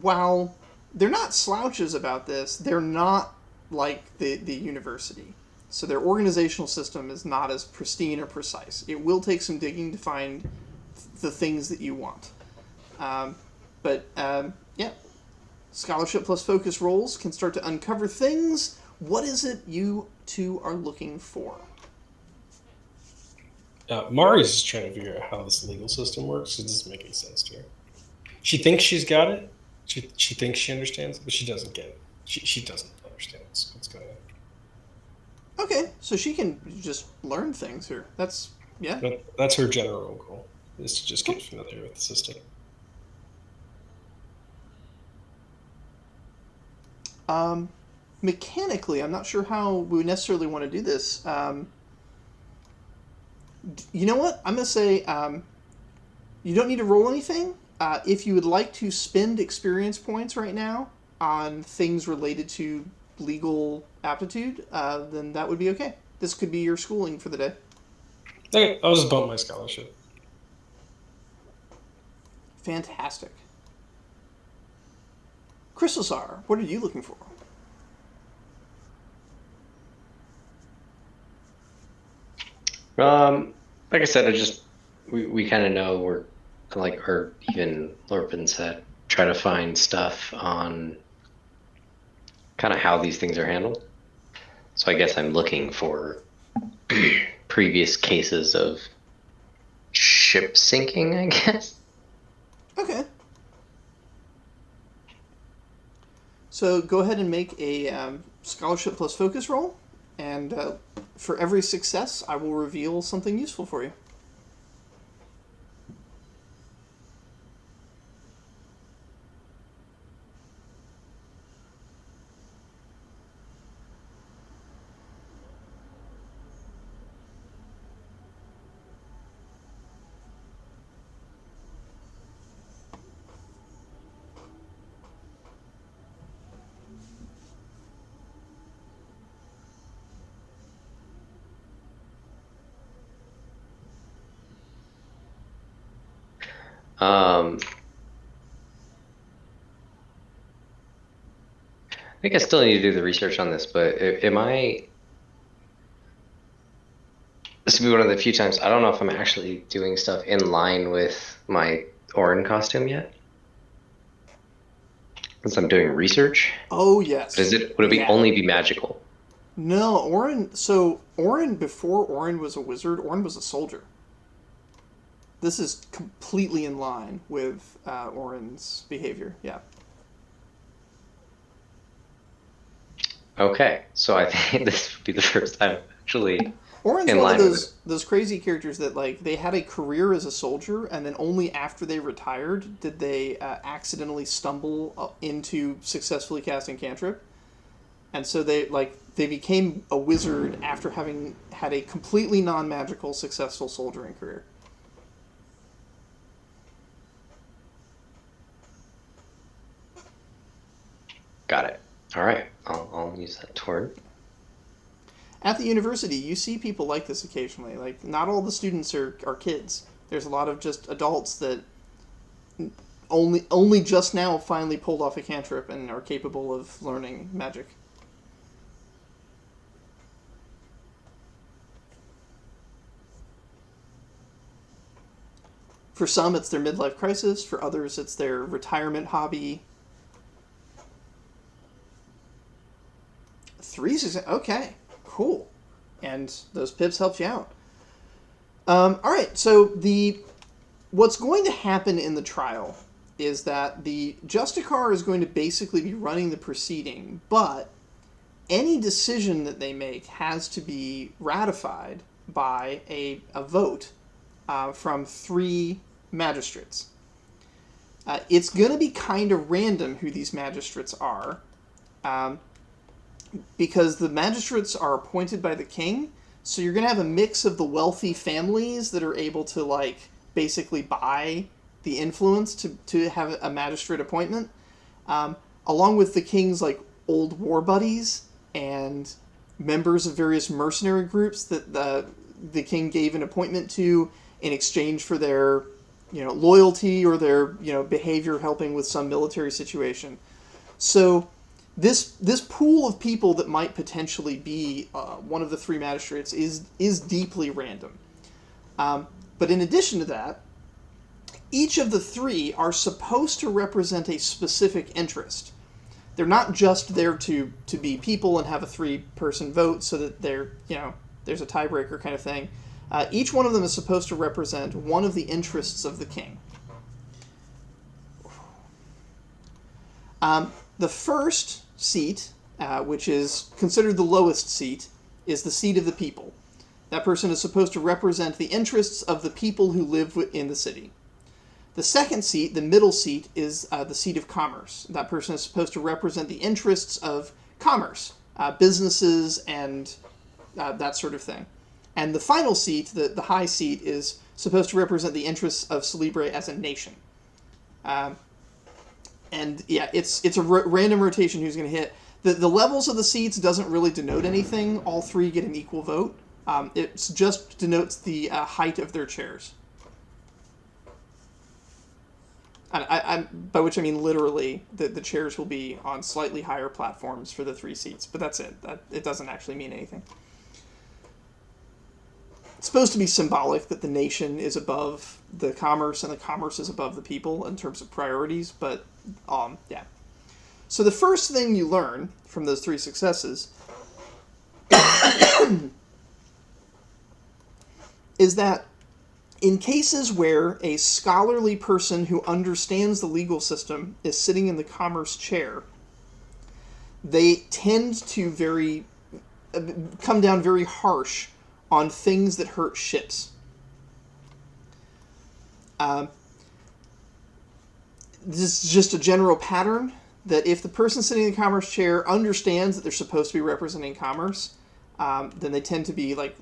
while they're not slouches about this, they're not like the university. So their organizational system is not as pristine or precise. It will take some digging to find the things that you want. But yeah, scholarship plus focus rolls can start to uncover things. What is it you two are looking for? Mari's just trying to figure out how this legal system works. It doesn't make any sense to her. She thinks she's got it. She thinks she understands it, but she doesn't get it. She doesn't understand what's going on. Okay, so she can just learn things here. That's her general goal, is to just get familiar with the system. Mechanically, I'm not sure how we would necessarily want to do this. You know what? I'm going to say you don't need to roll anything. If you would like to spend experience points right now on things related to legal aptitude, then that would be okay. This could be your schooling for the day. Okay, I'll just bump my scholarship. Fantastic. Chrysalizar, what are you looking for? Like I said, we kind of know we're like, or even Lorpin said, try to find stuff on kind of how these things are handled. So I guess I'm looking for previous cases of ship sinking, I guess. Okay. So go ahead and make a scholarship plus focus roll, and for every success, I will reveal something useful for you. I think I still need to do the research on this, but am I... this will be one of the few times I don't know if I'm actually doing stuff in line with my Orin costume yet. Since I'm doing research. Oh, yes. Would it only be magical? No, Orin. So Orin, before Orin was a wizard, Orin was a soldier. This is completely in line with Orin's behavior. Yeah. Okay, so I think this would be the first time actually Orin's in one of line with those crazy characters that like they had a career as a soldier, and then only after they retired did they accidentally stumble into successfully casting cantrip, and so they became a wizard after having had a completely non-magical successful soldiering career. Got it. All right, I'll use that toward. At the university, you see people like this occasionally. Like, not all the students are kids. There's a lot of just adults that only just now finally pulled off a cantrip and are capable of learning magic. For some, it's their midlife crisis. For others, it's their retirement hobby. 3 success. Okay, cool. And those pips helped you out. All right, so what's going to happen in the trial is that the Justicar is going to basically be running the proceeding, but any decision that they make has to be ratified by a vote from 3 magistrates. It's going to be kind of random who these magistrates are, because the magistrates are appointed by the king, so you're going to have a mix of the wealthy families that are able to, like, basically buy the influence to have a magistrate appointment, along with the king's, like, old war buddies and members of various mercenary groups that the king gave an appointment to in exchange for their, loyalty or their, behavior helping with some military situation. So this pool of people that might potentially be one of the 3 magistrates is deeply random. But in addition to that, each of the 3 are supposed to represent a specific interest. They're not just there to be people and have a 3-person vote so that there's a tiebreaker kind of thing. Each one of them is supposed to represent one of the interests of the king. The first seat, which is considered the lowest seat, is the seat of the people. That person is supposed to represent the interests of the people who live in the city. The second seat, the middle seat, is the seat of commerce. That person is supposed to represent the interests of commerce, businesses, and that sort of thing. And the final seat, the high seat, is supposed to represent the interests of Celebre as a nation. And yeah, it's a random rotation who's going to hit. The levels of the seats doesn't really denote anything. All 3 get an equal vote. It just denotes the height of their chairs. By which I mean literally, the chairs will be on slightly higher platforms for the 3 seats, but that's it. It doesn't actually mean anything. It's supposed to be symbolic that the nation is above the commerce and the commerce is above the people in terms of priorities, but yeah. So the first thing you learn from those 3 successes is that in cases where a scholarly person who understands the legal system is sitting in the commerce chair, they tend to come down very harsh on things that hurt ships. This is just a general pattern that if the person sitting in the commerce chair understands that they're supposed to be representing commerce, then they tend to be like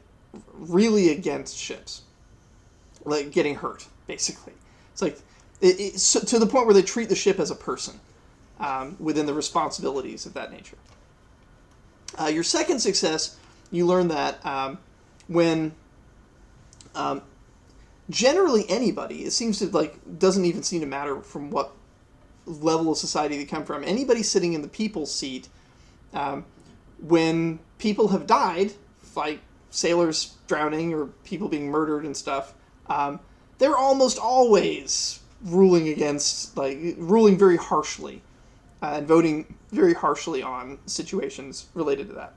really against ships, like getting hurt, basically. It's like so to the point where they treat the ship as a person within the responsibilities of that nature. Your second success, you learn that when generally anybody, it seems to doesn't even seem to matter from what level of society they come from, anybody sitting in the people's seat, when people have died, like sailors drowning or people being murdered and stuff, they're almost always ruling very harshly and voting very harshly on situations related to that.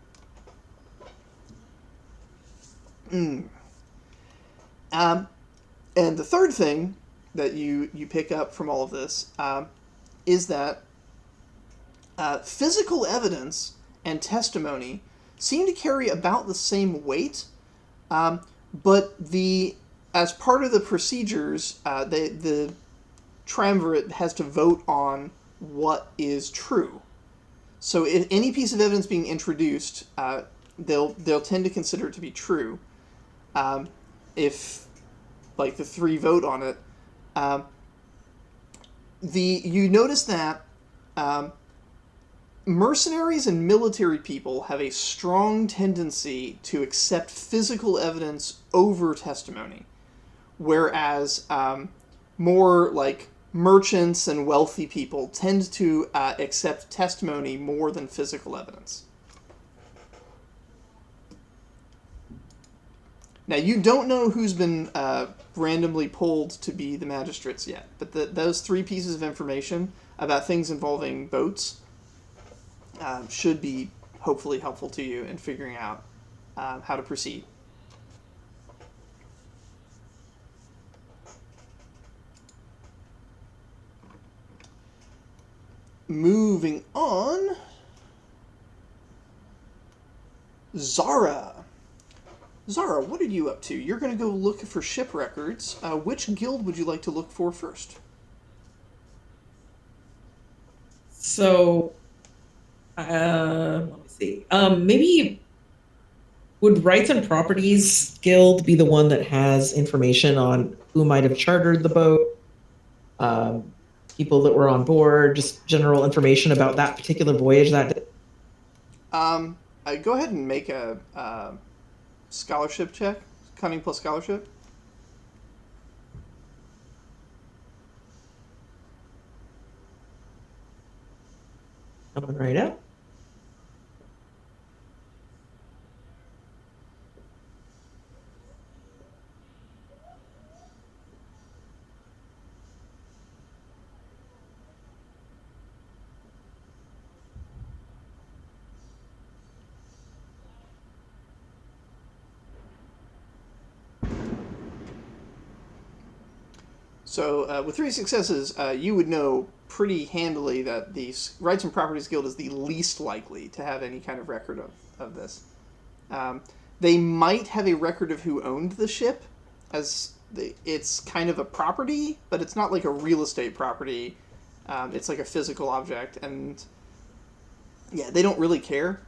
And the third thing that you pick up from all of this is that physical evidence and testimony seem to carry about the same weight, but as part of the procedures, the triumvirate has to vote on what is true. So if any piece of evidence being introduced, they'll tend to consider it to be true. If like the three vote on it, you notice that mercenaries and military people have a strong tendency to accept physical evidence over testimony, whereas more like merchants and wealthy people tend to accept testimony more than physical evidence. Now, you don't know who's been randomly pulled to be the magistrates yet, but those three pieces of information about things involving boats should be hopefully helpful to you in figuring out how to proceed. Moving on, Zara. Zara, what are you up to? You're going to go look for ship records. Which guild would you like to look for first? So, let me see. Maybe would Rights and Properties Guild be the one that has information on who might have chartered the boat, people that were on board, just general information about that particular voyage that day? Go ahead and make a scholarship check. Cunning plus scholarship. Coming right up. So, with 3 successes, you would know pretty handily that the Rights and Properties Guild is the least likely to have any kind of record of this. They might have a record of who owned the ship, as it's kind of a property, but it's not like a real estate property. It's like a physical object, and yeah, they don't really care.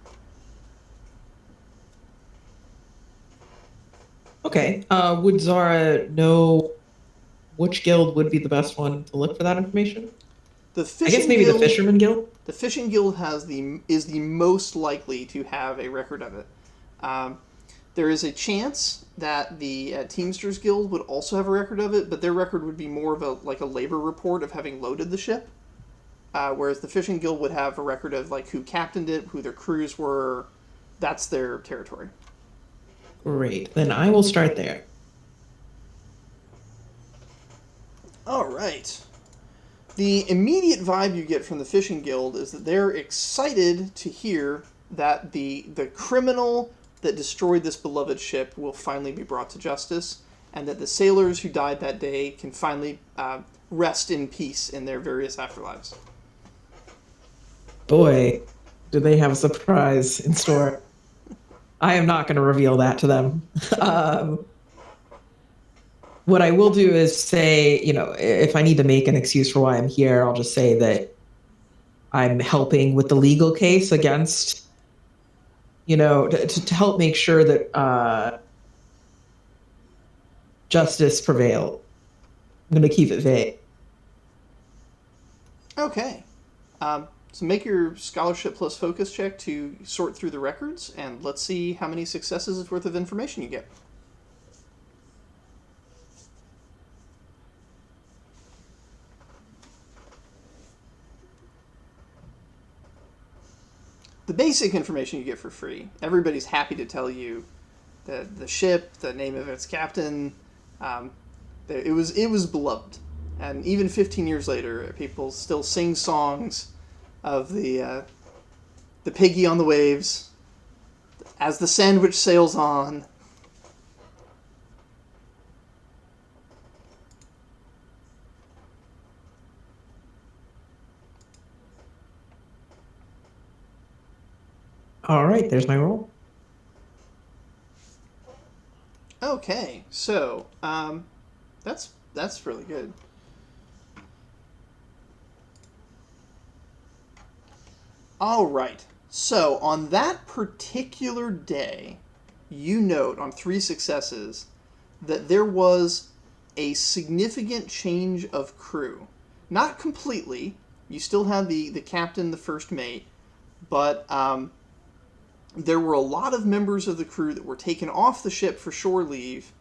Okay. Would Zara know which guild would be the best one to look for that information? The I fishing guess maybe guild, the Fisherman Guild? The Fishing Guild is the most likely to have a record of it. There is a chance that the Teamsters Guild would also have a record of it, but their record would be more of a labor report of having loaded the ship. Whereas the Fishing Guild would have a record of like who captained it, who their crews were. That's their territory. Great. Then I will start there. All right. The immediate vibe you get from the Fishing Guild is that they're excited to hear that the criminal that destroyed this beloved ship will finally be brought to justice, and that the sailors who died that day can finally rest in peace in their various afterlives. Boy, do they have a surprise in store. I am not going to reveal that to them. What I will do is say, if I need to make an excuse for why I'm here, I'll just say that I'm helping with the legal case against, to help make sure that justice prevailed. I'm going to keep it vague. Okay. So make your scholarship plus focus check to sort through the records, and let's see how many successes worth of information you get. The basic information you get for free. Everybody's happy to tell you the ship, the name of its captain. It was beloved, and even 15 years later, people still sing songs of the piggy on the waves as the Sandwich sails on. All right, there's my roll. Okay, so that's really good. All right. So on that particular day, you note on 3 successes that there was a significant change of crew. Not completely. You still have the captain, the first mate, but there were a lot of members of the crew that were taken off the ship for shore leave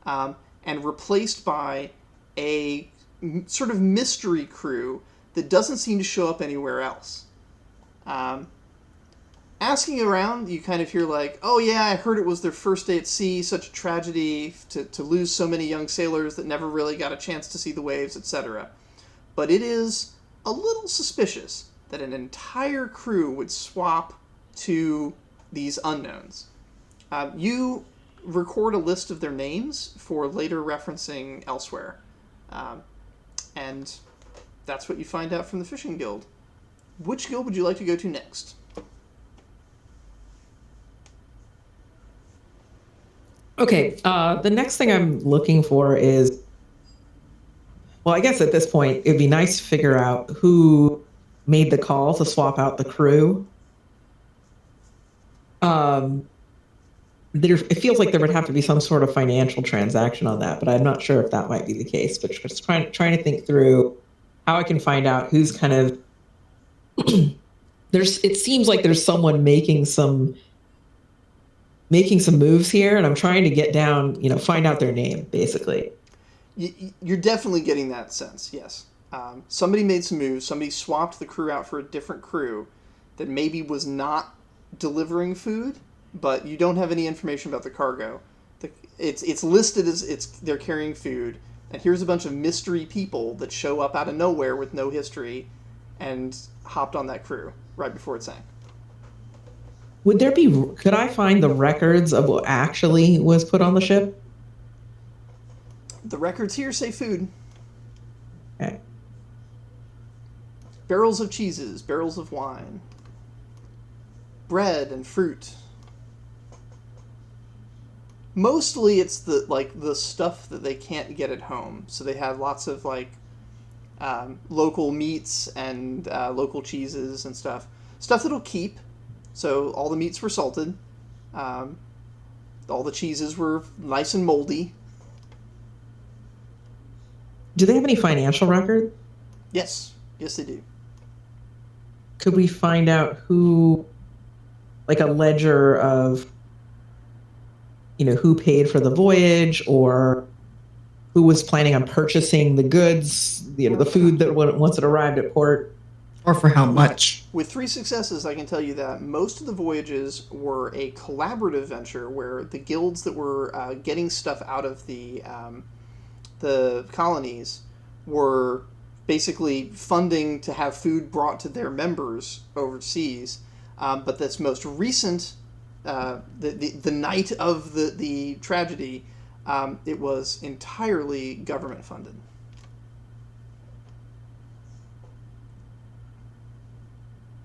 and replaced by a sort of mystery crew that doesn't seem to show up anywhere else. Asking around, you kind of hear like, oh yeah, I heard it was their first day at sea, such a tragedy to lose so many young sailors that never really got a chance to see the waves, etc. But it is a little suspicious that an entire crew would swap to these unknowns. You record a list of their names for later referencing elsewhere. And that's what you find out from the Fishing Guild. Which guild would you like to go to next? Okay, the next thing I'm looking for is, well, I guess at this point, it'd be nice to figure out who made the call to swap out the crew. It feels like there would have to be some sort of financial transaction on that, but I'm not sure if that might be the case. But just trying to think through how I can find out who's kind of it seems like there's someone making some moves here, and I'm trying to get down, find out their name, basically. You're definitely getting that sense, yes. Somebody made some moves. Somebody swapped the crew out for a different crew that maybe was not delivering food, but you don't have any information about the cargo. It's listed as they're carrying food, and here's a bunch of mystery people that show up out of nowhere with no history and hopped on that crew right before it sank. Could I find the records of what actually was put on the ship? The records here say food. Okay. Barrels of cheeses, barrels of wine, bread and fruit. Mostly it's the stuff that they can't get at home. So they have lots of local meats and local cheeses and stuff that'll keep. So all the meats were salted. All the cheeses were nice and moldy. Do they have any financial record? Yes they do. Could we find out who, like a ledger of, who paid for the voyage, or who was planning on purchasing the goods, the food that once it arrived at port? Or for how much? With 3 successes, I can tell you that most of the voyages were a collaborative venture where the guilds that were getting stuff out of the colonies were basically funding to have food brought to their members overseas. But this most recent, the night of the tragedy, it was entirely government funded.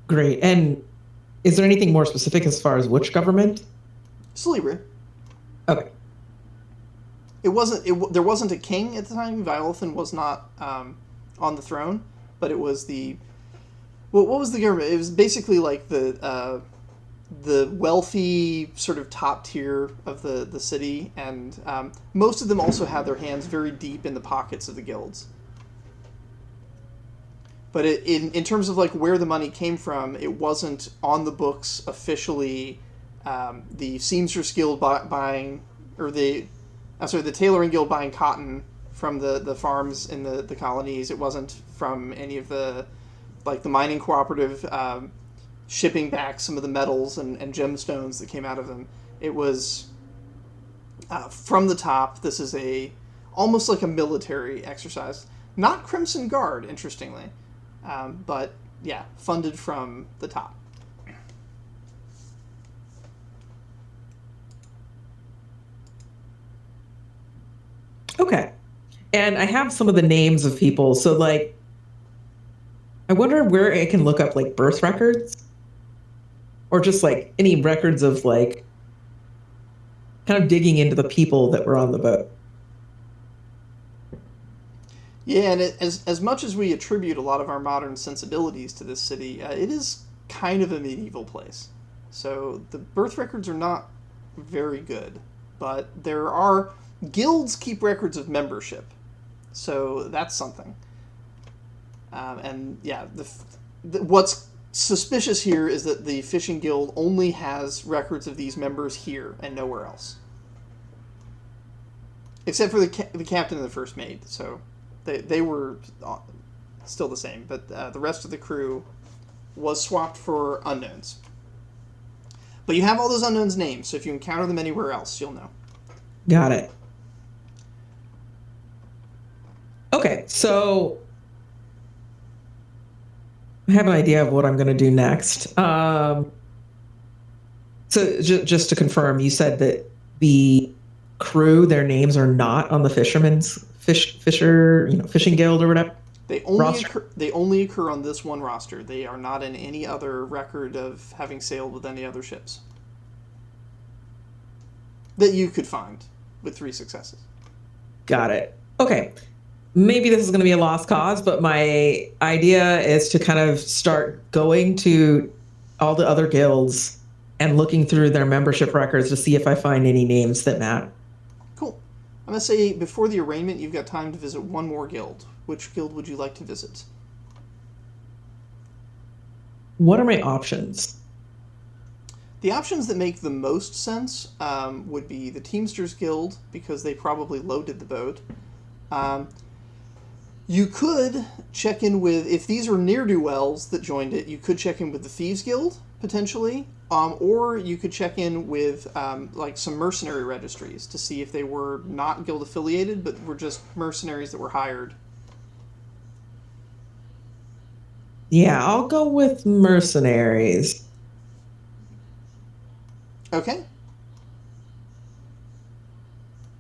Great. And is there anything more specific as far as which government? Celebria. Okay. There wasn't a king at the time. Violithan was not on the throne, but it was what was the government? It was basically like the wealthy sort of top tier of the city, and most of them also had their hands very deep in the pockets of the guilds. But in terms of where the money came from, it wasn't on the books officially. The Seamstress Guild buying, or the Tailoring Guild buying cotton from the farms in the colonies. It wasn't from any of the mining cooperative shipping back some of the metals and gemstones that came out of them. It was from the top. This is almost like a military exercise. Not Crimson Guard, interestingly, but yeah, funded from the top. Okay. And I have some of the names of people. So, like, I wonder where I can look up, like, birth records or just, like, any records of, like, kind of digging into the people that were on the boat. Yeah, and as much as we attribute a lot of our modern sensibilities to this city, it is kind of a medieval place. So the birth records are not very good, but there are guilds keep records of membership, so that's something. And yeah, what's suspicious here is that the fishing guild only has records of these members here and nowhere else, except for the captain and the first mate. So they were still the same, but the rest of the crew was swapped for unknowns. But you have all those unknowns' names, so if you encounter them anywhere else, you'll know. Got it. Okay, so I have an idea of what I'm going to do next. So just to confirm, you said that the crew, their names are not on the fishing guild or whatever. They only occur on this one roster. They are not in any other record of having sailed with any other ships that you could find with 3 successes. Got it. Okay. Maybe this is going to be a lost cause, but my idea is to kind of start going to all the other guilds and looking through their membership records to see if I find any names that matter. Cool. I'm going to say before the arraignment, you've got time to visit one more guild. Which guild would you like to visit? What are my options? The options that make the most sense would be the Teamsters Guild, because they probably loaded the boat. You could check in with, if these are ne'er-do-wells that joined it, you could check in with the Thieves Guild, potentially. Or you could check in with like some mercenary registries to see if they were not guild affiliated, but were just mercenaries that were hired. Yeah, I'll go with mercenaries. Okay.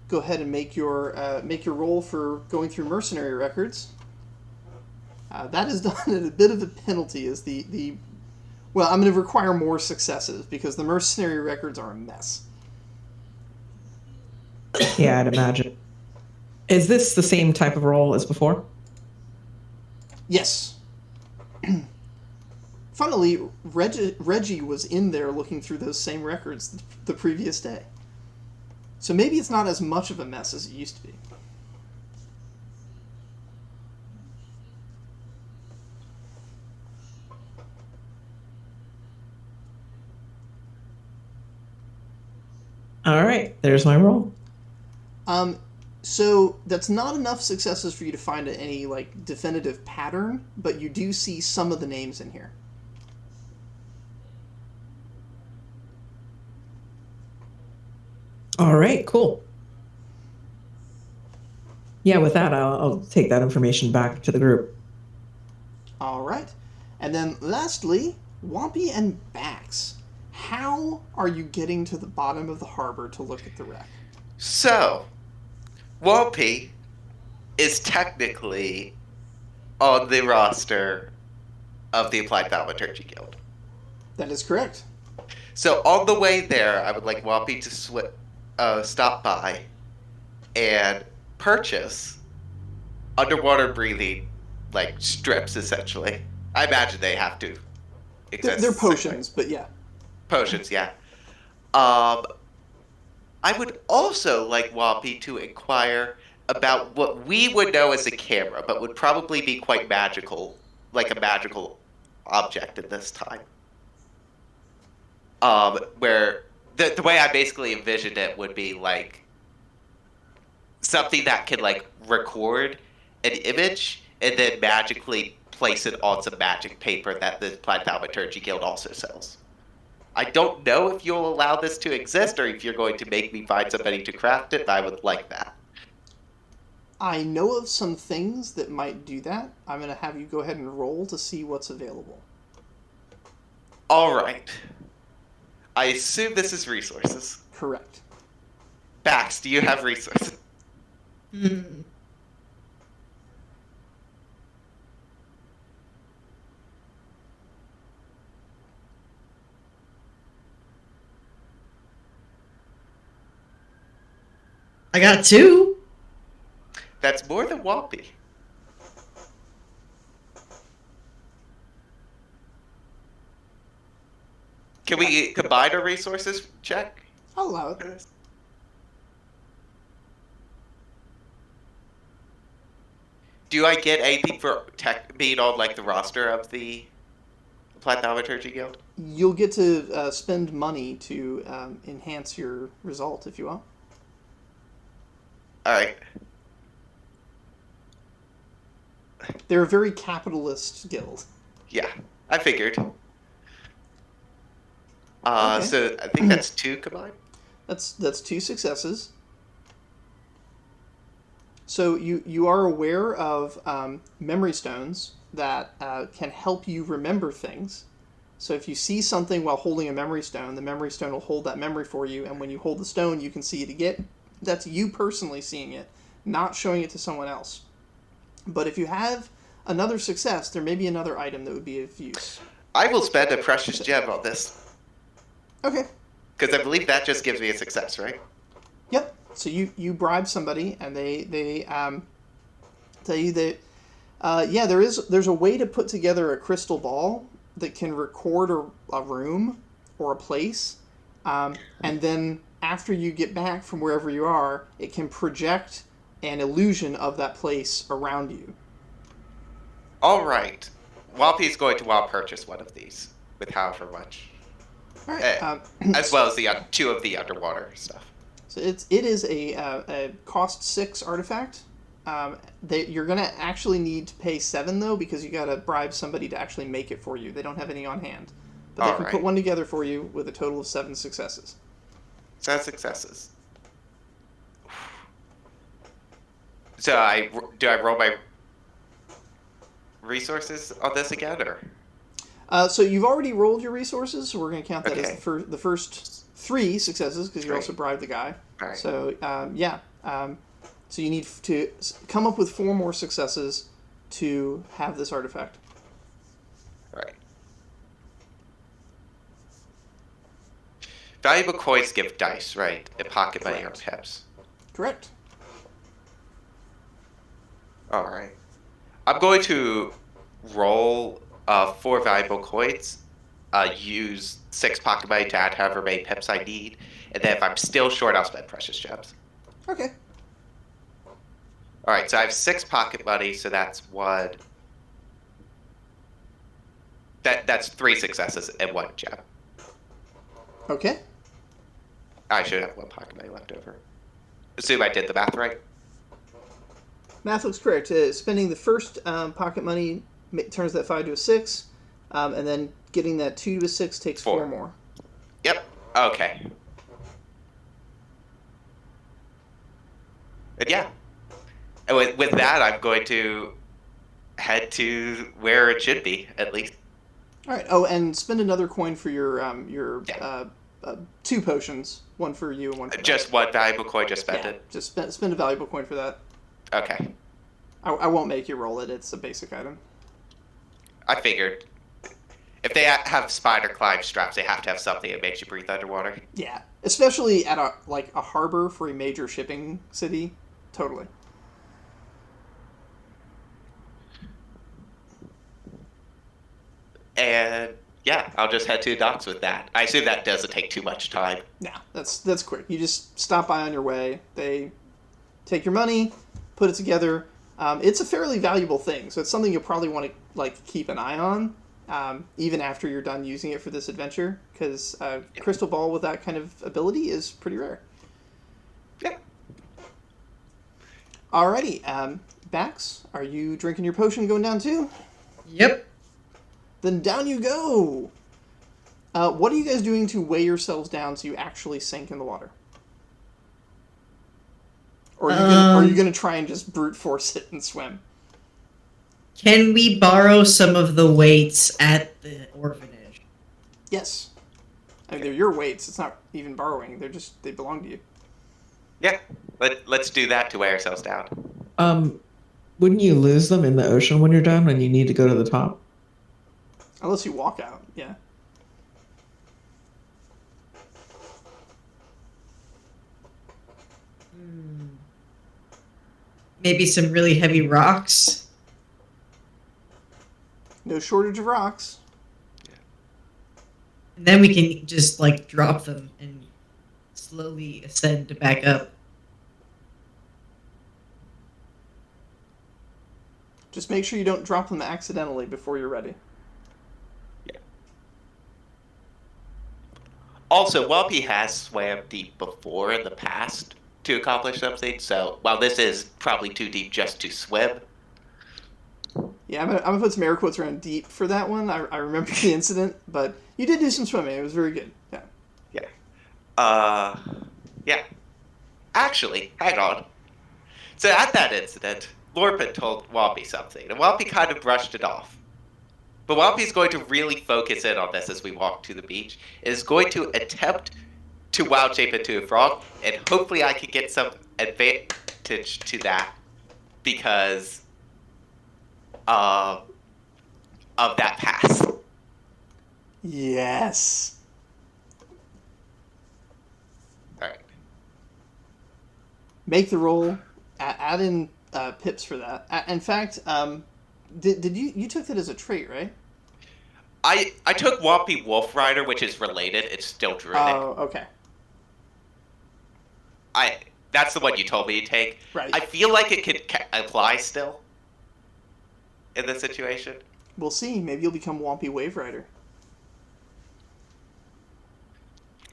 Go ahead and make your roll for going through mercenary records. That is done at a bit of a penalty, as well, I'm going to require more successes because the mercenary records are a mess. Yeah, I'd imagine. Is this the same type of roll as before? Yes. Funnily, Reggie was in there looking through those same records the previous day. So maybe it's not as much of a mess as it used to be. All right, there's my roll. So that's not enough successes for you to find any like definitive pattern, but you do see some of the names in here. All right, cool. Yeah, with that, I'll take that information back to the group. All right. And then lastly, Wampy and Bax. How are you getting to the bottom of the harbor to look at the wreck? So, Wampy is technically on the roster of the Applied Thaumaturgy Guild. That is correct. So on the way there, I would like Wampy to stop by and purchase underwater breathing, like strips, essentially. I imagine they have to exist. They're potions, but yeah. Potions, yeah. I would also like Wampy to inquire about what we would know as a camera, but would probably be quite magical, like a magical object at this time. Where the way I basically envisioned it would be like something that could like record an image and then magically place it on some magic paper that the Applied Thaumaturgy Guild also sells. I don't know if you'll allow this to exist or if you're going to make me find somebody to craft it. I would like that. I know of some things that might do that. I'm going to have you go ahead and roll to see what's available. All right. I assume this is resources. Correct. Bax, do you have resources? Hmm. I got 2. That's more than Whoppy. Can we combine our resources check? I'll allow it. Do I get anything for being on like the roster of the Applied Thaumaturgy Guild? You'll get to spend money to enhance your result if you want. All right. They're a very capitalist guild. Yeah, I figured. Okay. So I think that's 2 combined. That's 2 successes. So you are aware of memory stones that can help you remember things. So if you see something while holding a memory stone, the memory stone will hold that memory for you, and when you hold the stone, you can see it again. That's you personally seeing it, not showing it to someone else. But if you have another success, there may be another item that would be of use. I will spend a precious gem on this. Okay. Because I believe that just gives me a success, right? Yep. So you bribe somebody, and they tell you that there's a way to put together a crystal ball that can record a room or a place, and then after you get back from wherever you are, it can project an illusion of that place around you. All right. Whoppy's going to purchase one of these with however much. All right. As well as the 2 of the underwater stuff. So it is a cost 6 artifact. You're gonna actually need to pay 7 though, because you gotta bribe somebody to actually make it for you. They don't have any on hand, but they can put one together for you with a total of 7 successes. 7 successes. So do I roll my resources on this again, or? So you've already rolled your resources, so we're gonna count that Okay. as the first 3 successes because you 3. also bribed the guy. All right. So so you need to come up with 4 more successes to have this artifact. All right. Valuable coins give dice, right? And pocket money are pips. Correct. All right. I'm going to roll 4 valuable coins, use 6 pocket money to add however many pips I need, and then if I'm still short, I'll spend precious gems. Okay. All right, so I have 6 pocket money, so that's 1. That's 3 successes and 1 gem. Okay. I should have 1 pocket money left over. Assume I did the math right. Math looks correct. Spending the first pocket money turns that 5 to a 6, and then getting that 2 to a 6 takes 4 more. Yep. Okay. And yeah. And with that, I'm going to head to where it should be, at least. All right. Oh, and spend another coin for your 2 potions. One for you and one for Just one valuable coin, just spend it? Just spend a valuable coin for that. Okay. I won't make you roll it. It's a basic item. I figured. If they have spider climb straps, they have to have something that makes you breathe underwater. Yeah. Especially at a harbor for a major shipping city. Totally. And yeah, I'll just head to the docks with that. I assume that doesn't take too much time. No, that's quick. You just stop by on your way. They take your money, put it together. It's a fairly valuable thing, so it's something you'll probably want to keep an eye on, even after you're done using it for this adventure, because crystal ball with that kind of ability is pretty rare. Yeah. Alrighty, Bax, are you drinking your potion going down too? Yep. Then down you go. What are you guys doing to weigh yourselves down so you actually sink in the water? Or are you gonna try and just brute force it and swim? Can we borrow some of the weights at the orphanage? Yes. I mean, they're your weights. It's not even borrowing. They belong to you. Yeah, let's do that to weigh ourselves down. Wouldn't you lose them in the ocean when you're done and you need to go to the top? Unless you walk out, yeah. Maybe some really heavy rocks. No shortage of rocks. And then we can just like drop them and slowly ascend back up. Just make sure you don't drop them accidentally before you're ready. Yeah. Also, Whelpy has swam deep before in the past to accomplish something, so while this is probably too deep just to swim. Yeah, I'm gonna put some air quotes around deep for that one. I remember the incident, but you did do some swimming. It was very good. Yeah. Yeah. Actually, hang on. So at that incident, Lorpin told Whelpy something, and Whelpy kind of brushed it off. But Whelpy's going to really focus in on this as we walk to the beach. Is going to attempt to wild shape into a frog, and hopefully I can get some advantage to that because of that pass. Yes. All right. Make the roll. Add in pips for that. In fact, did you took that as a trait, right? I took Whompy Wolf Rider, which is related. It's still druidic. Oh, okay. That's the one you told me to take. Right. I feel like it could apply still in this situation. We'll see. Maybe you'll become Whompy Wave Rider.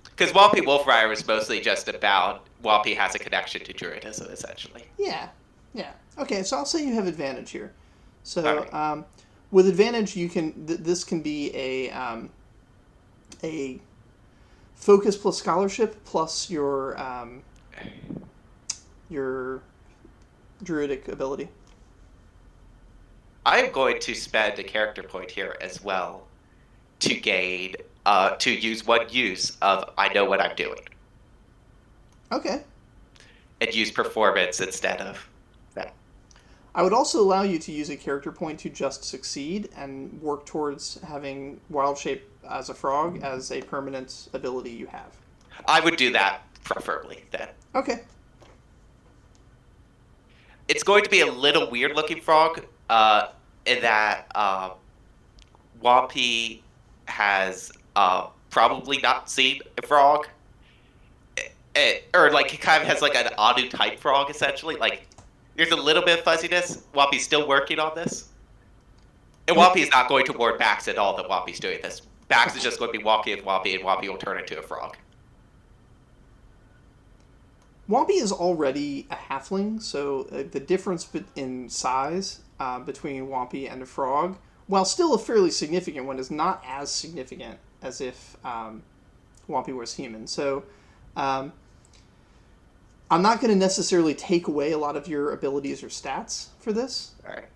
Because Whompy Wolf Rider is mostly just about Whompy has a connection to druidism, essentially. Yeah. Okay, so I'll say you have advantage here. So, Alright. with advantage, you can. This can be a focus plus scholarship plus your druidic ability. I am going to spend a character point here as well to gain to use one use of I know what I'm doing. Okay. And use performance instead of that. I would also allow you to use a character point to just succeed and work towards having wild shape as a frog as a permanent ability you have. I would do that preferably then. Okay. It's going to be a little weird looking frog in that Whompy has probably not seen a frog. Or like it kind of has like an Anu type frog essentially. Like there's a little bit of fuzziness. Whompy's still working on this. And Whompy is not going to warn Bax at all that Whompy's doing this. Bax is just going to be walking with Whompy and Whompy will turn into a frog. Whompy is already a halfling, so the difference in size between Whompy and a frog, while still a fairly significant one, is not as significant as if Whompy was human. So I'm not going to necessarily take away a lot of your abilities or stats for this. All right.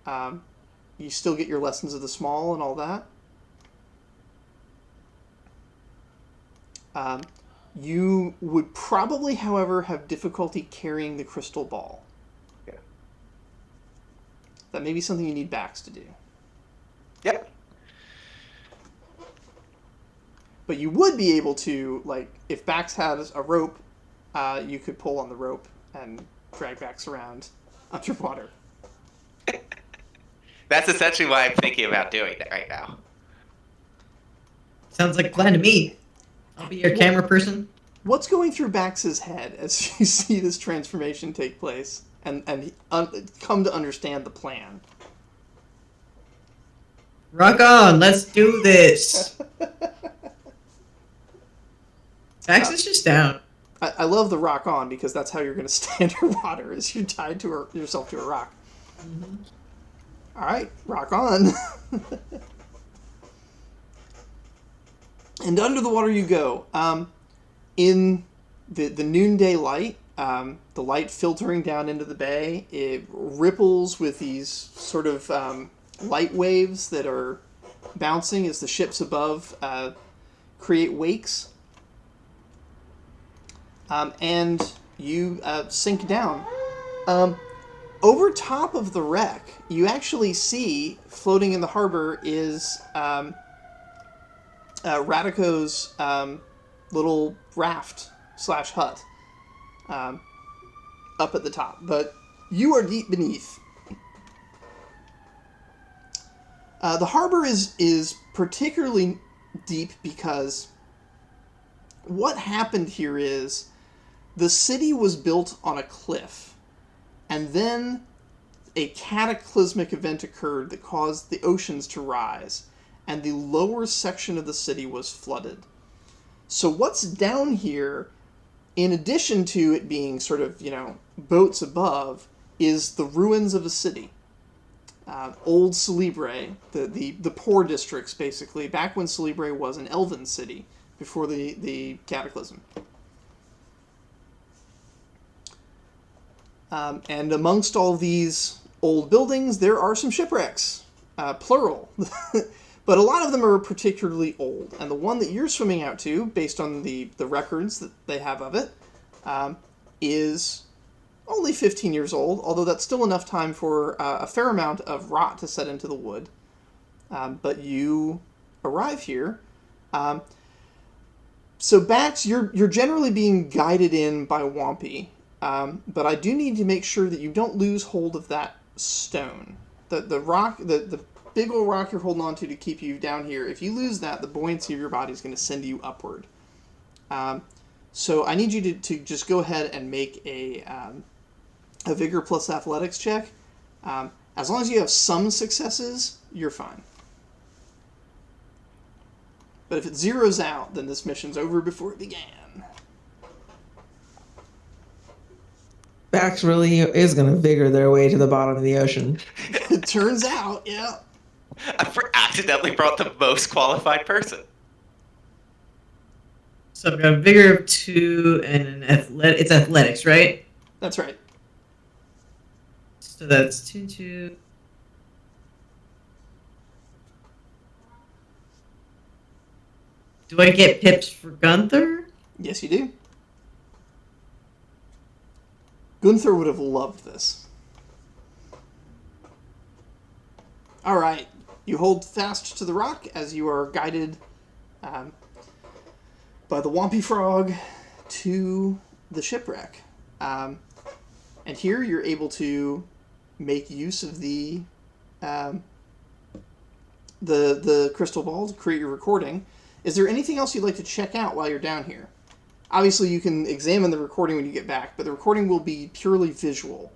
You still get your lessons of the small and all that. You would probably, however, have difficulty carrying the crystal ball. Yeah. That may be something you need Bax to do. Yep. But you would be able to, like, if Bax has a rope, you could pull on the rope and drag Bax around underwater. That's essentially what I'm thinking about doing right now. Sounds like a plan to me. I'll be your camera person. What's going through Bax's head as you see this transformation take place and come to understand the plan? Rock on, let's do this. Bax is just down. I love the rock on because that's how you're going to stay underwater, is you're tied to yourself to a rock. Mm-hmm. All right, rock on. And under the water you go. In the noonday light, the light filtering down into the bay, it ripples with these sort of light waves that are bouncing as the ships above create wakes. And you sink down. Over top of the wreck, you actually see, floating in the harbor, is Radico's little raft / hut up at the top. But you are deep beneath. The harbor is particularly deep because what happened here is the city was built on a cliff, and then a cataclysmic event occurred that caused the oceans to rise, and the lower section of the city was flooded. So what's down here, in addition to it being sort of, boats above, is the ruins of a city. Old Celebre, the poor districts, basically, back when Celebre was an elven city, before the cataclysm. And amongst all these old buildings, there are some shipwrecks, plural. But a lot of them are particularly old. And the one that you're swimming out to, based on the records that they have of it, is only 15 years old, although that's still enough time for a fair amount of rot to set into the wood. But you arrive here. So Bax, you're generally being guided in by Wampy. But I do need to make sure that you don't lose hold of that stone. The rock, the big old rock you're holding on to keep you down here. If you lose that, the buoyancy of your body is going to send you upward. So I need you to just go ahead and make a Vigor plus Athletics check. As long as you have some successes, you're fine. But if it zeroes out, then this mission's over before it began. Bax really is going to vigor their way to the bottom of the ocean. It turns out, yeah. I accidentally brought the most qualified person. So I've got a vigor of 2 and an it's athletics, right? That's right. So that's 2. Do I get pips for Gunther? Yes, you do. Gunther would have loved this. All right. You hold fast to the rock as you are guided by the Wampy Frog to the shipwreck. And here you're able to make use of the crystal ball to create your recording. Is there anything else you'd like to check out while you're down here? Obviously, you can examine the recording when you get back, but the recording will be purely visual.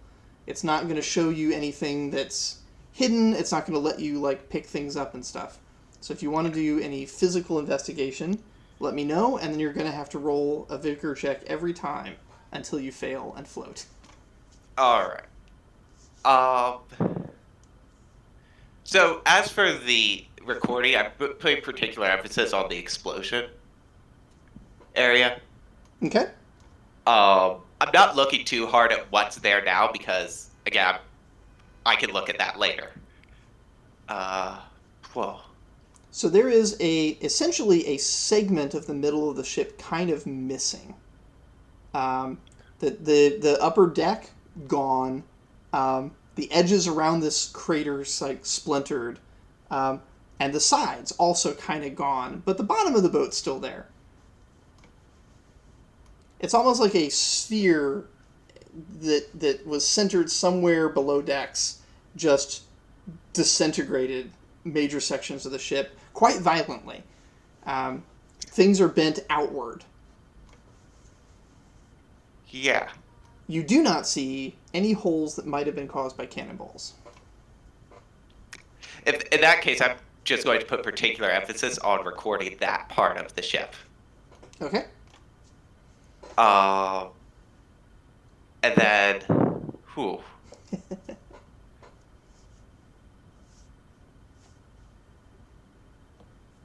It's not going to show you anything that's hidden. It's not going to let you pick things up and stuff. So if you want to do any physical investigation, let me know, and then you're going to have to roll a vigor check every time until you fail and float. All right. So as for the recording, I'm putting particular emphasis on the explosion area. Okay. I'm not looking too hard at what's there now because, again, I can look at that later. Whoa. So there is essentially a segment of the middle of the ship kind of missing. The upper deck gone. The edges around this crater's splintered, and the sides also kind of gone. But the bottom of the boat's still there. It's almost like a sphere that was centered somewhere below decks, just disintegrated major sections of the ship quite violently. Things are bent outward. Yeah. You do not see any holes that might have been caused by cannonballs. In that case, I'm just going to put particular emphasis on recording that part of the ship. Okay. And then, whew.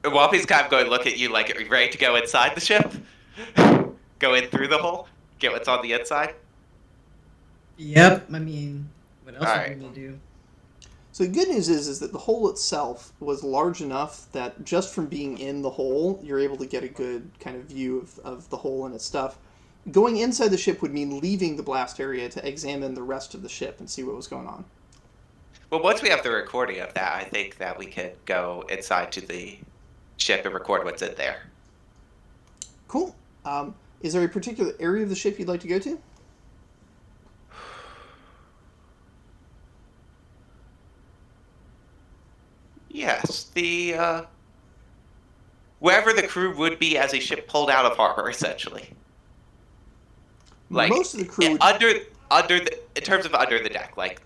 Whoppy's kind of going to look at you like, are you ready to go inside the ship? Go in through the hole? Get what's on the inside? Yep. I mean, what else would Alright. we do? So the good news is that the hole itself was large enough that just from being in the hole, you're able to get a good kind of view of the hole and its stuff. Going inside the ship would mean leaving the blast area to examine the rest of the ship and see what was going on. Well, once we have the recording of that, I think that we could go inside to the ship and record what's in there. Cool. Is there a particular area of the ship you'd like to go to? Yes, the wherever the crew would be as a ship pulled out of harbor, essentially. Like Most of the crew would... under the in terms of under the deck, like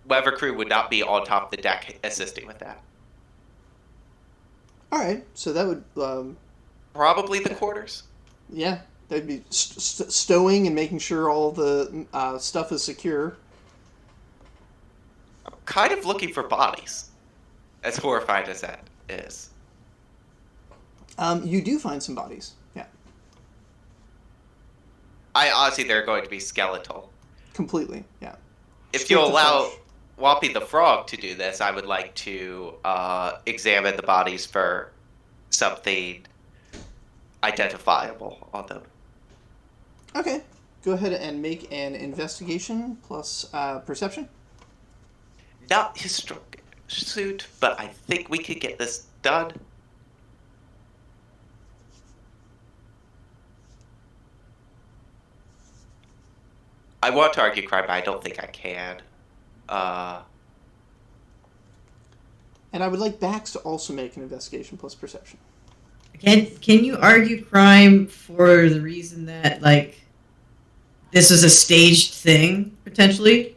whatever crew would not be on top of the deck assisting with that. All right, so that would Probably the quarters. yeah, they'd be stowing and making sure all the stuff is secure. I'm kind of looking for bodies, as horrified as that is. You do find some bodies. Yeah, I honestly, they're going to be skeletal. completely. Yeah. If Strip you the allow flesh. Whoppy the Frog to do this, I would like to examine the bodies for something identifiable on them. Okay, go ahead and make an investigation plus perception. Not his strong suit, but I think we could get this done. I want to argue crime, but I don't think I can. And I would like Bax to also make an investigation plus perception. Can you argue crime for the reason that like this was a staged thing potentially?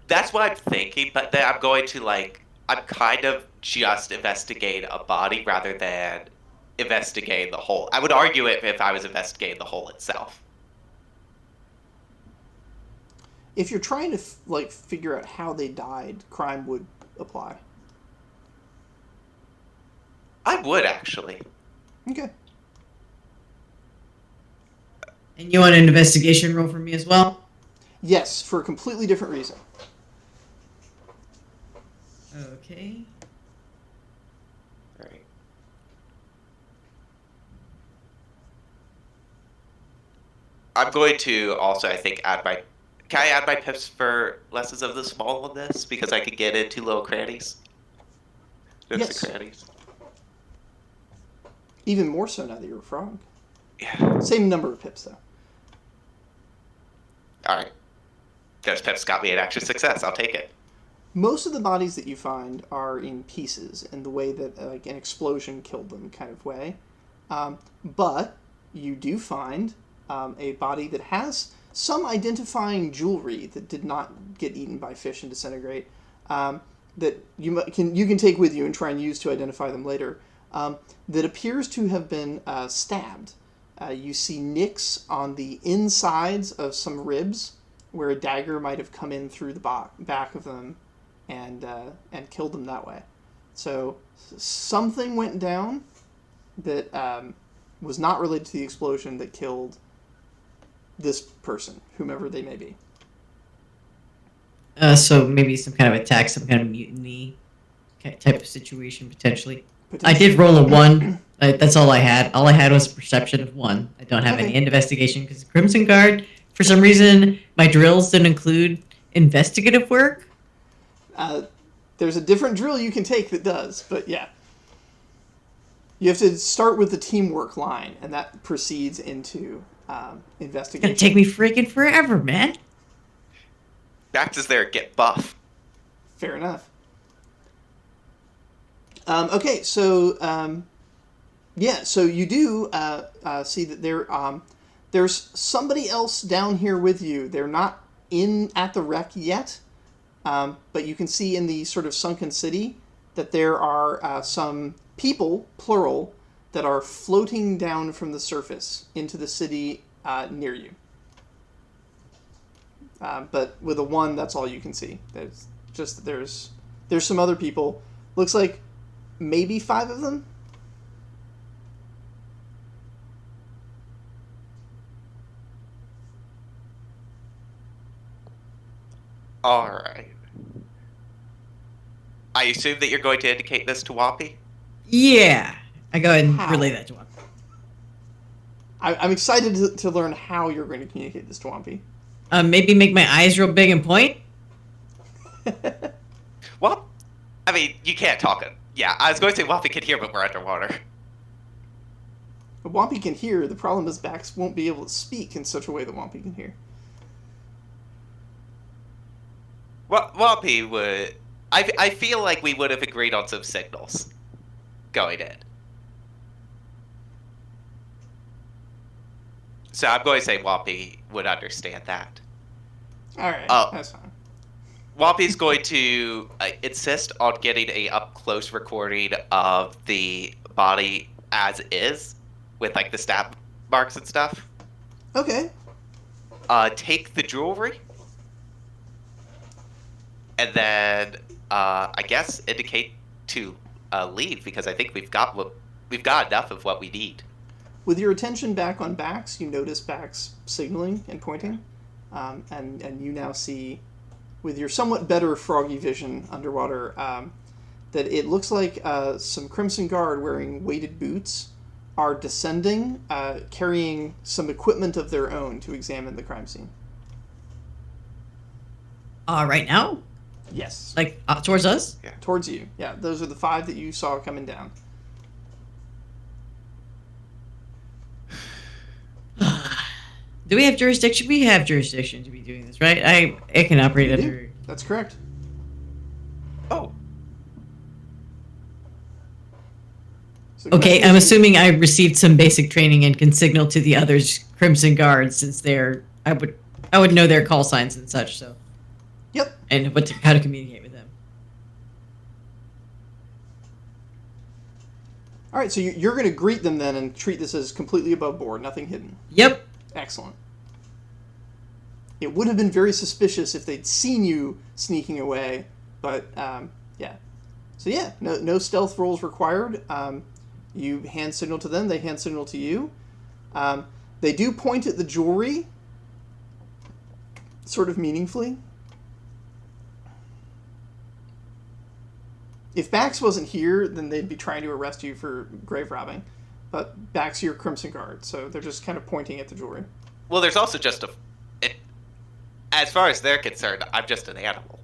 That's what I'm thinking, but then I'm going to I'm kind of just investigating a body rather than investigating the whole. I would argue it if I was investigating the whole itself. If you're trying to figure out how they died, crime would apply. I would actually. Okay. And you want an investigation roll for me as well? Yes, for a completely different reason. Okay. All right. I'm going to also, I think, add my. Can I add my pips for lessons of the small on this because I could get into little crannies? Just Yes. the crannies. Even more so now that you're a frog. Yeah. Same number of pips, though. All right. Those pips got me an extra success. I'll take it. Most of the bodies that you find are in pieces in the way that an explosion killed them kind of way. But you do find a body that has some identifying jewelry that did not get eaten by fish and disintegrate that you can take with you and try and use to identify them later. That appears to have been stabbed. You see nicks on the insides of some ribs where a dagger might have come in through the back of them and killed them that way. So something went down that was not related to the explosion that killed this person, whomever they may be. So maybe some kind of attack, some kind of mutiny type of situation potentially. I did roll a 1. That's all I had. All I had was a perception of 1. I don't have any investigation because Crimson Guard, for some reason, my drills didn't include investigative work. There's a different drill you can take that does, but yeah. You have to start with the teamwork line, and that proceeds into investigation. It's gonna take me freaking forever, man. Bax is there. Get buff. Fair enough. Okay, so so you do see that there's somebody else down here with you. They're not at the wreck yet, but you can see in the sort of sunken city that there are some people, plural, that are floating down from the surface into the city near you. But with a 1, that's all you can see. There's some other people. Looks like maybe 5 of them. All right. I assume that you're going to indicate this to Wappy? Yeah. I go ahead and How? relay that to him. I'm excited to learn how you're going to communicate this to Wampy. Maybe make my eyes real big and point. Well, I mean, you can't talk it. Yeah, I was going to say Wappy can hear, but we're underwater. But Wampy can hear. The problem is Bax won't be able to speak in such a way that Wampy can hear. Well, Wappy would... I feel like we would have agreed on some signals going in. So I'm going to say Wappy would understand that. Alright, Oh. that's fine. Wappy's going to insist on getting a up-close recording of the body as is, with, like, the stab marks and stuff. Okay. Take the jewelry. And then, I guess, indicate to leave, because I think we've got enough of what we need. With your attention back on Bax, you notice Bax signaling and pointing, and you now see, with your somewhat better froggy vision underwater, that it looks like some Crimson Guard wearing weighted boots are descending, carrying some equipment of their own to examine the crime scene. Right now? Yes. Like, towards us? Towards you. Yeah, those are the 5 that you saw coming down. Do we have jurisdiction? We have jurisdiction to be doing this, right? I can operate You do. under... That's correct. Oh, So the Okay, question I'm is- assuming I received some basic training and can signal to the others Crimson Guards, since they're... I would know their call signs and such, so... Yep. And how to communicate with them. All right, so you're going to greet them then and treat this as completely above board, nothing hidden. Yep. Excellent. It would have been very suspicious if they'd seen you sneaking away, but yeah. So yeah, no stealth rolls required. You hand signal to them, they hand signal to you. They do point at the jewelry, sort of meaningfully. If Bax wasn't here, then they'd be trying to arrest you for grave robbing. But Bax, you're Crimson Guard, so they're just kind of pointing at the jewelry. well, there's also just as far as they're concerned, I'm just an animal.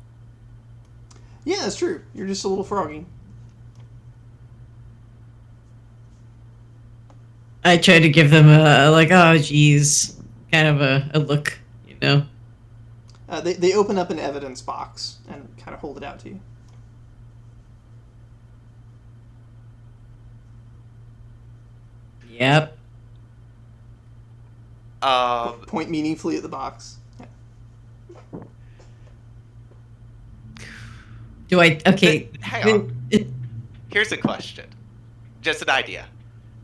Yeah, that's true. You're just a little froggy. I tried to give them a, like, oh, geez, kind of a look, you know? They open up an evidence box and kind of hold it out to you. Yep. Point meaningfully at the box. Yeah. Do I... Okay. Hang on. Here's a question. Just an idea.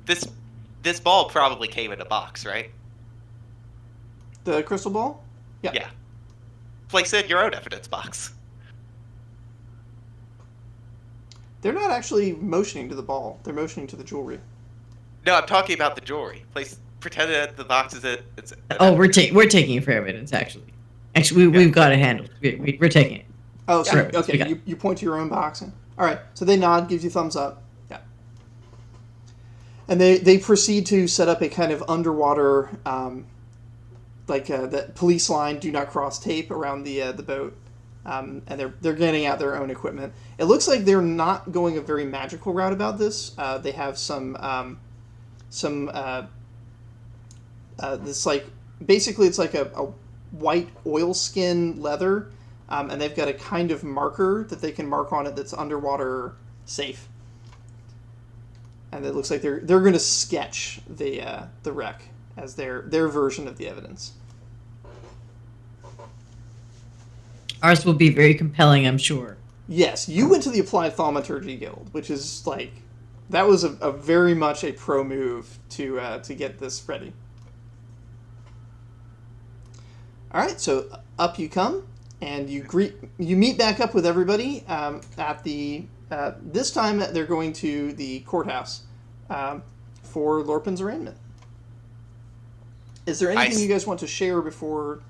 This ball probably came in a box, right? The crystal ball? Yeah. Place it in your own evidence box. They're not actually motioning to the ball. They're motioning to the jewelry. No, I'm talking about the jewelry. Pretend that the box is it's. Oh, we're taking it for evidence, actually. Actually, we've got it handled. We're taking it. Oh, sorry. Yeah. Okay, you point to your own box. All right, so they nod, gives you thumbs up. Yeah. And they proceed to set up a kind of underwater, that police line, do not cross tape around the boat. And they're getting out their own equipment. It looks like they're not going a very magical route about this. They have this, like, basically it's like a white oilskin leather, and they've got a kind of marker that they can mark on it that's underwater safe. And it looks like they're going to sketch the wreck as their version of the evidence. Ours will be very compelling, I'm sure. Yes, you went to the Applied Thaumaturgy Guild, which is like, that was a very much a pro move to get this ready. All right, so up you come, and you meet back up with everybody at the This time they're going to the courthouse for Lorpin's arraignment. Is there anything you guys want to share before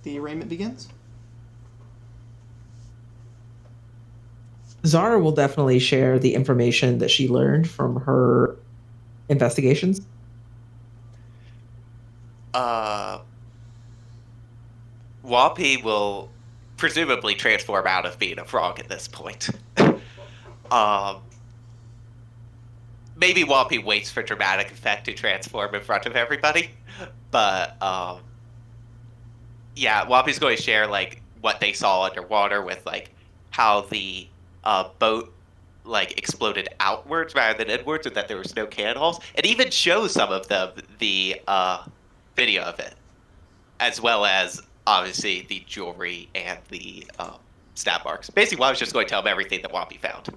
the arraignment begins? Zara will definitely share the information that she learned from her investigations. Whoppy will presumably transform out of being a frog at this point. Maybe Whoppy waits for dramatic effect to transform in front of everybody, but yeah, Whoppy's going to share like what they saw underwater with like how the boat like exploded outwards rather than inwards, and that there was no cannonballs, and even show some of the video of it, as well as obviously the jewelry and the stab marks. Basically, I was just going to tell him everything that Whoppy found,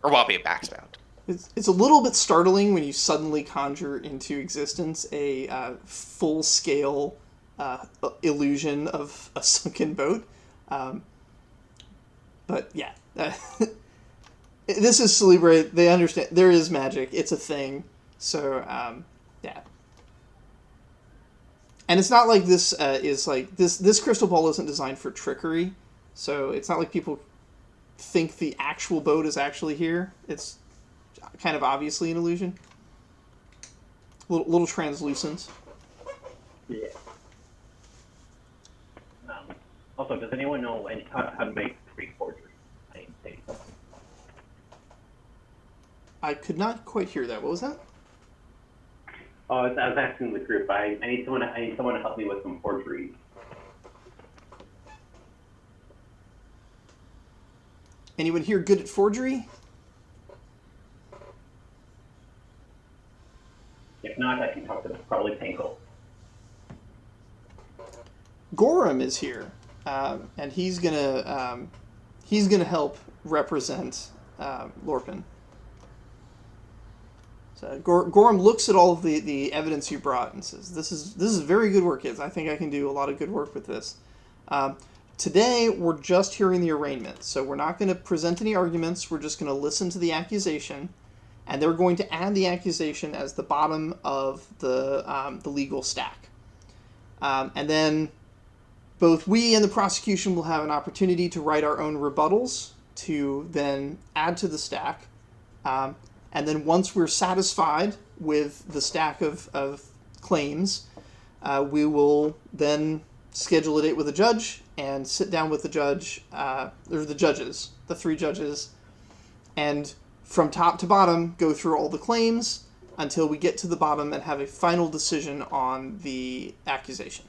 or Whoppy and Max found. It's a little bit startling when you suddenly conjure into existence a full-scale illusion of a sunken boat. But yeah, this is Celebrate. They understand there is magic. It's a thing. So yeah. And it's not like this is like this crystal ball isn't designed for trickery. So it's not like people think the actual boat is actually here. It's kind of obviously an illusion. Little translucent. Yeah. Also, does anyone know how to make 3 forgeries? I could not quite hear that. What was that? Oh, I was asking the group. I need someone to help me with some forgeries. Anyone here good at forgery? If not, I can talk to probably Panko. Gorham is here, and he's gonna help represent Lorpin. So Gorham looks at all of the evidence you brought and says, "This is very good work, kids. I think I can do a lot of good work with this." Today we're just hearing the arraignment, so we're not going to present any arguments. We're just going to listen to the accusation, and they're going to add the accusation as the bottom of the legal stack, and then both we and the prosecution will have an opportunity to write our own rebuttals to then add to the stack. And then once we're satisfied with the stack of claims, we will then schedule a date with the judge and sit down with the judge, or the judges, the 3 judges, and from top to bottom go through all the claims until we get to the bottom and have a final decision on the accusation.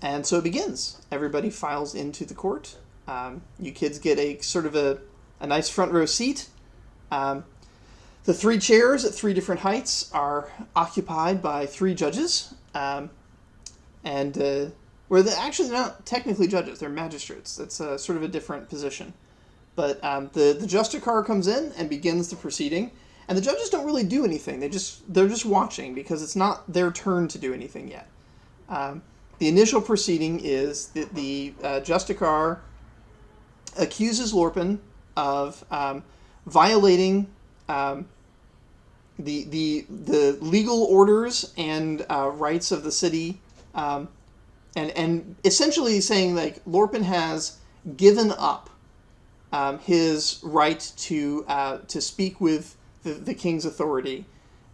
And so it begins. Everybody files into the court. You kids get a sort of a nice front row seat. The 3 chairs at 3 different heights are occupied by 3 judges. Where they're actually not technically judges, they're magistrates. That's sort of a different position. But the Justicar comes in and begins the proceeding. And the judges don't really do anything. They're just watching because it's not their turn to do anything yet. The initial proceeding is that the Justicar accuses Lorpin of violating the legal orders and rights of the city, and essentially saying like Lorpin has given up his right to speak with the king's authority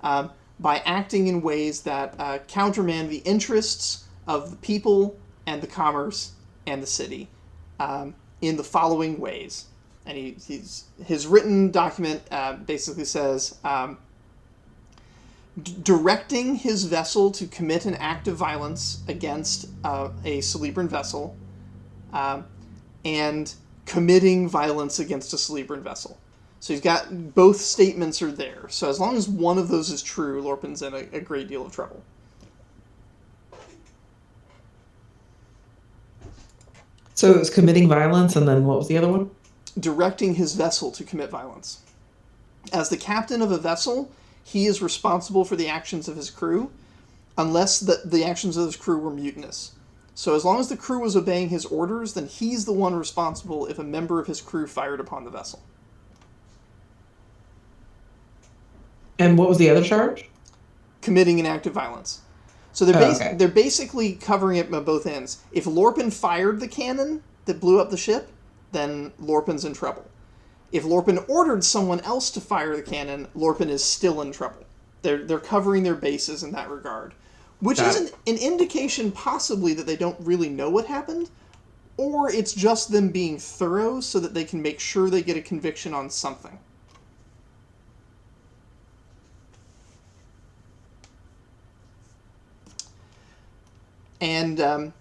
by acting in ways that countermand the interests of the people and the commerce and the city in the following ways. And his written document basically says, directing his vessel to commit an act of violence against a Celebran vessel, and committing violence against a Celebran vessel. So he's got both statements are there. So as long as one of those is true, Lorpin's in a great deal of trouble. So it was committing violence, and then what was the other one? Directing his vessel to commit violence. As the captain of a vessel, he is responsible for the actions of his crew, unless the actions of his crew were mutinous. So as long as the crew was obeying his orders, then he's the one responsible if a member of his crew fired upon the vessel. And what was the other charge? Committing an act of violence. So okay. they're basically covering it on both ends. If Lorpin fired the cannon that blew up the ship, then Lorpin's in trouble. If Lorpin ordered someone else to fire the cannon, Lorpin is still in trouble. They're covering their bases in that regard, which is an indication possibly that they don't really know what happened, or it's just them being thorough so that they can make sure they get a conviction on something. And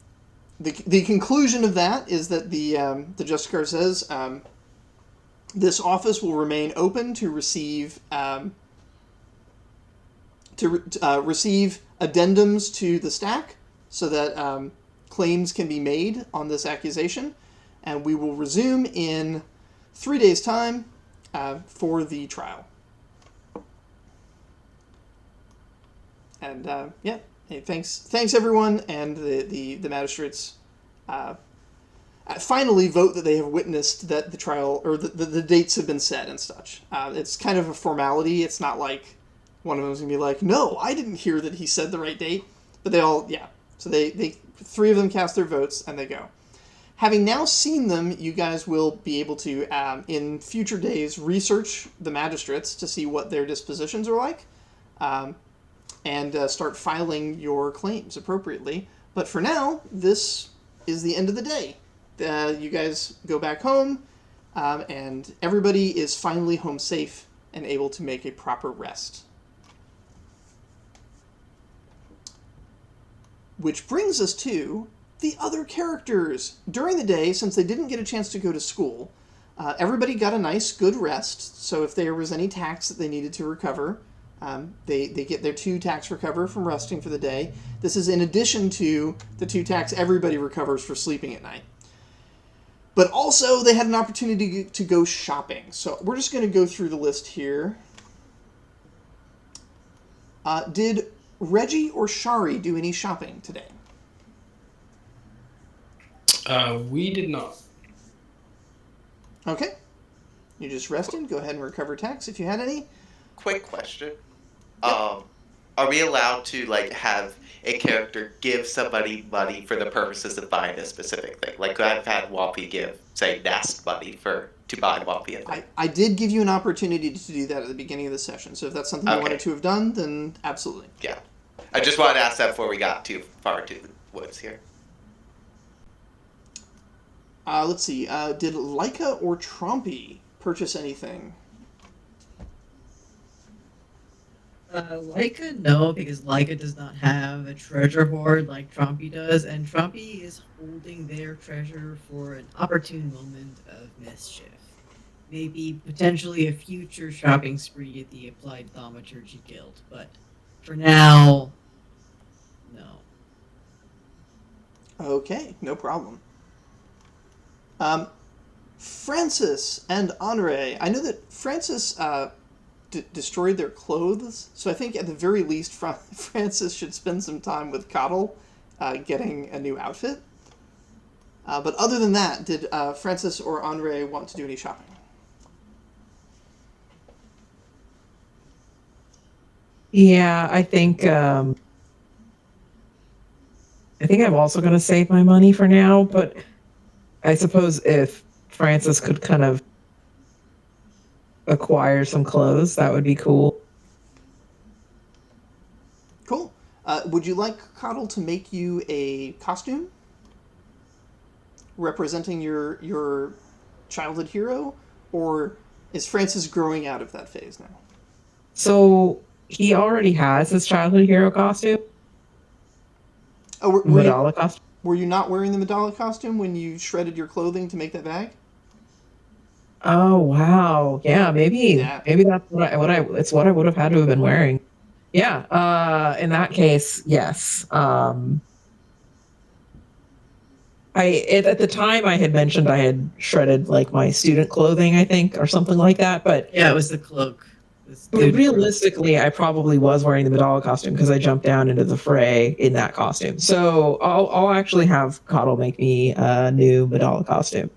the conclusion of that is that the Justicar says this office will remain open to receive receive addendums to the stack so that claims can be made on this accusation, and we will resume in 3 days' time for the trial. And yeah. Hey, thanks everyone, and the magistrates finally vote that they have witnessed that the trial, or the dates have been set and such. It's kind of a formality. It's not like one of them's gonna be like, no, I didn't hear that he said the right date. But they all, yeah. So they 3 of them cast their votes and they go. Having now seen them, you guys will be able to, in future days, research the magistrates to see what their dispositions are like. And start filing your claims appropriately. But for now, this is the end of the day. You guys go back home, and everybody is finally home safe and able to make a proper rest. Which brings us to the other characters. During the day, since they didn't get a chance to go to school, everybody got a nice, good rest. So if there was any tax that they needed to recover, they get their 2 tax recover from resting for the day. This is in addition to the 2 tax everybody recovers for sleeping at night. But also, they had an opportunity to go shopping. So we're just going to go through the list here. Did Reggie or Shari do any shopping today? We did not. Okay. You just rested. Go ahead and recover tax if you had any. Quick question. Are we allowed to have a character give somebody money for the purposes of buying a specific thing? Like I've had Whoppy give, say, Nast money to buy Whoppy a thing. I did give you an opportunity to do that at the beginning of the session, so if that's something you wanted to have done, then absolutely. Yeah. I just wanted to ask that before we got too far to the woods here. Let's see. Did Leica or Trumpy purchase anything? Leica, no, because Leica does not have a treasure hoard like Trumpy does, and Trumpy is holding their treasure for an opportune moment of mischief. Maybe potentially a future shopping spree at the Applied Thaumaturgy Guild, but for now, no. Okay, no problem. Francis and Honore. I know that Francis destroyed their clothes, so I think at the very least Francis should spend some time with Coddle getting a new outfit. But other than that, did Francis or Honore want to do any shopping? Yeah, I think I'm also going to save my money for now, but I suppose if Francis could kind of acquire some clothes, that would be cool. Cool. Would you like Coddle to make you a costume representing your childhood hero, or is Francis growing out of that phase now? So he already has his childhood hero costume. Oh, Medalla costume. Were you not wearing the Medalla costume when you shredded your clothing to make that bag? Oh wow, yeah, maybe that's it's what I would have had to have been wearing. Yeah, in that case, yes. At the time I had mentioned I had shredded like my student clothing, I think, or something like that. But yeah, it was the cloak. This I mean, good growth. realistically, I probably was wearing the Madala costume because I jumped down into the fray in that costume. So I'll actually have Coddle make me a new Madala costume.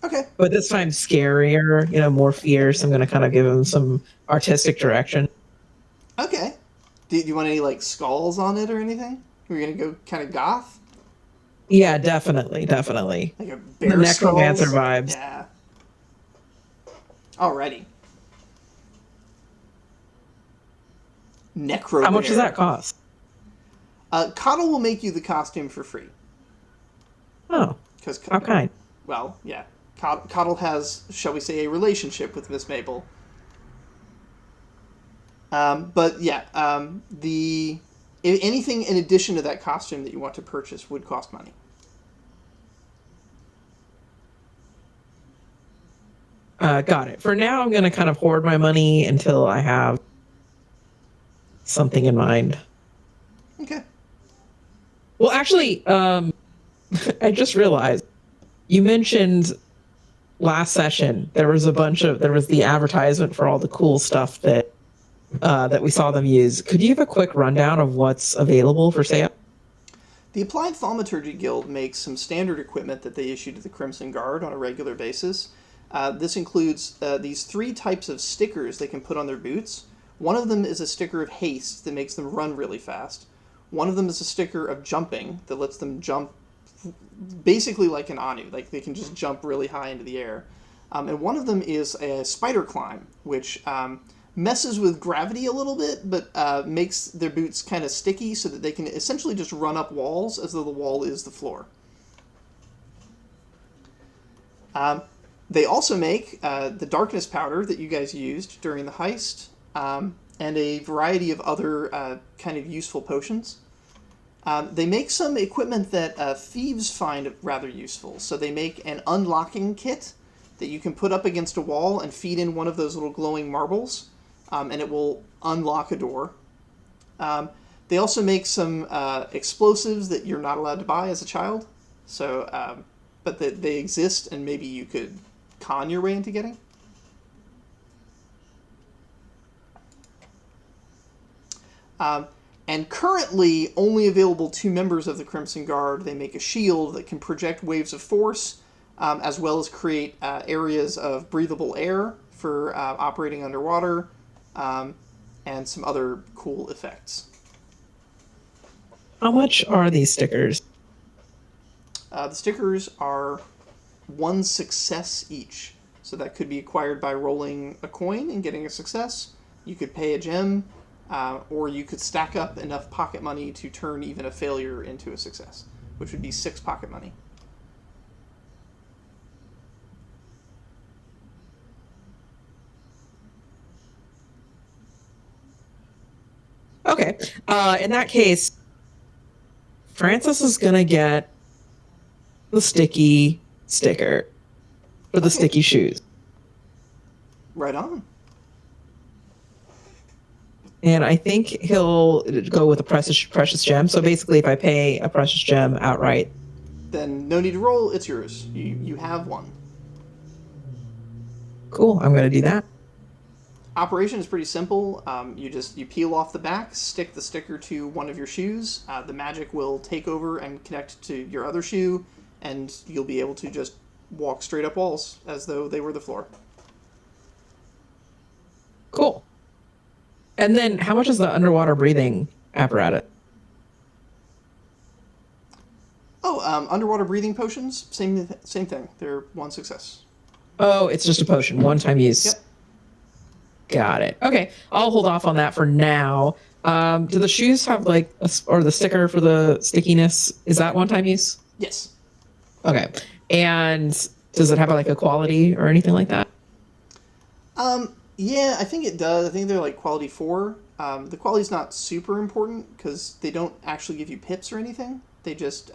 Okay. But this time scarier, more fierce. I'm going to kind of give him some artistic direction. Okay. Do you want any like skulls on it or anything? We're gonna go kind of goth, Yeah, definitely. like a The bear necromancer skulls? vibes. Yeah. Alrighty. Necro. How much does that cost? Coddle will make you the costume for free. Oh, Because, how kind. well, yeah. Coddle has, shall we say, a relationship with Miss Mabel. But yeah, anything in addition to that costume that you want to purchase would cost money. Got it. For now, I'm going to kind of hoard my money until I have something in mind. Okay. Well, actually, I just realized you mentioned last session there was the advertisement for all the cool stuff that we saw them use. Could you give a quick rundown of what's available for sale? The Applied Thaumaturgy Guild makes some standard equipment that they issue to the Crimson Guard on a regular basis. This includes these 3 types of stickers they can put on their boots. One of them is a sticker of haste that makes them run really fast. One of them is a sticker of jumping that lets them jump basically like an Anu, like they can just jump really high into the air. And one of them is a spider climb, which messes with gravity a little bit, but makes their boots kind of sticky so that they can essentially just run up walls as though the wall is the floor. They also make the darkness powder that you guys used during the heist, and a variety of other kind of useful potions. They make some equipment that thieves find rather useful. So they make an unlocking kit that you can put up against a wall and feed in one of those little glowing marbles, and it will unlock a door. They also make some explosives that you're not allowed to buy as a child. So, but they exist, and maybe you could con your way into getting. And currently only available to members of the Crimson Guard, they make a shield that can project waves of force, as well as create areas of breathable air for operating underwater, and some other cool effects. How much are these stickers? The stickers are 1 success each. So that could be acquired by rolling a coin and getting a success. You could pay a gem, or you could stack up enough pocket money to turn even a failure into a success, which would be 6 pocket money. Okay. In that case, Francis is going to get the sticky sticker for the sticky shoes. Right on. And I think he'll go with a precious gem. So basically, if I pay a precious gem outright, Then no need to roll, it's yours. You have one. cool, I'm going to do that. Operation is pretty simple. You peel off the back, stick the sticker to one of your shoes. The magic will take over and connect to your other shoe, and you'll be able to just walk straight up walls as though they were the floor. Cool. And then how much is the underwater breathing apparatus? Oh, underwater breathing potions, same thing. They're 1 success. Oh, it's just a potion, one-time use. Yep. Got it. Okay, I'll hold off on that for now. Do the shoes have or the sticker for the stickiness? Is that one-time use? Yes. Okay. And does it have a quality or anything like that? Yeah, I think it does. I think they're like quality 4. The quality's not super important because they don't actually give you pips or anything. They just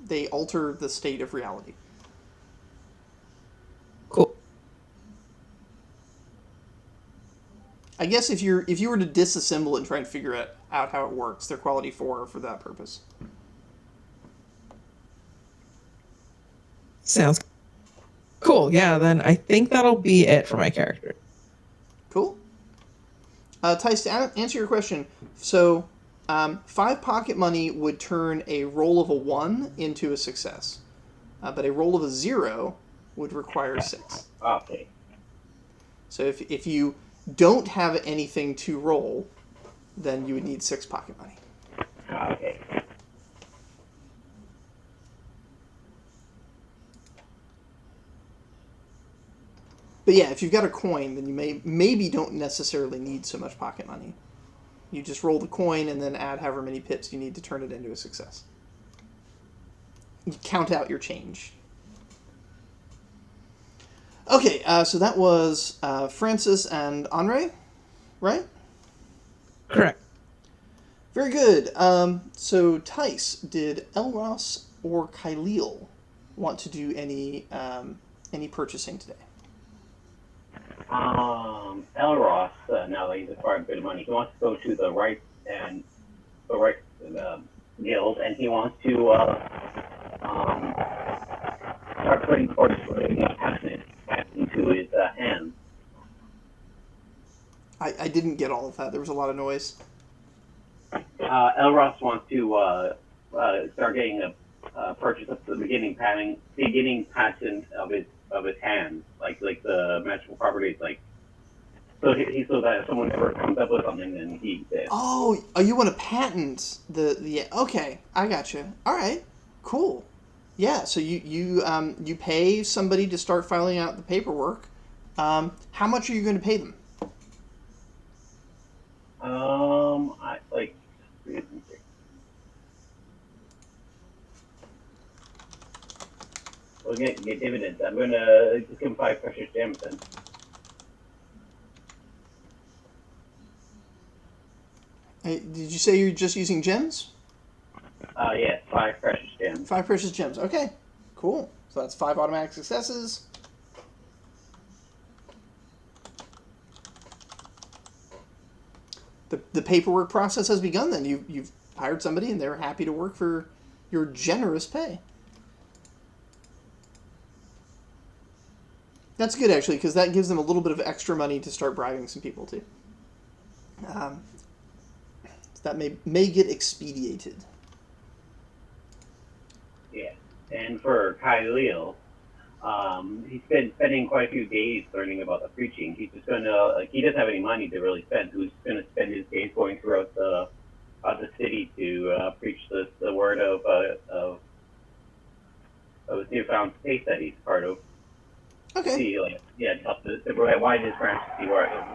they alter the state of reality. Cool. I guess if you were to disassemble it and try and figure out how it works, they're quality 4 for that purpose. Sounds cool. Yeah, then I think that'll be it for my character. Cool. Tice, to answer your question, so 5 pocket money would turn a roll of a 1 into a success, but a roll of a 0 would require 6. Okay. So if you don't have anything to roll, then you would need 6 pocket money. Okay. But yeah, if you've got a coin, then you maybe don't necessarily need so much pocket money. You just roll the coin and then add however many pips you need to turn it into a success. You count out your change. Okay, so that was Francis and Henri, right? Correct. Very good. So Tice, did Elros or Kyleel want to do any purchasing today? Elros, now that he's acquired a bit of money, he wants to go to the right guild, and he wants to start putting orders into his hands. I didn't get all of that. There was a lot of noise. Elros wants to start getting a purchase of the beginning patent of his hands, like the magical properties, like so that if someone ever comes up with something, then he did. Oh, you want to patent the okay, I got you. All right, cool. Yeah, so you pay somebody to start filing out the paperwork. How much are you going to pay them? I like. We'll get dividends. I'm gonna just give him 5 precious gems then. Hey, did you say you're just using gems? Yes, 5 precious gems. 5 precious gems. Okay, cool. So that's 5 automatic successes. The paperwork process has begun. Then you've hired somebody, and they're happy to work for your generous pay. That's good, actually, because that gives them a little bit of extra money to start bribing some people, too. So that may get expedited. Yeah, and for Kyleel, he's been spending quite a few days learning about the preaching. He's just gonna, he doesn't have any money to really spend, so he's gonna spend his days going throughout the city to preach the word of his newfound faith that he's part of. Okay. See, to widen his branch to see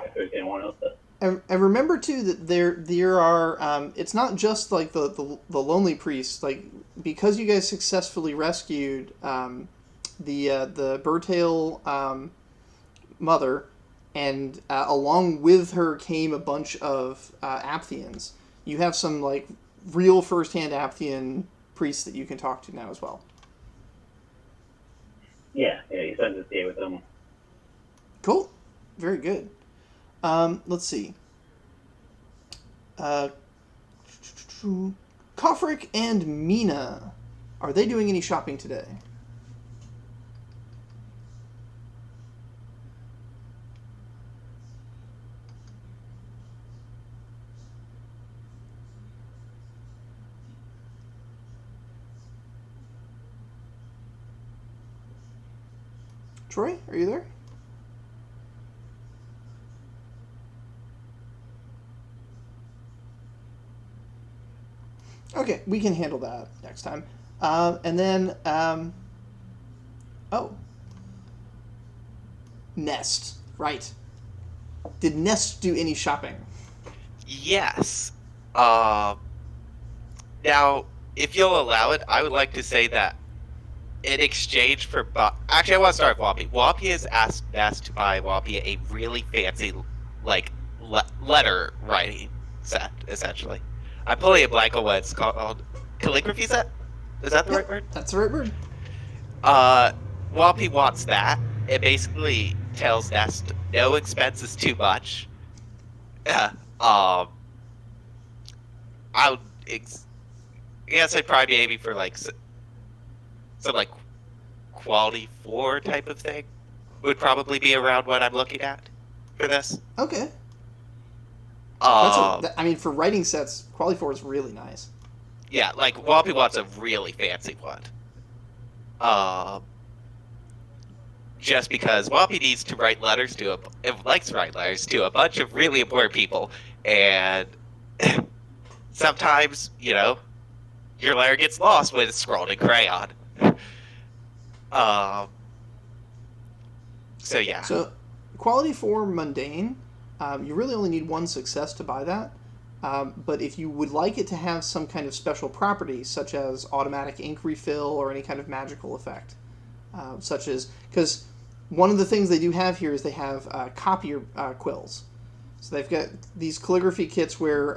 if there's anyone else that. And remember too that there are it's not just like the lonely priest, like because you guys successfully rescued the Birdtail mother, and along with her came a bunch of Apthians. You have some like real first-hand Apthian priests that you can talk to now as well. Yeah, he spends his day with them. Cool, very good. Let's see. Kofrik and Mina, are they doing any shopping today? Troy, are you there? Okay, we can handle that next time. And then, Nest, right. Did Nest do any shopping? Yes. Now, if you'll allow it, I would like to say that in exchange for... Actually, I want to start with Whoppy. Whoppy has asked Nest to buy Whoppy a really fancy, like, letter writing set, essentially. I'm pulling a blank on what it's called. Calligraphy set? Is that the right word? That's the right word. Whoppy wants that. It basically tells Nest no expense is too much. I guess I'd probably be aiming for like some like quality 4 type of thing. Would probably be around what I'm looking at for this. Okay. I mean, for writing sets, quality 4 is really nice. Yeah, like Wallopy wants a really fancy one. Just because Wallopy needs to write letters to likes to write letters to a bunch of really important people, and sometimes, your letter gets lost when it's scrawled in crayon. So yeah. So, quality 4 mundane, you really only need one success to buy that. But if you would like it to have some kind of special property, such as automatic ink refill or any kind of magical effect, such as, because one of the things they do have here is they have copier quills. So they've got these calligraphy kits where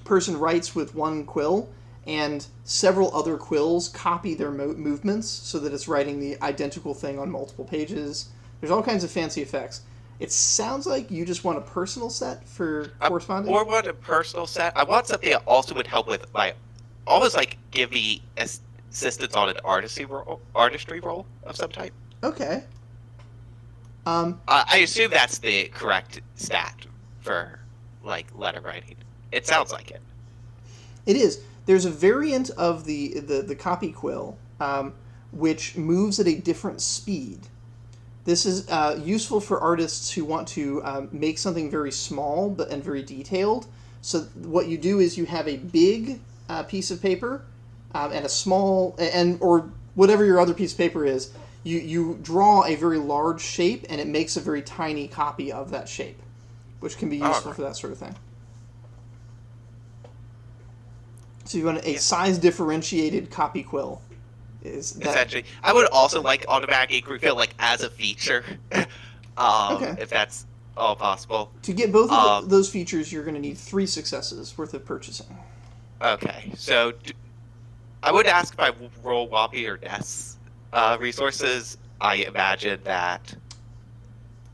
person writes with one quill and several other quills copy their movements so that it's writing the identical thing on multiple pages. There's all kinds of fancy effects. It sounds like you just want a personal set for corresponding. Or want a personal set. I want something that also would help with almost like give me assistance on an artistry role of some type. Okay. I assume that's the correct stat for letter writing. It sounds like it. It is. There's a variant of the copy quill which moves at a different speed. This is useful for artists who want to make something very small and very detailed. So what you do is you have a big piece of paper and a small, or whatever your other piece of paper is. You draw a very large shape, and it makes a very tiny copy of that shape, which can be useful for that sort of thing. So you want a size differentiated copy quill. Essentially, I would also like automatic ink refill as a feature, if that's all possible. To get both of those features, you're going to need 3 successes worth of purchasing. Okay, so I would ask if I roll Whoppy or Ness resources. I imagine that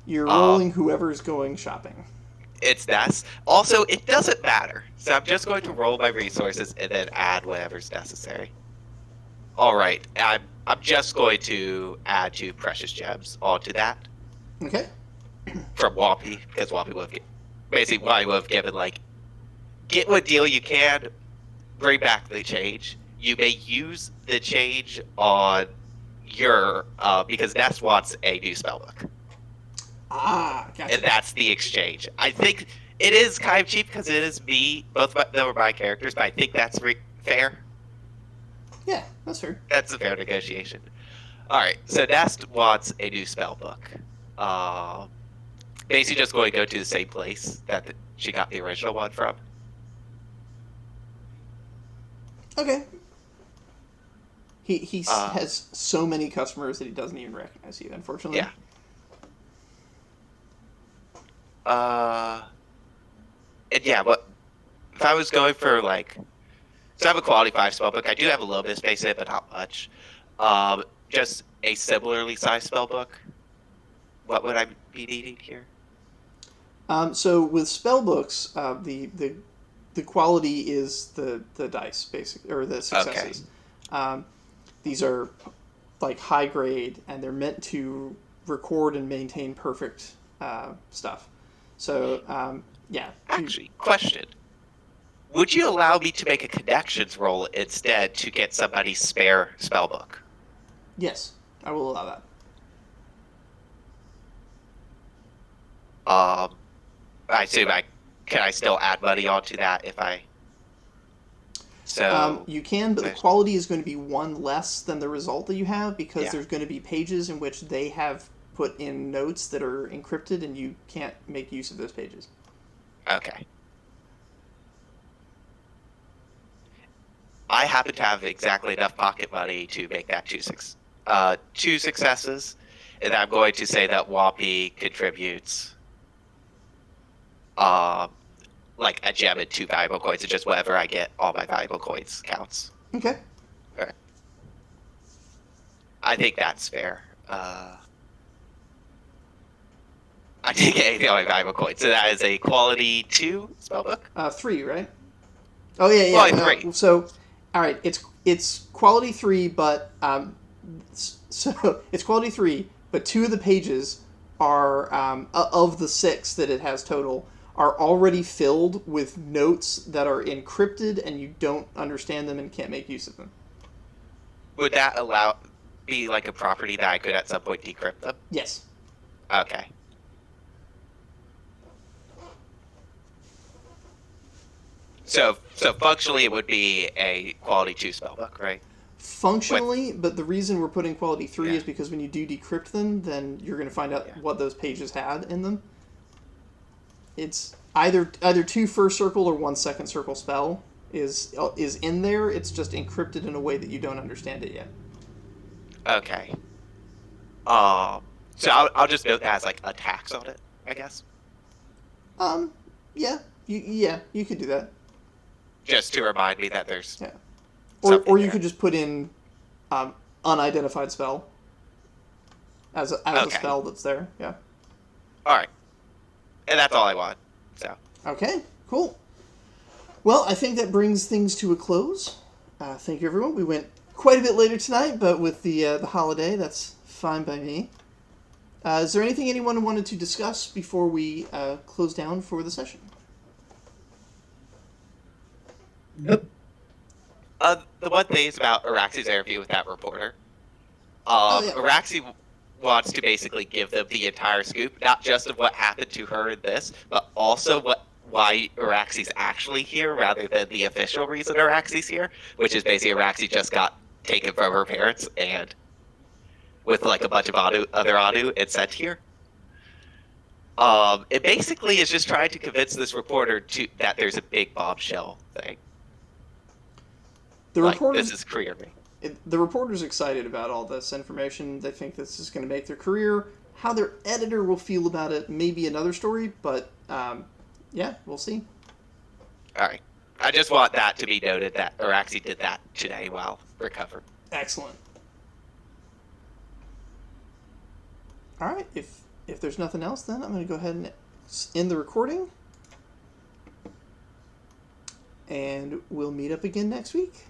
you're rolling whoever's going shopping. It's Ness. Also, it doesn't matter, so I'm just going to roll my resources and then add whatever's necessary. All right, I'm just going to add 2 precious gems onto that. Okay. From Whoppy, because Whoppy would have basically what I would have given, get what deal you can, bring back the change. You may use the change on your, because Ness wants a new spellbook. Gotcha. And that's the exchange. I think it is kind of cheap because it is me, both of them are my characters, but I think that's fair. Yeah, that's fair. That's a fair negotiation. Alright, so Nest wants a new spellbook. Basically just going to go to the same place that she got the original one from. Okay. He has so many customers that he doesn't even recognize you, unfortunately. Yeah. And yeah, but if I was going for so I have a quality 5 spellbook. I do have a little bit of space in it, but not much. Just a similarly sized spellbook. What would I be needing here? So with spellbooks, the quality is the dice, basically, or the successes. Okay. These are high grade, and they're meant to record and maintain perfect stuff. So yeah. Actually, question. Would you allow me to make a connections roll instead to get somebody's spare spellbook? Yes, I will allow that. I assume can I still add money onto that if I... So you can, but the quality is going to be 1 less than the result that you have because there's going to be pages in which they have put in notes that are encrypted and you can't make use of those pages. Okay. I happen to have exactly enough pocket money to make that 2 successes, and I'm going to say that Whoppy contributes a gem and 2 valuable coins, and just whatever I get, all my valuable coins counts. Okay. All right. I think that's fair. I didn't get anything on my valuable coins, so that is a quality 2 spellbook? 3, right? Oh yeah. Quality 3. So, all right, it's quality 3, but so it's quality 3, but 2 of the pages are of the 6 that it has total are already filled with notes that are encrypted and you don't understand them and can't make use of them. Would that be like a property that I could at some point decrypt them? Yes. Okay. So functionally, it would be a quality 2 spellbook, right? Functionally, but the reason we're putting quality 3 Yeah. is because when you do decrypt them, then you're going to find out what those pages had in them. It's either 2 first circle or 1 second circle spell is in there. It's just encrypted in a way that you don't understand it yet. Okay. So I'll just note that as like a tax on it, I guess. Yeah, you could do that. Just to remind me that there's Or you there. could just put in unidentified spell as a spell that's there. Yeah. All right. And that's all I want. So. Okay. Cool. Well, I think that brings things to a close. Thank you, everyone. We went quite a bit later tonight, but with the holiday, that's fine by me. Is there anything anyone wanted to discuss before we close down for the session? Nope. The one thing is about Araxi's interview with that reporter. Yeah. Araxi wants to basically give them the entire scoop, not just of what happened to her in this, but also why Araxi's actually here, rather than the official reason Araxi's here, which is basically Araxi just got taken from her parents and with like a bunch of other Anu and sent here. It basically is just trying to convince this reporter that there's a big bombshell thing. The reporter's, this is career me. The reporter's excited about all this information. They think this is going to make their career. How their editor will feel about it may be another story, but yeah, we'll see. All right. I just want that to be noted that Araxi did that today while recovered. Excellent. All right. If there's nothing else, then I'm going to go ahead and end the recording. And we'll meet up again next week.